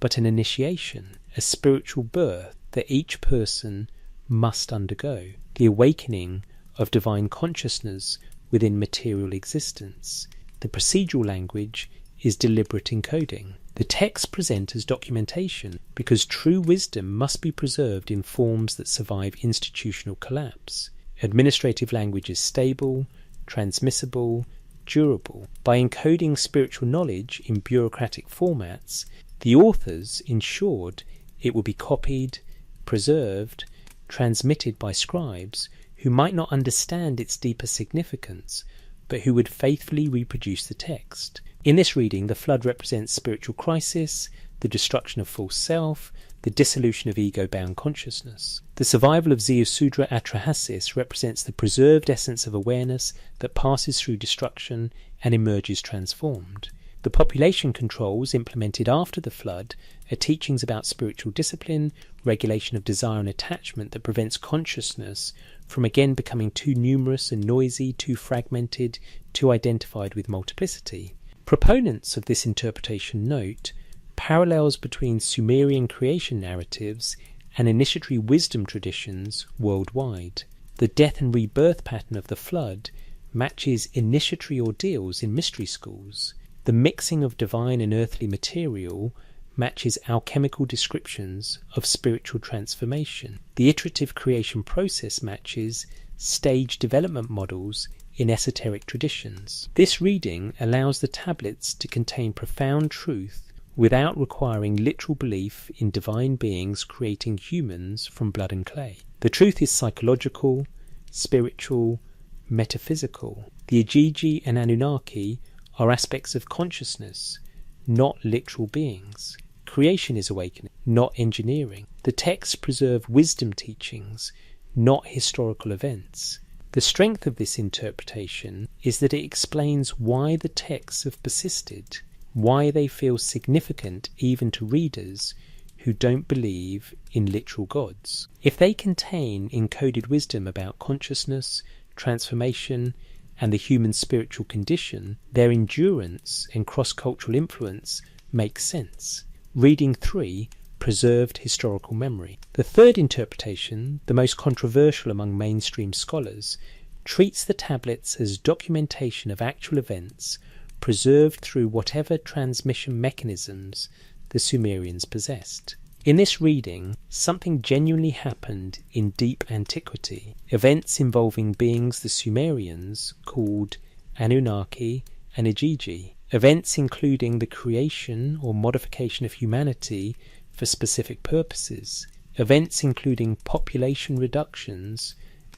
but an initiation, a spiritual birth that each person must undergo, the awakening of divine consciousness within material existence. The procedural language is deliberate encoding. The texts present as documentation because true wisdom must be preserved in forms that survive institutional collapse. Administrative language is stable, transmissible, durable. By encoding spiritual knowledge in bureaucratic formats, the authors ensured it would be copied, preserved, transmitted by scribes who might not understand its deeper significance, but who would faithfully reproduce the text. In this reading, the flood represents spiritual crisis, the destruction of false self, the dissolution of ego-bound consciousness. The survival of Ziusudra Atrahasis represents the preserved essence of awareness that passes through destruction and emerges transformed. The population controls implemented after the flood are teachings about spiritual discipline, regulation of desire and attachment that prevents consciousness from again becoming too numerous and noisy, too fragmented, too identified with multiplicity. Proponents of this interpretation note parallels between Sumerian creation narratives and initiatory wisdom traditions worldwide. The death and rebirth pattern of the flood matches initiatory ordeals in mystery schools. The mixing of divine and earthly material matches alchemical descriptions of spiritual transformation. The iterative creation process matches stage development models in esoteric traditions. This reading allows the tablets to contain profound truth without requiring literal belief in divine beings creating humans from blood and clay. The truth is psychological, spiritual, metaphysical. The Igigi and Anunnaki are aspects of consciousness, not literal beings. Creation is awakening, not engineering. The texts preserve wisdom teachings, not historical events. The strength of this interpretation is that it explains why the texts have persisted, why they feel significant even to readers who don't believe in literal gods. If they contain encoded wisdom about consciousness, transformation, and the human spiritual condition, their endurance and cross-cultural influence makes sense. Reading 3, Preserved Historical Memory. The third interpretation, the most controversial among mainstream scholars, treats the tablets as documentation of actual events preserved through whatever transmission mechanisms the Sumerians possessed. In this reading, something genuinely happened in deep antiquity, events involving beings the Sumerians called Anunnaki and Igigi, events including the creation or modification of humanity for specific purposes, events including population reductions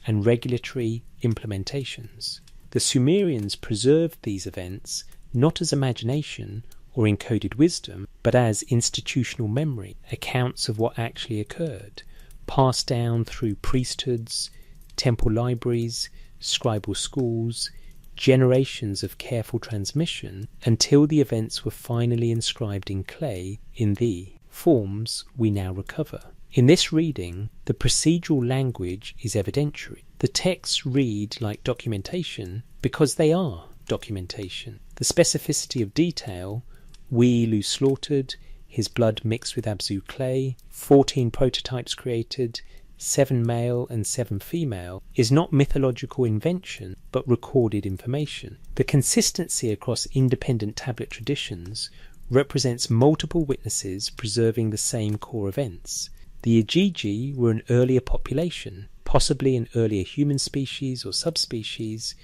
and regulatory implementations. The Sumerians preserved these events not as imagination or encoded wisdom, but as institutional memory, accounts of what actually occurred, passed down through priesthoods, temple libraries, scribal schools, generations of careful transmission until the events were finally inscribed in clay in the forms we now recover. In this reading, the procedural language is evidentiary. The texts read like documentation because they are documentation. The specificity of detail, Wee-Lu slaughtered, his blood mixed with Abzu clay, 14 prototypes created, 7 male and 7 female, is not mythological invention but recorded information. The consistency across independent tablet traditions represents multiple witnesses preserving the same core events. The Igigi were an earlier population, possibly an earlier human species or subspecies,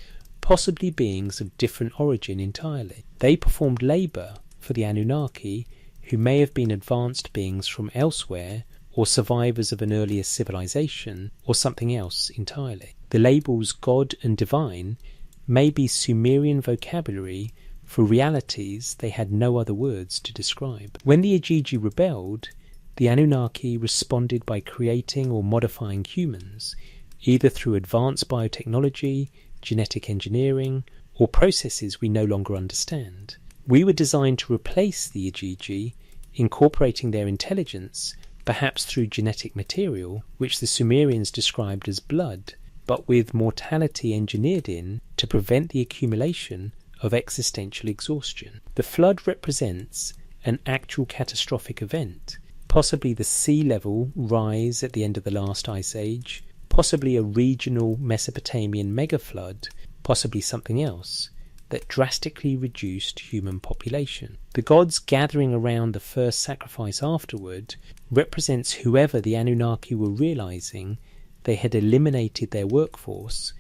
possibly beings of different origin entirely. They performed labour for the Anunnaki, who may have been advanced beings from elsewhere, or survivors of an earlier civilization, or something else entirely. The labels God and Divine may be Sumerian vocabulary for realities they had no other words to describe. When the Igigi rebelled, the Anunnaki responded by creating or modifying humans, either through advanced biotechnology, genetic engineering, or processes we no longer understand. We were designed to replace the Igigi, incorporating their intelligence, perhaps through genetic material, which the Sumerians described as blood, but with mortality engineered in to prevent the accumulation of existential exhaustion. The flood represents an actual catastrophic event, possibly the sea level rise at the end of the last ice age, possibly a regional Mesopotamian megaflood, possibly something else, that drastically reduced human population. The gods gathering around the first sacrifice afterward represents whoever the Anunnaki were realizing they had eliminated their workforce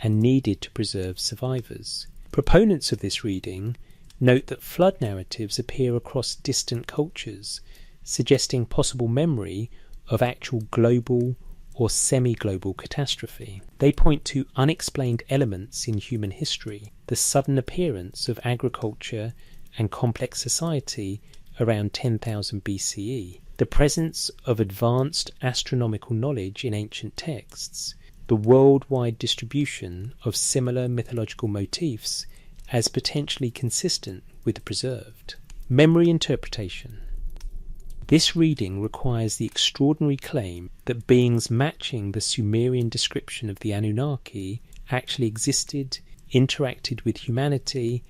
and needed to preserve survivors. Proponents of this reading note that flood narratives appear across distant cultures, suggesting possible memory of actual global or semi-global catastrophe. They point to unexplained elements in human history, the sudden appearance of agriculture and complex society around 10,000 BCE, the presence of advanced astronomical knowledge in ancient texts, the worldwide distribution of similar mythological motifs as potentially consistent with the preserved. Memory interpretation. This reading requires the extraordinary claim that beings matching the Sumerian description of the Anunnaki actually existed, interacted with humanity,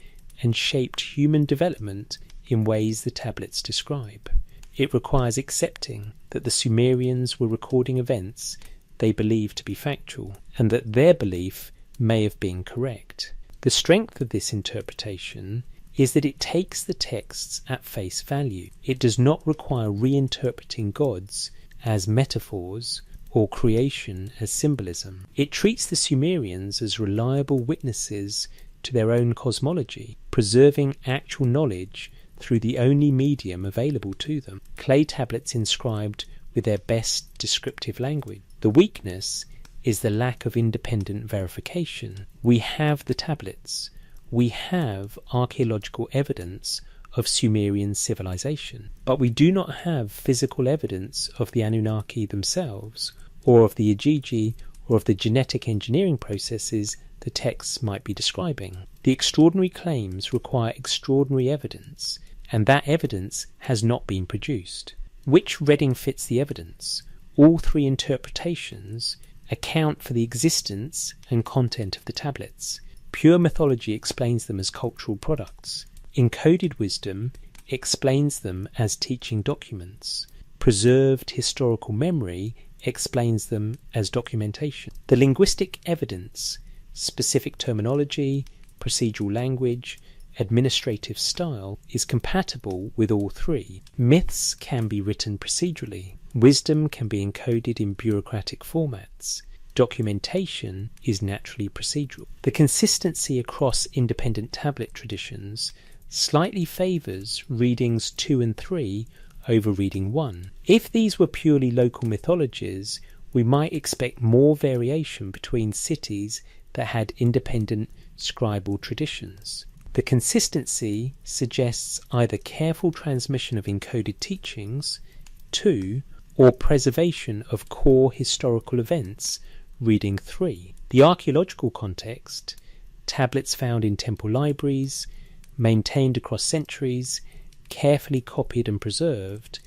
and shaped human development in ways the tablets describe. It requires accepting that the Sumerians were recording events they believed to be factual, and that their belief may have been correct. The strength of this interpretation is that it takes the texts at face value. It does not require reinterpreting gods as metaphors or creation as symbolism. It treats the Sumerians as reliable witnesses to their own cosmology, preserving actual knowledge through the only medium available to them, clay tablets inscribed with their best descriptive language. The weakness is the lack of independent verification. We have the tablets. We have archaeological evidence of Sumerian civilization, but we do not have physical evidence of the Anunnaki themselves, or of the Igigi, or of the genetic engineering processes the texts might be describing. The extraordinary claims require extraordinary evidence, and that evidence has not been produced. Which reading fits the evidence? All three interpretations account for the existence and content of the tablets. Pure mythology explains them as cultural products. Encoded wisdom explains them as teaching documents. Preserved historical memory explains them as documentation. The linguistic evidence, specific terminology, procedural language, administrative style is compatible with all three. Myths can be written procedurally. Wisdom can be encoded in bureaucratic formats. Documentation is naturally procedural. The consistency across independent tablet traditions slightly favours readings 2 and 3 over reading 1. If these were purely local mythologies, we might expect more variation between cities that had independent scribal traditions. The consistency suggests either careful transmission of encoded teachings, 2, or preservation of core historical events, reading 3. The archaeological context tablets found in temple libraries, maintained across centuries, carefully copied and preserved,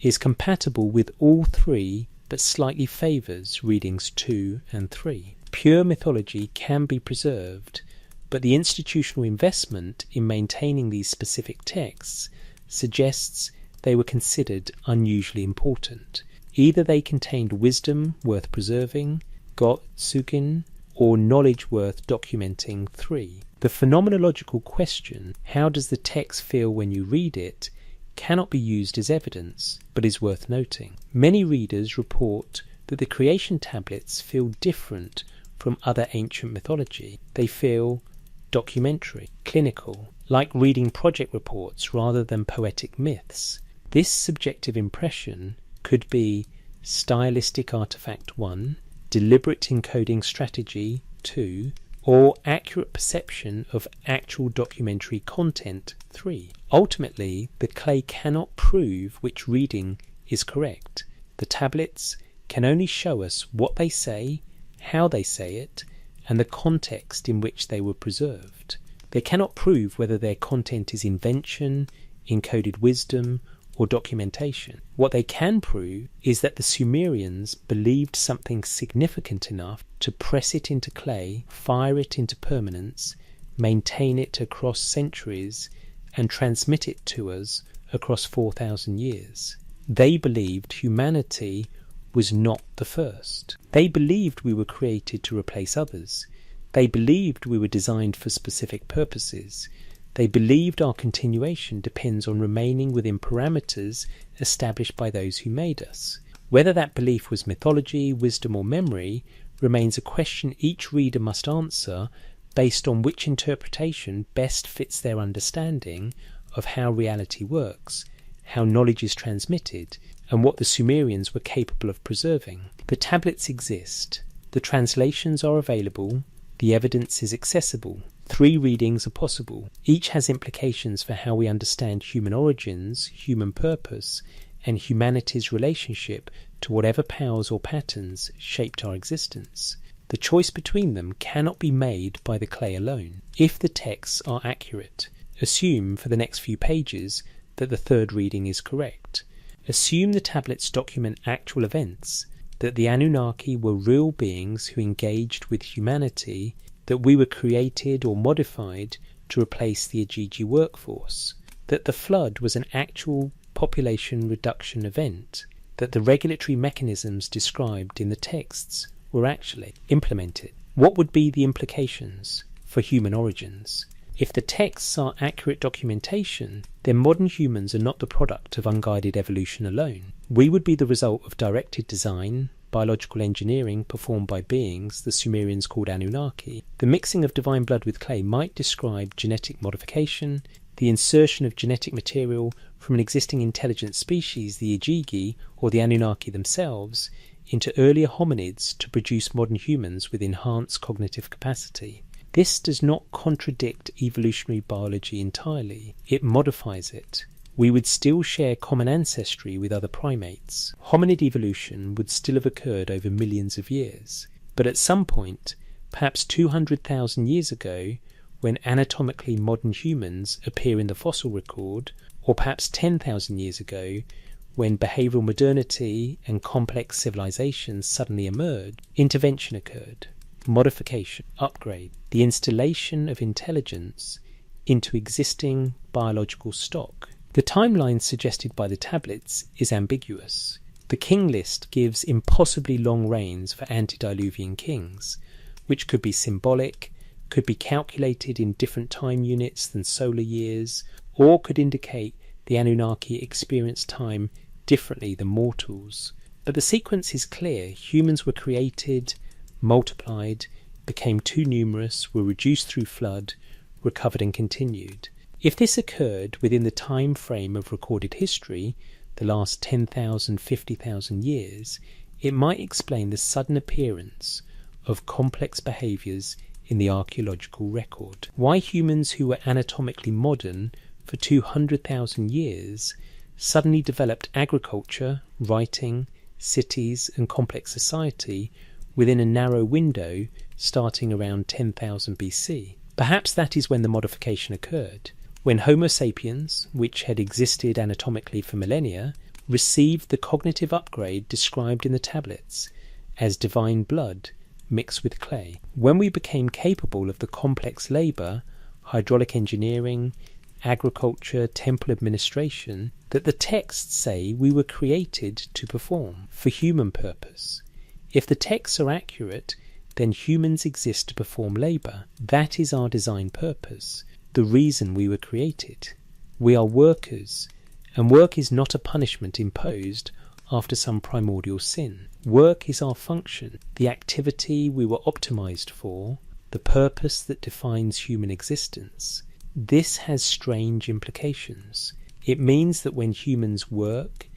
is compatible with all three but slightly favours readings 2 and 3. Pure mythology can be preserved, but the institutional investment in maintaining these specific texts suggests they were considered unusually important. Either they contained wisdom worth preserving, Gotsugin, or knowledge worth documenting 3. The phenomenological question, how does the text feel when you read it, cannot be used as evidence, but is worth noting. Many readers report that the creation tablets feel different from other ancient mythology. They feel documentary, clinical, like reading project reports rather than poetic myths. This subjective impression could be stylistic artifact 1, deliberate encoding strategy 2, or accurate perception of actual documentary content 3. Ultimately, the clay cannot prove which reading is correct. The tablets can only show us what they say, how they say it, and the context in which they were preserved. They cannot prove whether their content is invention, encoded wisdom, or documentation. What they can prove is that the Sumerians believed something significant enough to press it into clay, fire it into permanence, maintain it across centuries, and transmit it to us across 4,000 years. They believed humanity was not the first. They believed we were created to replace others. They believed we were designed for specific purposes. They believed our continuation depends on remaining within parameters established by those who made us. Whether that belief was mythology, wisdom, or memory remains a question each reader must answer based on which interpretation best fits their understanding of how reality works, how knowledge is transmitted, and what the Sumerians were capable of preserving. The tablets exist, the translations are available, the evidence is accessible. 3 readings are possible. Each has implications for how we understand human origins, human purpose, and humanity's relationship to whatever powers or patterns shaped our existence. The choice between them cannot be made by the clay alone. If the texts are accurate, assume for the next few pages that the 3rd reading is correct. Assume the tablets document actual events, that the Anunnaki were real beings who engaged with humanity, that we were created or modified to replace the Ajiji workforce, that the flood was an actual population reduction event, that the regulatory mechanisms described in the texts were actually implemented. What would be the implications for human origins? If the texts are accurate documentation, then modern humans are not the product of unguided evolution alone. We would be the result of directed design, biological engineering performed by beings the Sumerians called Anunnaki. The mixing of divine blood with clay might describe genetic modification, the insertion of genetic material from an existing intelligent species, the Ajiji, or the Anunnaki themselves, into earlier hominids to produce modern humans with enhanced cognitive capacity. This does not contradict evolutionary biology entirely. It modifies it. We would still share common ancestry with other primates. Hominid evolution would still have occurred over millions of years. But at some point, perhaps 200,000 years ago, when anatomically modern humans appear in the fossil record, or perhaps 10,000 years ago, when behavioural modernity and complex civilizations suddenly emerged, intervention occurred. Modification, upgrade, the installation of intelligence into existing biological stock. The timeline suggested by the tablets is ambiguous. The king list gives impossibly long reigns for antediluvian kings, which could be symbolic, could be calculated in different time units than solar years, or could indicate the Anunnaki experienced time differently than mortals. But the sequence is clear. Humans were created, multiplied, became too numerous, were reduced through flood, recovered and continued. If this occurred within the time frame of recorded history, the last 10,000, 50,000 years, it might explain the sudden appearance of complex behaviours in the archaeological record. Why humans who were anatomically modern for 200,000 years suddenly developed agriculture, writing, cities and complex society within a narrow window starting around 10,000 BC. Perhaps that is when the modification occurred, when Homo sapiens, which had existed anatomically for millennia, received the cognitive upgrade described in the tablets as divine blood mixed with clay. When we became capable of the complex labour, hydraulic engineering, agriculture, temple administration, that the texts say we were created to perform, for human purpose. If the texts are accurate, then humans exist to perform labour. That is our design purpose, the reason we were created. We are workers, and work is not a punishment imposed after some primordial sin. Work is our function, the activity we were optimized for, the purpose that defines human existence. This has strange implications. It means that when humans work,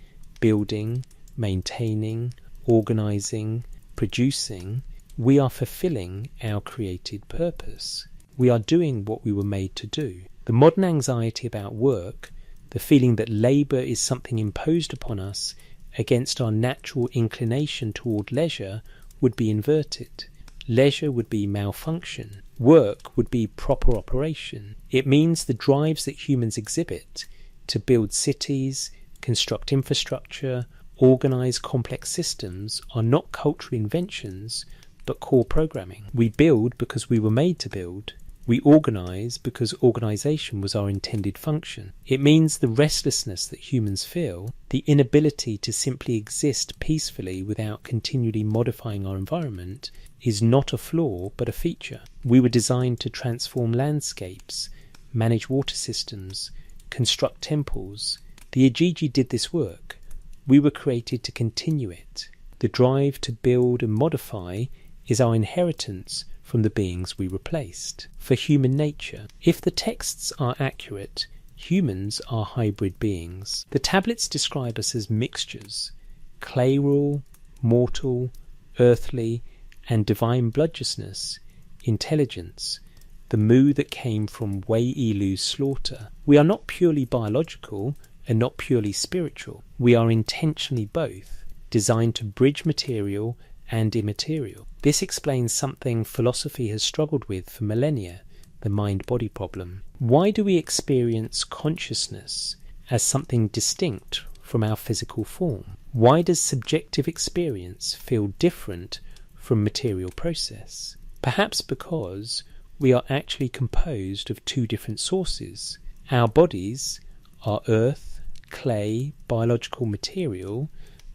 building, maintaining, organizing, producing, we are fulfilling our created purpose. We are doing what we were made to do. The modern anxiety about work, the feeling that labour is something imposed upon us against our natural inclination toward leisure, would be inverted. Leisure would be malfunction. Work would be proper operation. It means the drives that humans exhibit to build cities, construct infrastructure, organise complex systems are not cultural inventions, but core programming. We build because we were made to build. We organise because organisation was our intended function. It means the restlessness that humans feel, the inability to simply exist peacefully without continually modifying our environment, is not a flaw but a feature. We were designed to transform landscapes, manage water systems, construct temples. The Ajiji did this work. We were created to continue it. The drive to build and modify is our inheritance from the beings we replaced. For human nature, if the texts are accurate, humans are hybrid beings. The tablets describe us as mixtures, clay-rule, mortal, earthly, and divine bloodlessness, intelligence, the mu that came from Wei-Ilu's slaughter. We are not purely biological and not purely spiritual. We are intentionally both, designed to bridge material and immaterial. This explains something philosophy has struggled with for millennia, the mind-body problem. Why do we experience consciousness as something distinct from our physical form? Why does subjective experience feel different from material process? Perhaps because we are actually composed of two different sources. Our bodies are earth, clay, biological material,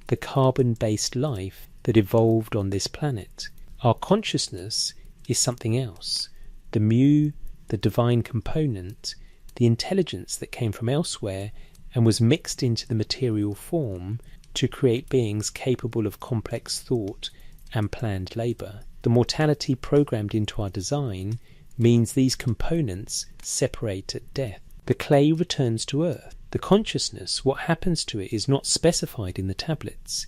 the carbon-based life that evolved on this planet. Our consciousness is something else. The mu, the divine component, the intelligence that came from elsewhere and was mixed into the material form to create beings capable of complex thought and planned labour. The mortality programmed into our design means these components separate at death. The clay returns to earth. The consciousness, what happens to it, is not specified in the tablets.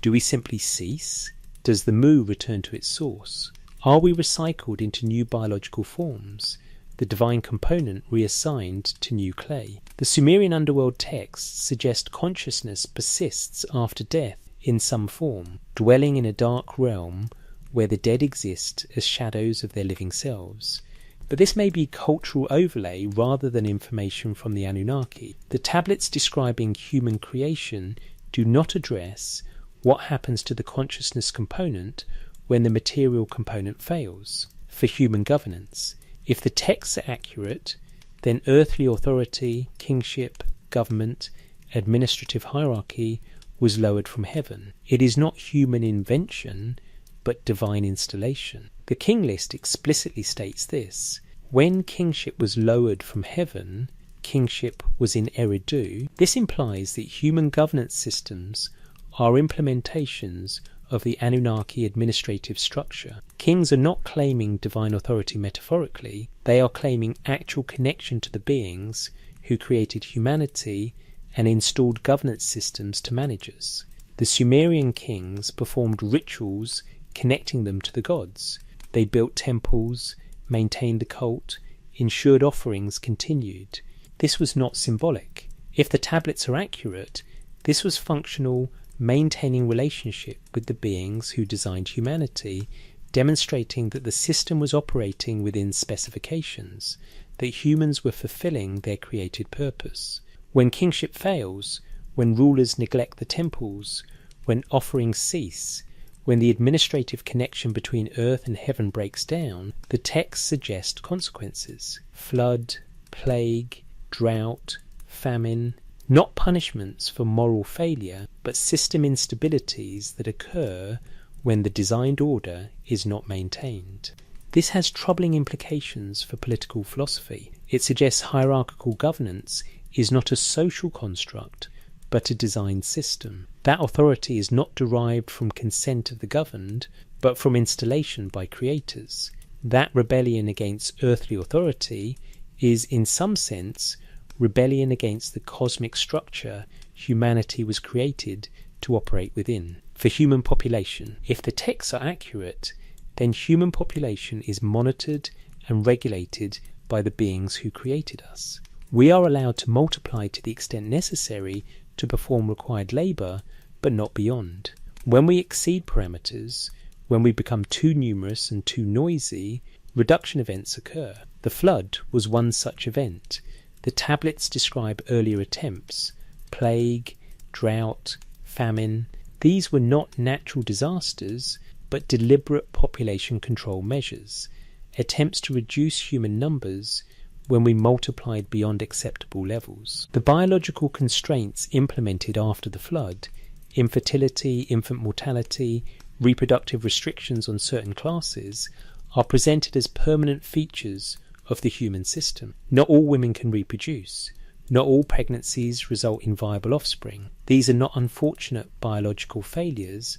Do we simply cease? Does the mu return to its source? Are we recycled into new biological forms? The divine component reassigned to new clay? The Sumerian underworld texts suggest consciousness persists after death in some form, dwelling in a dark realm where the dead exist as shadows of their living selves. But this may be cultural overlay rather than information from the Anunnaki. The tablets describing human creation do not address what happens to the consciousness component when the material component fails. For human governance, if the texts are accurate, then earthly authority, kingship, government, administrative hierarchy was lowered from heaven. It is not human invention, but divine installation. The king list explicitly states this. When kingship was lowered from heaven, kingship was in Eridu. This implies that human governance systems are implementations of the Anunnaki administrative structure. Kings are not claiming divine authority metaphorically, they are claiming actual connection to the beings who created humanity and installed governance systems to manage us. The Sumerian kings performed rituals connecting them to the gods. They built temples, maintained the cult, ensured offerings continued. This was not symbolic. If the tablets are accurate, this was functional, maintaining relationship with the beings who designed humanity, demonstrating that the system was operating within specifications, that humans were fulfilling their created purpose. When kingship fails, when rulers neglect the temples, when offerings cease, when the administrative connection between earth and heaven breaks down, the texts suggest consequences. Flood, plague, drought, famine, not punishments for moral failure, but system instabilities that occur when the designed order is not maintained. This has troubling implications for political philosophy. It suggests hierarchical governance is not a social construct, but a designed system. That authority is not derived from consent of the governed, but from installation by creators. That rebellion against earthly authority is, in some sense, rebellion against the cosmic structure humanity was created to operate within. For human population, if the texts are accurate, then human population is monitored and regulated by the beings who created us. We are allowed to multiply to the extent necessary to perform required labour, but not beyond. When we exceed parameters, when we become too numerous and too noisy, reduction events occur. The flood was one such event. The tablets describe earlier attempts: plague, drought, famine. These were not natural disasters, but deliberate population control measures, attempts to reduce human numbers when we multiplied beyond acceptable levels. The biological constraints implemented after the flood, infertility, infant mortality, reproductive restrictions on certain classes, are presented as permanent features of the human system. Not all women can reproduce. Not all pregnancies result in viable offspring. These are not unfortunate biological failures,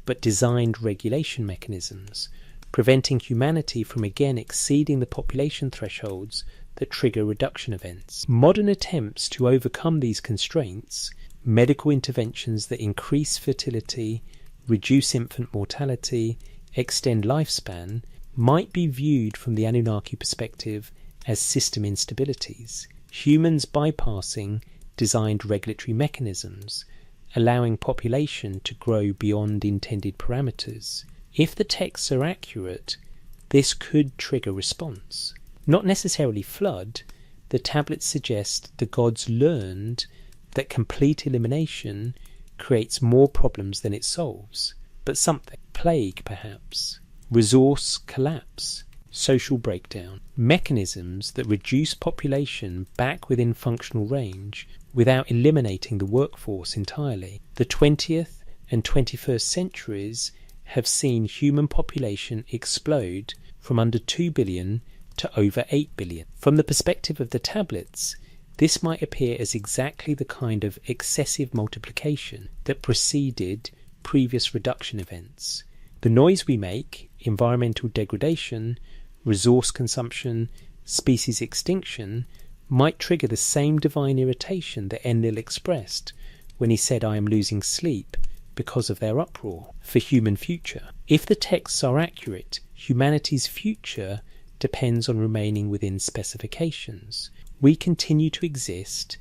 but designed regulation mechanisms, preventing humanity from again exceeding the population thresholds that trigger reduction events. Modern attempts to overcome these constraints, medical interventions that increase fertility, reduce infant mortality, extend lifespan, might be viewed from the Anunnaki perspective as system instabilities, humans bypassing designed regulatory mechanisms, allowing population to grow beyond intended parameters. If the texts are accurate, this could trigger response. Not necessarily flood. The tablets suggest the gods learned that complete elimination creates more problems than it solves, but something. Plague, perhaps. Resource collapse. Social breakdown. Mechanisms that reduce population back within functional range without eliminating the workforce entirely. The 20th and 21st centuries have seen human population explode from under 2 billion to over 8 billion. From the perspective of the tablets, this might appear as exactly the kind of excessive multiplication that preceded previous reduction events. The noise we make, environmental degradation, resource consumption, species extinction, might trigger the same divine irritation that Enlil expressed when he said, "I am losing sleep because of their uproar." For human future, if the texts are accurate, humanity's future depends on remaining within specifications. We continue to exist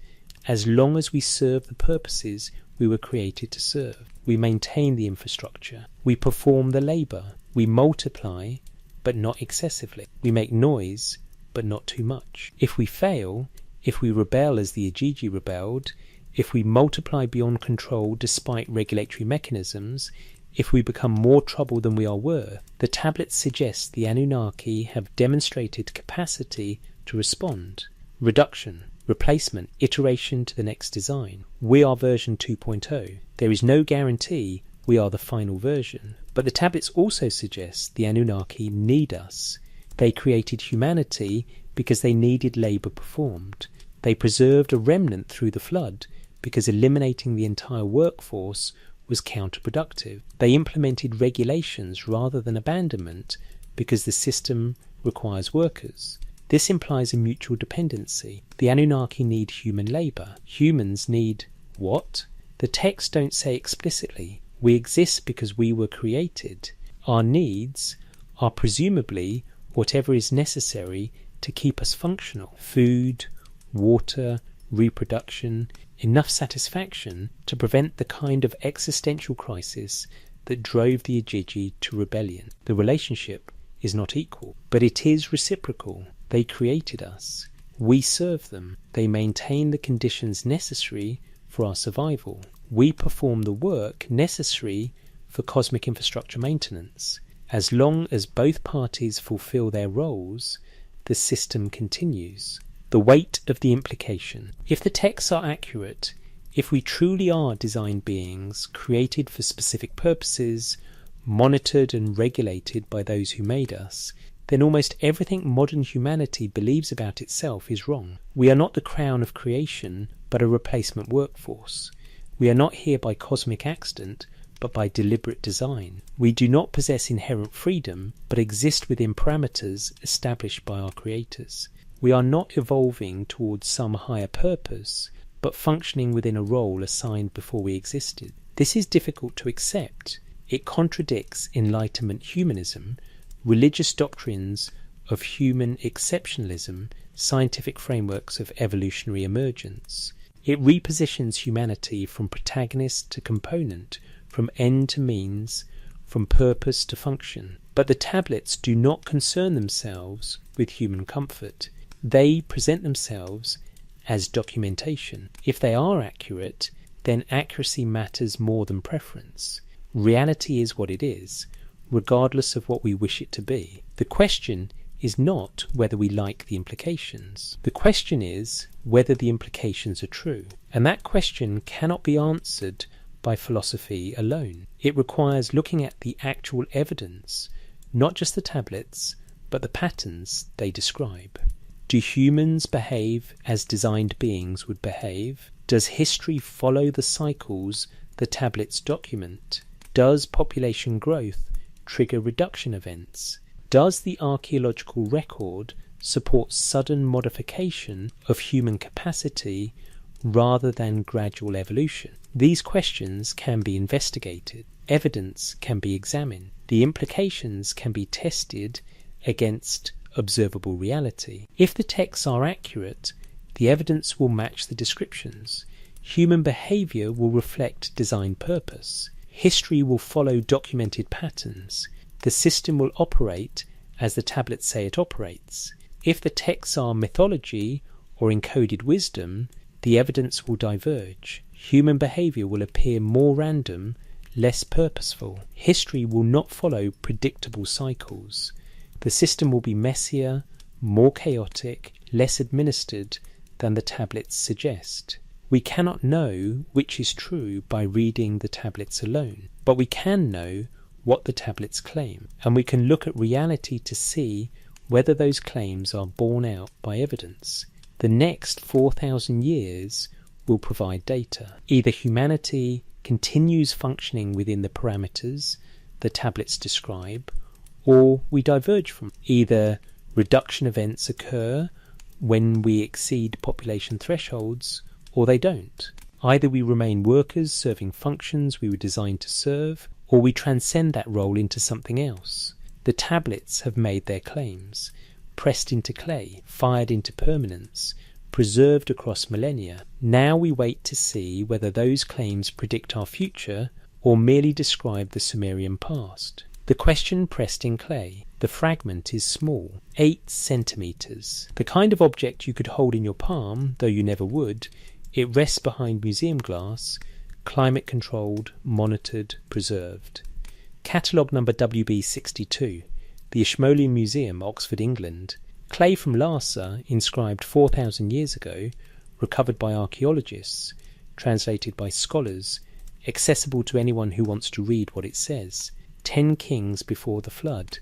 as long as we serve the purposes we were created to serve. We maintain the infrastructure. We perform the labour. We multiply, but not excessively. We make noise, but not too much. If we fail, if we rebel as the Ajiji rebelled, if we multiply beyond control despite regulatory mechanisms, if we become more trouble than we are worth, the tablets suggest the Anunnaki have demonstrated capacity to respond. Reduction, replacement, iteration to the next design. We are version 2.0. There is no guarantee we are the final version. But the tablets also suggest the Anunnaki need us. They created humanity because they needed labour performed. They preserved a remnant through the flood because eliminating the entire workforce was counterproductive. They implemented regulations rather than abandonment because the system requires workers. This implies a mutual dependency. The Anunnaki need human labour. Humans need what? The texts don't say explicitly. We exist because we were created. Our needs are presumably whatever is necessary to keep us functional. Food, water, reproduction, enough satisfaction to prevent the kind of existential crisis that drove the Igigi to rebellion. The relationship is not equal, but it is reciprocal. They created us. We serve them. They maintain the conditions necessary for our survival. We perform the work necessary for cosmic infrastructure maintenance. As long as both parties fulfill their roles, the system continues. The weight of the implication. If the texts are accurate, if we truly are designed beings, created for specific purposes, monitored and regulated by those who made us, then almost everything modern humanity believes about itself is wrong. We are not the crown of creation, but a replacement workforce. We are not here by cosmic accident, but by deliberate design. We do not possess inherent freedom, but exist within parameters established by our creators. We are not evolving towards some higher purpose, but functioning within a role assigned before we existed. This is difficult to accept. It contradicts Enlightenment humanism, religious doctrines of human exceptionalism, scientific frameworks of evolutionary emergence. It repositions humanity from protagonist to component, from end to means, from purpose to function. But the tablets do not concern themselves with human comfort. They present themselves as documentation. If they are accurate, then accuracy matters more than preference. Reality is what it is, regardless of what we wish it to be. The question is not whether we like the implications. The question is whether the implications are true. And that question cannot be answered by philosophy alone. It requires looking at the actual evidence, not just the tablets, but the patterns they describe. Do humans behave as designed beings would behave? Does history follow the cycles the tablets document? Does population growth trigger reduction events? Does the archaeological record support sudden modification of human capacity rather than gradual evolution? These questions can be investigated. Evidence can be examined. The implications can be tested against observable reality. If the texts are accurate, the evidence will match the descriptions. Human behavior will reflect design purpose. History will follow documented patterns. The system will operate as the tablets say it operates. If the texts are mythology or encoded wisdom, the evidence will diverge. Human behavior will appear more random, less purposeful. History will not follow predictable cycles. The system will be messier, more chaotic, less administered than the tablets suggest. We cannot know which is true by reading the tablets alone, but we can know what the tablets claim, and we can look at reality to see whether those claims are borne out by evidence. The next 4,000 years will provide data. Either humanity continues functioning within the parameters the tablets describe, or we diverge from. Either reduction events occur when we exceed population thresholds, or they don't. Either we remain workers serving functions we were designed to serve, or we transcend that role into something else. The tablets have made their claims, pressed into clay, fired into permanence, preserved across millennia. Now we wait to see whether those claims predict our future or merely describe the Sumerian past. The question pressed in clay. The fragment is small, 8 centimetres. The kind of object you could hold in your palm, though you never would. It rests behind museum glass, climate controlled, monitored, preserved. Catalogue number WB62, the Ashmolean Museum, Oxford, England. Clay from Lhasa, inscribed 4,000 years ago, recovered by archaeologists, translated by scholars, accessible to anyone who wants to read what it says. 10 kings before the flood,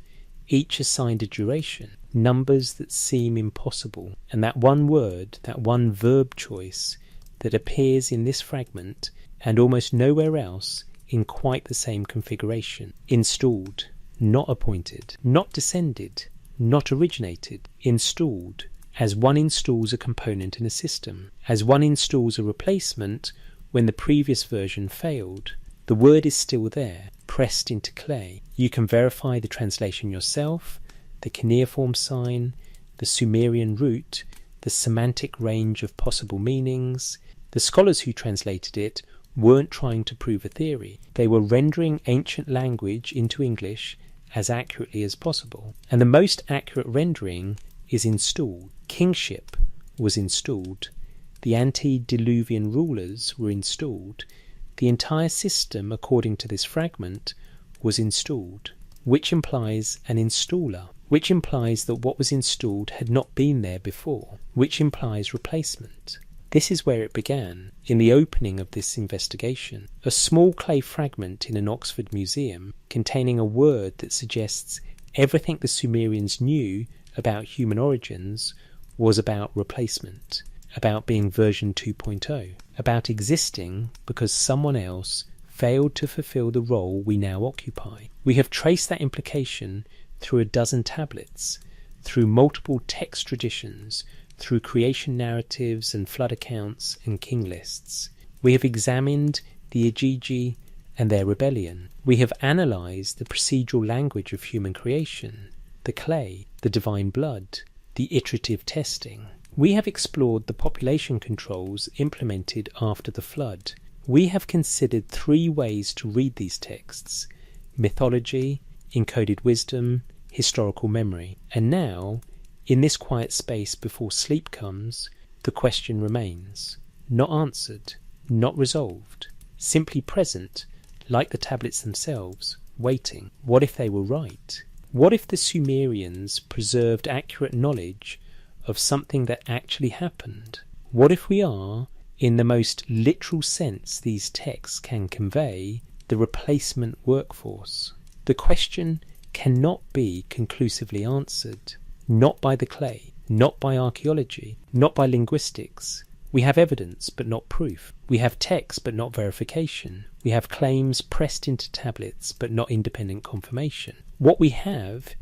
each assigned a duration, numbers that seem impossible, and that one word, that one verb choice that appears in this fragment and almost nowhere else in quite the same configuration. Installed, not appointed, not descended, not originated, installed, as one installs a component in a system, as one installs a replacement when the previous version failed. The word is still there, pressed into clay. You can verify the translation yourself, the cuneiform sign, the Sumerian root, the semantic range of possible meanings. The scholars who translated it weren't trying to prove a theory. They were rendering ancient language into English as accurately as possible. And the most accurate rendering is installed. Kingship was installed. The antediluvian rulers were installed. The entire system, according to this fragment, was installed, which implies an installer, which implies that what was installed had not been there before, which implies replacement. This is where it began, in the opening of this investigation. A small clay fragment in an Oxford museum containing a word that suggests everything the Sumerians knew about human origins was about replacement, about being version 2.0, about existing because someone else failed to fulfill the role we now occupy. We have traced that implication through a dozen tablets, through multiple text traditions, through creation narratives and flood accounts and king lists. We have examined the Igigi and their rebellion. We have analysed the procedural language of human creation, the clay, the divine blood, the iterative testing. We have explored the population controls implemented after the flood. We have considered 3 ways to read these texts: mythology, encoded wisdom, historical memory. And now, in this quiet space before sleep comes, the question remains, not answered, not resolved, simply present, like the tablets themselves, waiting. What if they were right? What if the Sumerians preserved accurate knowledge of something that actually happened? What if we are, in the most literal sense these texts can convey, the replacement workforce? The question cannot be conclusively answered. Not by the clay, not by archaeology, not by linguistics. We have evidence but not proof. We have text but not verification. We have claims pressed into tablets but not independent confirmation. What we have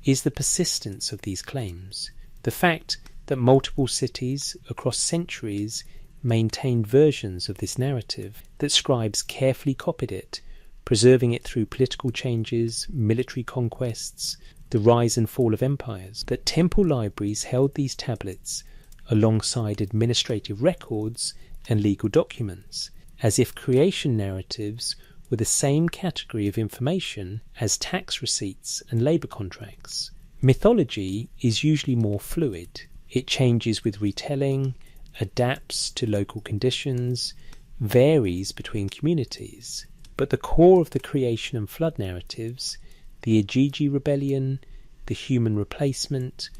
is the persistence of these claims. The fact that multiple cities across centuries maintained versions of this narrative, that scribes carefully copied it, preserving it through political changes, military conquests, the rise and fall of empires, that temple libraries held these tablets alongside administrative records and legal documents, as if creation narratives were the same category of information as tax receipts and labour contracts. Mythology is usually more fluid. It changes with retelling, adapts to local conditions, varies between communities. But the core of the creation and flood narratives, the Igigi rebellion, the human replacement,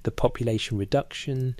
the population reduction,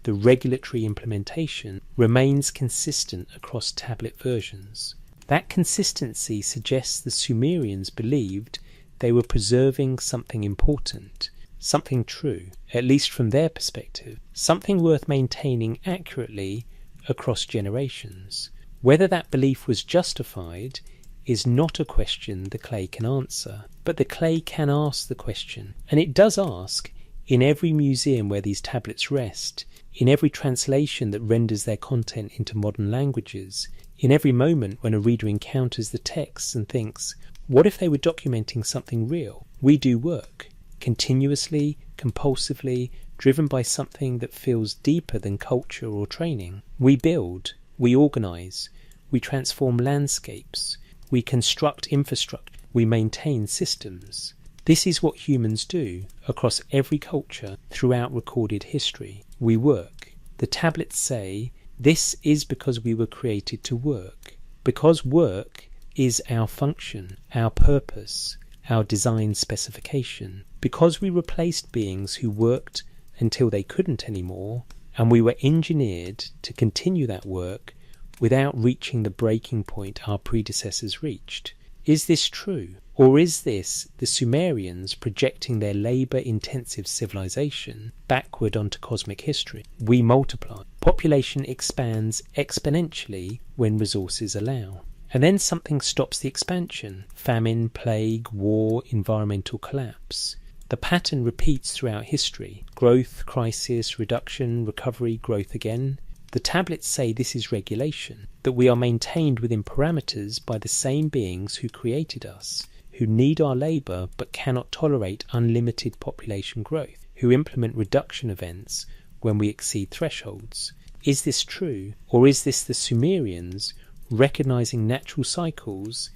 the regulatory implementation, remains consistent across tablet versions. That consistency suggests the Sumerians believed they were preserving something important, something true, at least from their perspective, something worth maintaining accurately across generations. Whether that belief was justified is not a question the clay can answer, but the clay can ask the question, and it does ask in every museum where these tablets rest, in every translation that renders their content into modern languages, in every moment when a reader encounters the texts and thinks, what if they were documenting something real? We do work, continuously, compulsively, driven by something that feels deeper than culture or training. We build, we organise, we transform landscapes, we construct infrastructure, we maintain systems. This is what humans do across every culture throughout recorded history. We work. The tablets say, this is because we were created to work. Because work is our function, our purpose, our design specification. Because we replaced beings who worked until they couldn't anymore, and we were engineered to continue that work without reaching the breaking point our predecessors reached. Is this true? Or is this the Sumerians projecting their labour-intensive civilization backward onto cosmic history? We multiply. Population expands exponentially when resources allow. And then something stops the expansion. Famine, plague, war, environmental collapse. The pattern repeats throughout history. Growth, crisis, reduction, recovery, growth again. The tablets say this is regulation, that we are maintained within parameters by the same beings who created us, who need our labour but cannot tolerate unlimited population growth, who implement reduction events when we exceed thresholds. Is this true, or is this the Sumerians recognizing natural cycles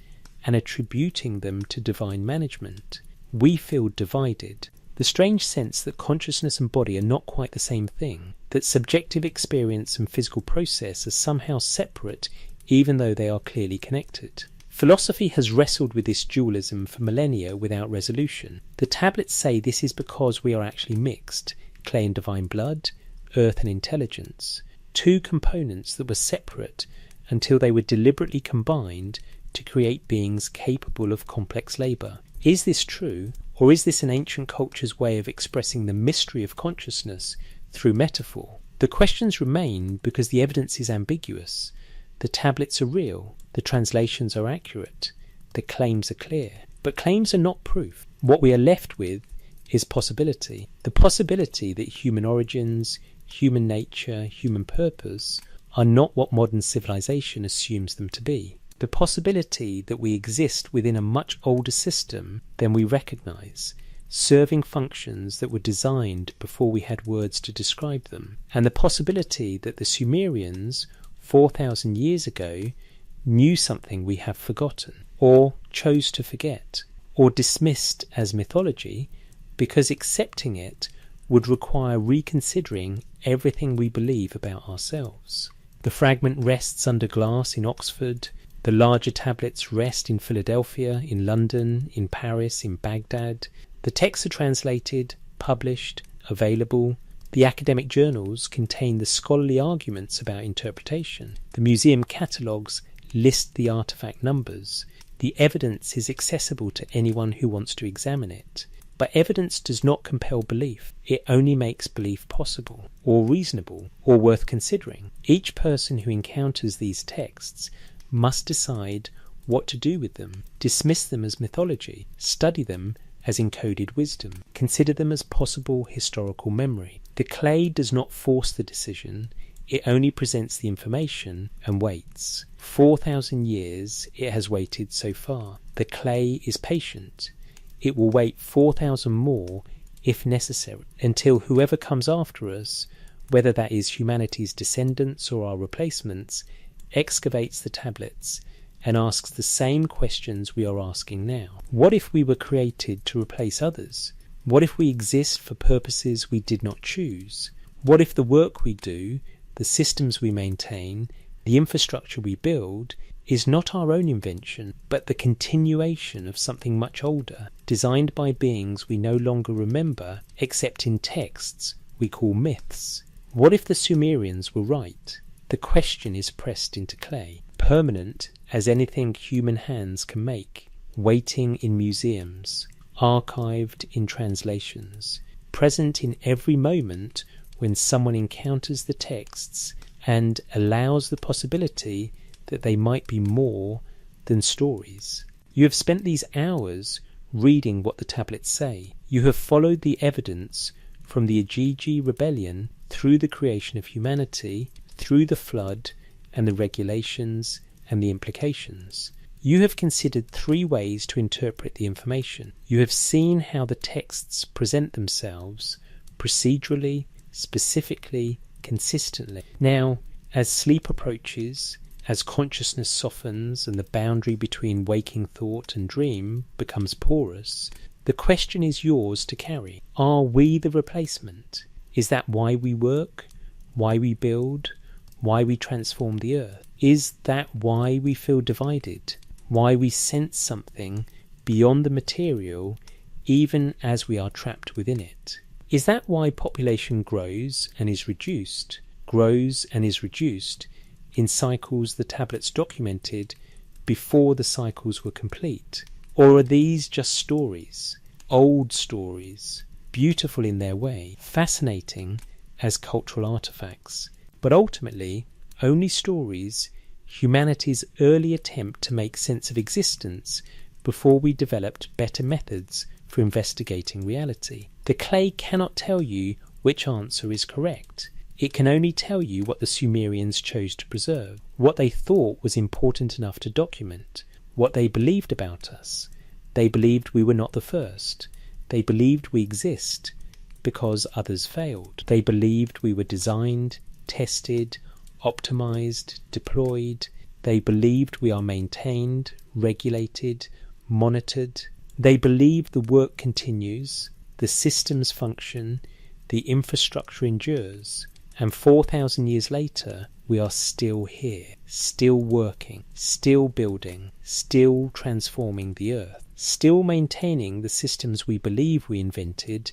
and attributing them to divine management, we feel divided. The strange sense that consciousness and body are not quite the same thing, that subjective experience and physical process are somehow separate even though they are clearly connected. Philosophy has wrestled with this dualism for millennia without resolution. The tablets say this is because we are actually mixed, clay and divine blood, earth and intelligence, two components that were separate until they were deliberately combined to create beings capable of complex labour. Is this true, or is this an ancient culture's way of expressing the mystery of consciousness through metaphor? The questions remain because the evidence is ambiguous. The tablets are real, the translations are accurate, the claims are clear. But claims are not proof. What we are left with is possibility. The possibility that human origins, human nature, human purpose are not what modern civilization assumes them to be. The possibility that we exist within a much older system than we recognize, serving functions that were designed before we had words to describe them. And the possibility that the Sumerians 4,000 years ago knew something we have forgotten, or chose to forget, or dismissed as mythology, because accepting it would require reconsidering everything we believe about ourselves. The fragment rests under glass in Oxford, the larger tablets rest in Philadelphia, in London, in Paris, in Baghdad. The texts are translated, published, available. The academic journals contain the scholarly arguments about interpretation. The museum catalogues list the artifact numbers. The evidence is accessible to anyone who wants to examine it. But evidence does not compel belief. It only makes belief possible, or reasonable, or worth considering. Each person who encounters these texts must decide what to do with them, dismiss them as mythology, study them as encoded wisdom, consider them as possible historical memory. The clay does not force the decision, it only presents the information and waits. 4,000 years it has waited so far. The clay is patient. It will wait 4,000 more, if necessary, until whoever comes after us, whether that is humanity's descendants or our replacements, excavates the tablets and asks the same questions we are asking now. What if we were created to replace others? What if we exist for purposes we did not choose? What if the work we do, the systems we maintain, the infrastructure we build, is not our own invention, but the continuation of something much older, designed by beings we no longer remember except in texts we call myths? What if the Sumerians were right? The question is pressed into clay, permanent as anything human hands can make, waiting in museums, archived in translations, present in every moment when someone encounters the texts and allows the possibility that they might be more than stories. You have spent these hours reading what the tablets say. You have followed the evidence from the Agigi rebellion through the creation of humanity, through the flood and the regulations and the implications. You have considered 3 ways to interpret the information. You have seen how the texts present themselves procedurally, specifically, consistently. Now, as sleep approaches, as consciousness softens and the boundary between waking thought and dream becomes porous, the question is yours to carry. Are we the replacement? Is that why we work? Why we build? Why we transform the earth? Is that why we feel divided? Why we sense something beyond the material even as we are trapped within it? Is that why population grows and is reduced in cycles the tablets documented before the cycles were complete? Or are these just stories, old stories, beautiful in their way, fascinating as cultural artifacts, but ultimately only stories, humanity's early attempt to make sense of existence before we developed better methods for investigating reality? The clay cannot tell you which answer is correct. It can only tell you what the Sumerians chose to preserve, what they thought was important enough to document, what they believed about us. They believed we were not the first. They believed we exist because others failed. They believed we were designed, tested, optimized, deployed, They believed we are maintained, regulated, monitored. They believe the work continues, the systems function, the infrastructure endures, and 4,000 years later, we are still here, still working, still building, still transforming the earth, still maintaining the systems we believe we invented,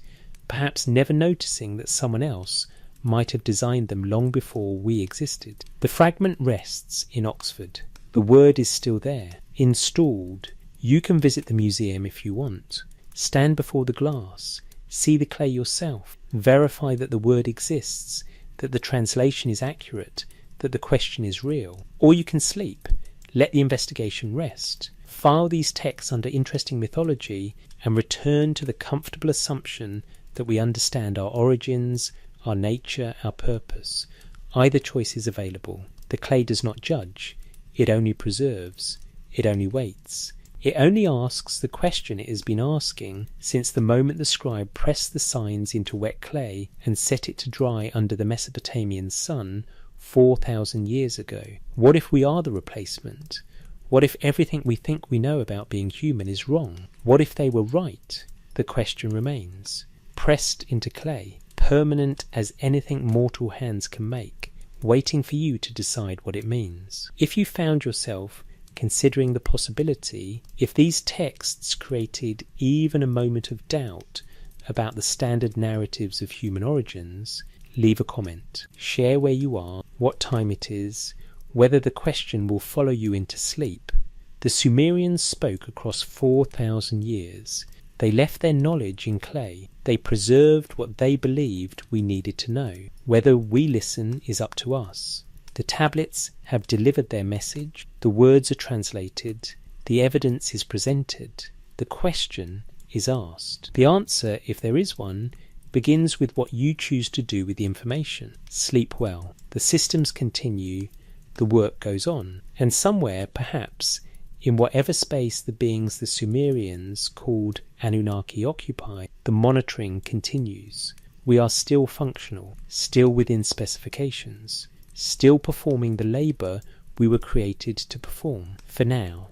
perhaps never noticing that someone else might have designed them long before we existed. The fragment rests in Oxford. The word is still there, installed. You can visit the museum if you want. Stand before the glass, see the clay yourself, verify that the word exists, that the translation is accurate, that the question is real. Or you can sleep, let the investigation rest, file these texts under interesting mythology, and return to the comfortable assumption that we understand our origins, our nature, our purpose. Either choice is available. The clay does not judge. It only preserves. It only waits. It only asks the question it has been asking since the moment the scribe pressed the signs into wet clay and set it to dry under the Mesopotamian sun 4,000 years ago. What if we are the replacement? What if everything we think we know about being human is wrong? What if they were right? The question remains. Pressed into clay, permanent as anything mortal hands can make, waiting for you to decide what it means. If you found yourself considering the possibility, if these texts created even a moment of doubt about the standard narratives of human origins, leave a comment. Share where you are, what time it is, whether the question will follow you into sleep. The Sumerians spoke across 4,000 years. They left their knowledge in clay. They preserved what they believed we needed to know. Whether we listen is up to us. The tablets have delivered their message. The words are translated. The evidence is presented. The question is asked. The answer, if there is one, begins with what you choose to do with the information. Sleep well. The systems continue. The work goes on. And somewhere, perhaps, in whatever space the beings the Sumerians called Anunnaki occupy, the monitoring continues. We are still functional, still within specifications, still performing the labour we were created to perform. For now.